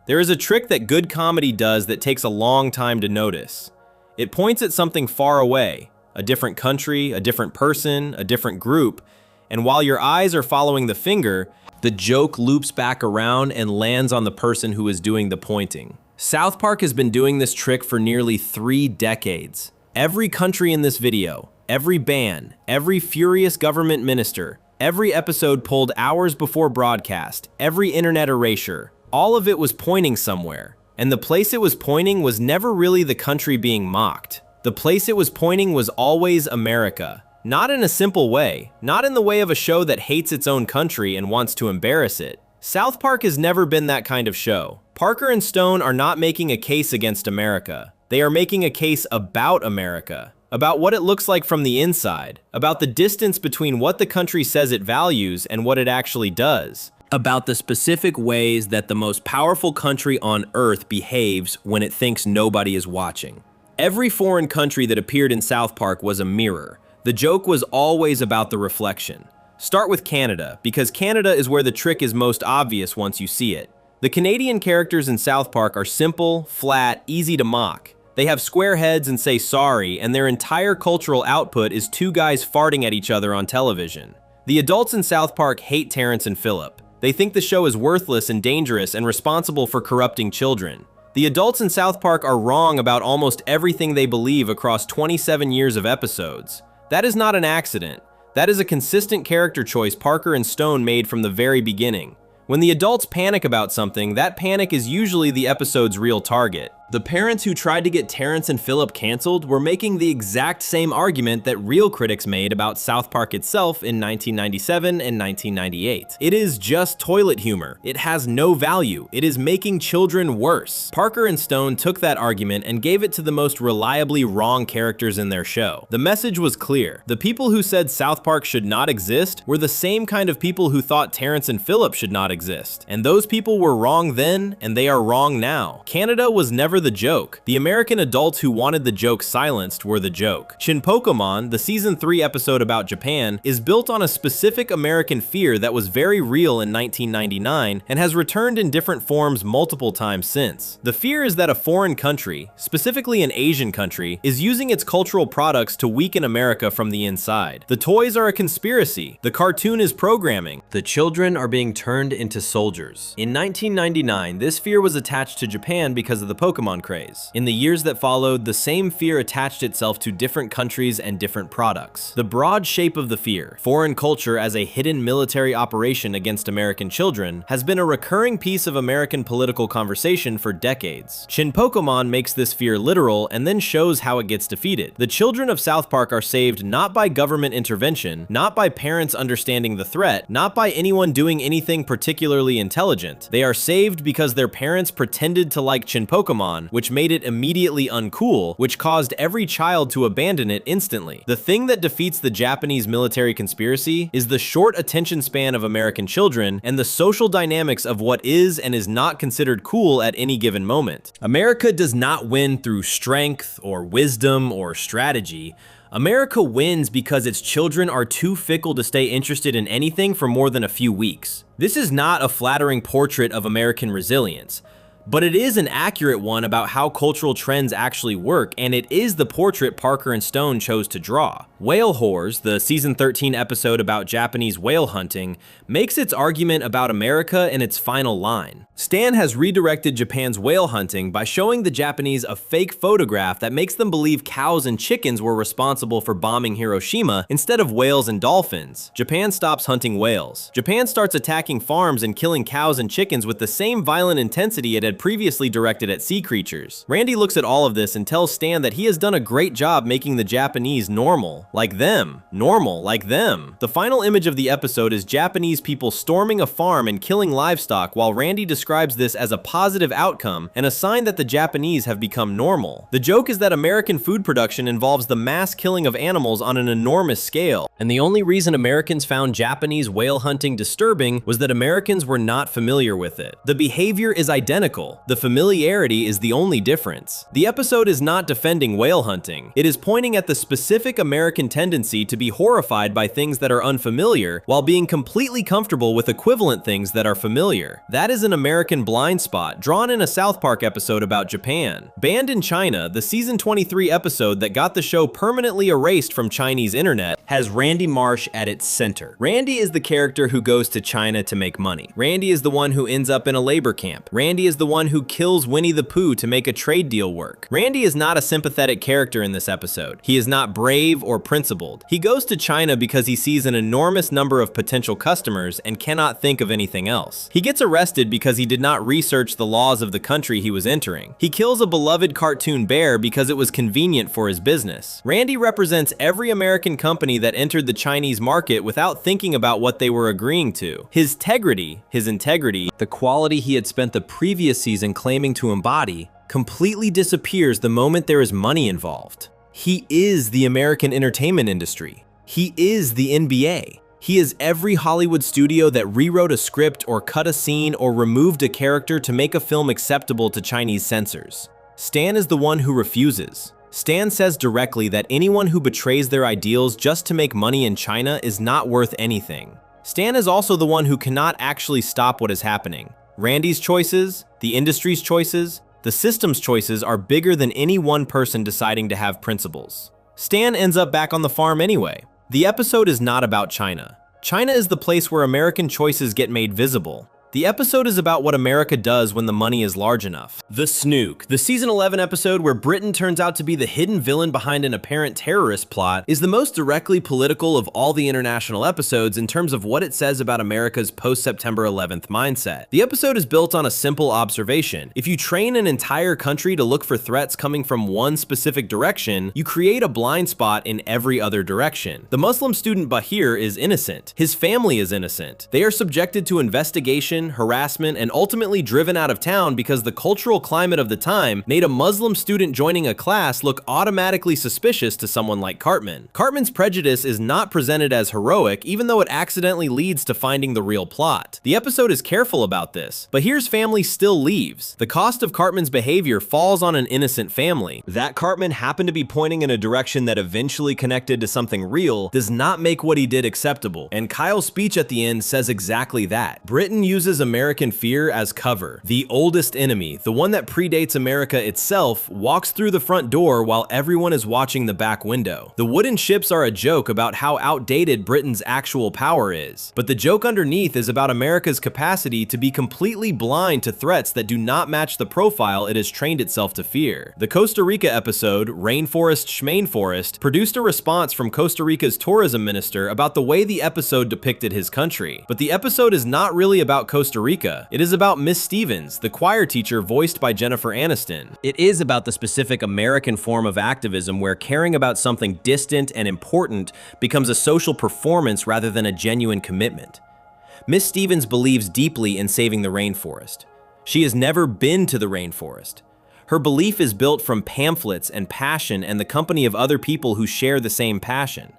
There is a trick that good comedy does that takes a long time to notice. It points at something far away, a different country, a different person, a different group, and while your eyes are following the finger, the joke loops back around and lands on the person who is doing the pointing. South Park has been doing this trick for nearly 3 decades. Every country in this video, every ban, every furious government minister, every episode pulled hours before broadcast, every internet erasure, all of it was pointing somewhere. And the place it was pointing was never really the country being mocked. The place it was pointing was always America. Not in a simple way, not in the way of a show that hates its own country and wants to embarrass it. South Park has never been that kind of show. Parker and Stone are not making a case against America. They are making a case about America, about what it looks like from the inside, about the distance between what the country says it values and what it actually does, about the specific ways that the most powerful country on earth behaves when it thinks nobody is watching. Every foreign country that appeared in South Park was a mirror. The joke was always about the reflection. Start with Canada, because Canada is where the trick is most obvious once you see it. The Canadian characters in South Park are simple, flat, easy to mock. They have square heads and say sorry, and their entire cultural output is 2 guys farting at each other on television. The adults in South Park hate Terrence and Phillip. They think the show is worthless and dangerous and responsible for corrupting children. The adults in South Park are wrong about almost everything they believe across 27 years of episodes. That is not an accident. That is a consistent character choice Parker and Stone made from the very beginning. When the adults panic about something, that panic is usually the episode's real target. The parents who tried to get Terrence and Phillip canceled were making the exact same argument that real critics made about South Park itself in 1997 and 1998. It is just toilet humor. It has no value. It is making children worse. Parker and Stone took that argument and gave it to the most reliably wrong characters in their show. The message was clear. The people who said South Park should not exist were the same kind of people who thought Terrence and Phillip should not exist. And those people were wrong then, and they are wrong now. Canada was never the joke. The American adults who wanted the joke silenced were the joke. Shin Pokemon, the season 3 episode about Japan, is built on a specific American fear that was very real in 1999 and has returned in different forms multiple times since. The fear is that a foreign country, specifically an Asian country, is using its cultural products to weaken America from the inside. The toys are a conspiracy. The cartoon is programming. The children are being turned into soldiers. In 1999, this fear was attached to Japan because of the Pokemon craze. In the years that followed, the same fear attached itself to different countries and different products. The broad shape of the fear, foreign culture as a hidden military operation against American children, has been a recurring piece of American political conversation for decades. Shin Pokemon makes this fear literal and then shows how it gets defeated. The children of South Park are saved not by government intervention, not by parents understanding the threat, not by anyone doing anything particularly intelligent. They are saved because their parents pretended to like Shin Pokemon on, which made it immediately uncool, which caused every child to abandon it instantly. The thing that defeats the Japanese military conspiracy is the short attention span of American children and the social dynamics of what is and is not considered cool at any given moment. America does not win through strength or wisdom or strategy. America wins because its children are too fickle to stay interested in anything for more than a few weeks. This is not a flattering portrait of American resilience, but it is an accurate one about how cultural trends actually work, and it is the portrait Parker and Stone chose to draw. Whale Whores, the season 13 episode about Japanese whale hunting, makes its argument about America in its final line. Stan has redirected Japan's whale hunting by showing the Japanese a fake photograph that makes them believe cows and chickens were responsible for bombing Hiroshima instead of whales and dolphins. Japan stops hunting whales. Japan starts attacking farms and killing cows and chickens with the same violent intensity it had previously directed at sea creatures. Randy looks at all of this and tells Stan that he has done a great job making the Japanese normal, like them. Normal, like them. The final image of the episode is Japanese people storming a farm and killing livestock, while Randy describes this as a positive outcome and a sign that the Japanese have become normal. The joke is that American food production involves the mass killing of animals on an enormous scale, and the only reason Americans found Japanese whale hunting disturbing was that Americans were not familiar with it. The behavior is identical. The familiarity is the only difference. The episode is not defending whale hunting. It is pointing at the specific American tendency to be horrified by things that are unfamiliar while being completely comfortable with equivalent things that are familiar. That is an American blind spot drawn in a South Park episode about Japan. Banned in China, the season 23 episode that got the show permanently erased from Chinese internet has Randy Marsh at its center. Randy is the character who goes to China to make money. Randy is the one who ends up in a labor camp. Randy is the one who kills Winnie the Pooh to make a trade deal work. Randy is not a sympathetic character in this episode. He is not brave or principled. He goes to China because he sees an enormous number of potential customers and cannot think of anything else. He gets arrested because he did not research the laws of the country he was entering. He kills a beloved cartoon bear because it was convenient for his business. Randy represents every American company that entered the Chinese market without thinking about what they were agreeing to. His integrity, the quality he had spent the previous season claiming to embody, completely disappears the moment there is money involved. He is the American entertainment industry. He is the NBA. He is every Hollywood studio that rewrote a script or cut a scene or removed a character to make a film acceptable to Chinese censors. Stan is the one who refuses. Stan says directly that anyone who betrays their ideals just to make money in China is not worth anything. Stan is also the one who cannot actually stop what is happening. Randy's choices, the industry's choices, the system's choices are bigger than any one person deciding to have principles. Stan ends up back on the farm anyway. The episode is not about China. China is the place where American choices get made visible. The episode is about what America does when the money is large enough. The Snook, the season 11 episode where Britain turns out to be the hidden villain behind an apparent terrorist plot, is the most directly political of all the international episodes in terms of what it says about America's post-September 11th mindset. The episode is built on a simple observation. If you train an entire country to look for threats coming from one specific direction, you create a blind spot in every other direction. The Muslim student Bahir is innocent. His family is innocent. They are subjected to investigation, harassment, and ultimately driven out of town because the cultural climate of the time made a Muslim student joining a class look automatically suspicious to someone like Cartman. Cartman's prejudice is not presented as heroic, even though it accidentally leads to finding the real plot. The episode is careful about this, but Bahir's family still leaves. The cost of Cartman's behavior falls on an innocent family. That Cartman happened to be pointing in a direction that eventually connected to something real does not make what he did acceptable, and Kyle's speech at the end says exactly that. Britain uses American fear as cover. The oldest enemy, the one that predates America itself, walks through the front door while everyone is watching the back window. The wooden ships are a joke about how outdated Britain's actual power is, but the joke underneath is about America's capacity to be completely blind to threats that do not match the profile it has trained itself to fear. The Costa Rica episode, Rainforest Schmainforest, produced a response from Costa Rica's tourism minister about the way the episode depicted his country. But the episode is not really about Costa Rica. It is about Miss Stevens, the choir teacher voiced by Jennifer Aniston. It is about the specific American form of activism where caring about something distant and important becomes a social performance rather than a genuine commitment. Miss Stevens believes deeply in saving the rainforest. She has never been to the rainforest. Her belief is built from pamphlets and passion and the company of other people who share the same passion.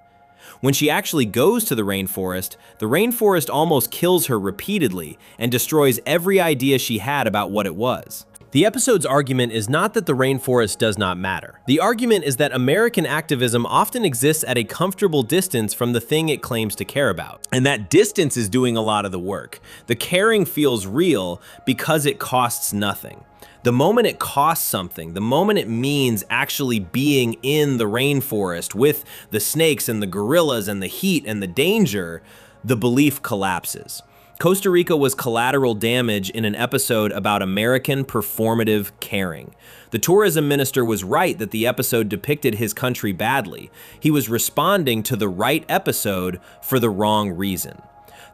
When she actually goes to the rainforest almost kills her repeatedly and destroys every idea she had about what it was. The episode's argument is not that the rainforest does not matter. The argument is that American activism often exists at a comfortable distance from the thing it claims to care about. And that distance is doing a lot of the work. The caring feels real because it costs nothing. The moment it costs something, the moment it means actually being in the rainforest with the snakes and the gorillas and the heat and the danger, the belief collapses. Costa Rica was collateral damage in an episode about American performative caring. The tourism minister was right that the episode depicted his country badly. He was responding to the right episode for the wrong reason.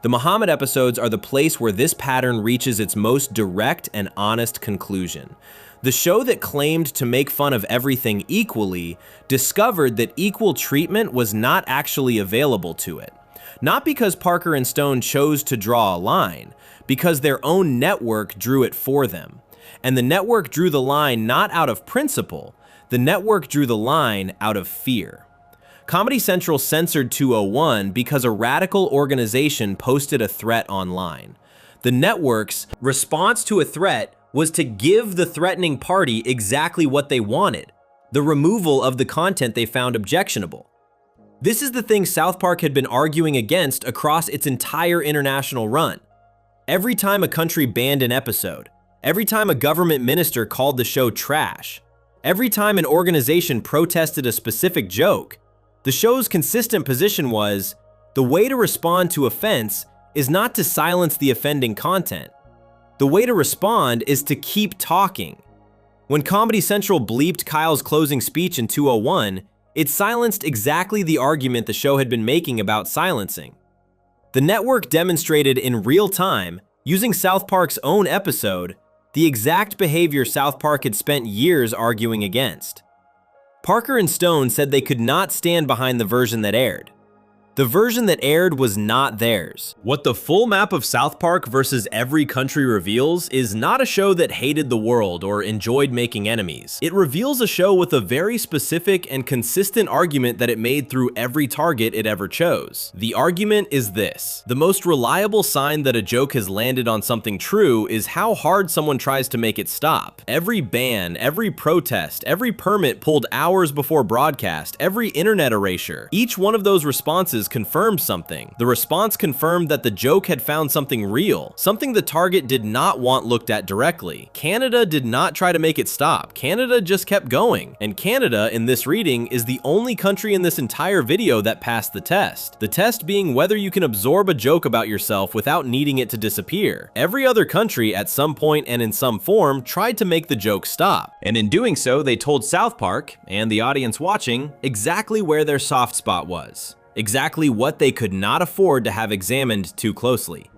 The Muhammad episodes are the place where this pattern reaches its most direct and honest conclusion. The show that claimed to make fun of everything equally discovered that equal treatment was not actually available to it. Not because Parker and Stone chose to draw a line, because their own network drew it for them. And the network drew the line not out of principle, the network drew the line out of fear. Comedy Central censored 201 because a radical organization posted a threat online. The network's response to a threat was to give the threatening party exactly what they wanted, the removal of the content they found objectionable. This is the thing South Park had been arguing against across its entire international run. Every time a country banned an episode, every time a government minister called the show trash, every time an organization protested a specific joke, the show's consistent position was, the way to respond to offense is not to silence the offending content. The way to respond is to keep talking. When Comedy Central bleeped Kyle's closing speech in 201, it silenced exactly the argument the show had been making about silencing. The network demonstrated in real time, using South Park's own episode, the exact behavior South Park had spent years arguing against. Parker and Stone said they could not stand behind the version that aired. The version that aired was not theirs. What the full map of South Park versus every country reveals is not a show that hated the world or enjoyed making enemies. It reveals a show with a very specific and consistent argument that it made through every target it ever chose. The argument is this: the most reliable sign that a joke has landed on something true is how hard someone tries to make it stop. Every ban, every protest, every permit pulled hours before broadcast, every internet erasure, each one of those responses confirmed something. The response confirmed that the joke had found something real, something the target did not want looked at directly. Canada did not try to make it stop. Canada just kept going. And Canada, in this reading, is the only country in this entire video that passed the test. The test being whether you can absorb a joke about yourself without needing it to disappear. Every other country, at some point and in some form, tried to make the joke stop. And in doing so, they told South Park, and the audience watching, exactly where their soft spot was. Exactly what they could not afford to have examined too closely.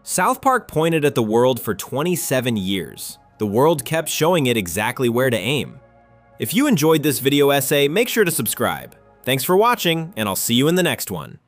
South Park pointed at the world for 27 years. The world kept showing it exactly where to aim. If you enjoyed this video essay, make sure to subscribe. Thanks for watching, and I'll see you in the next one.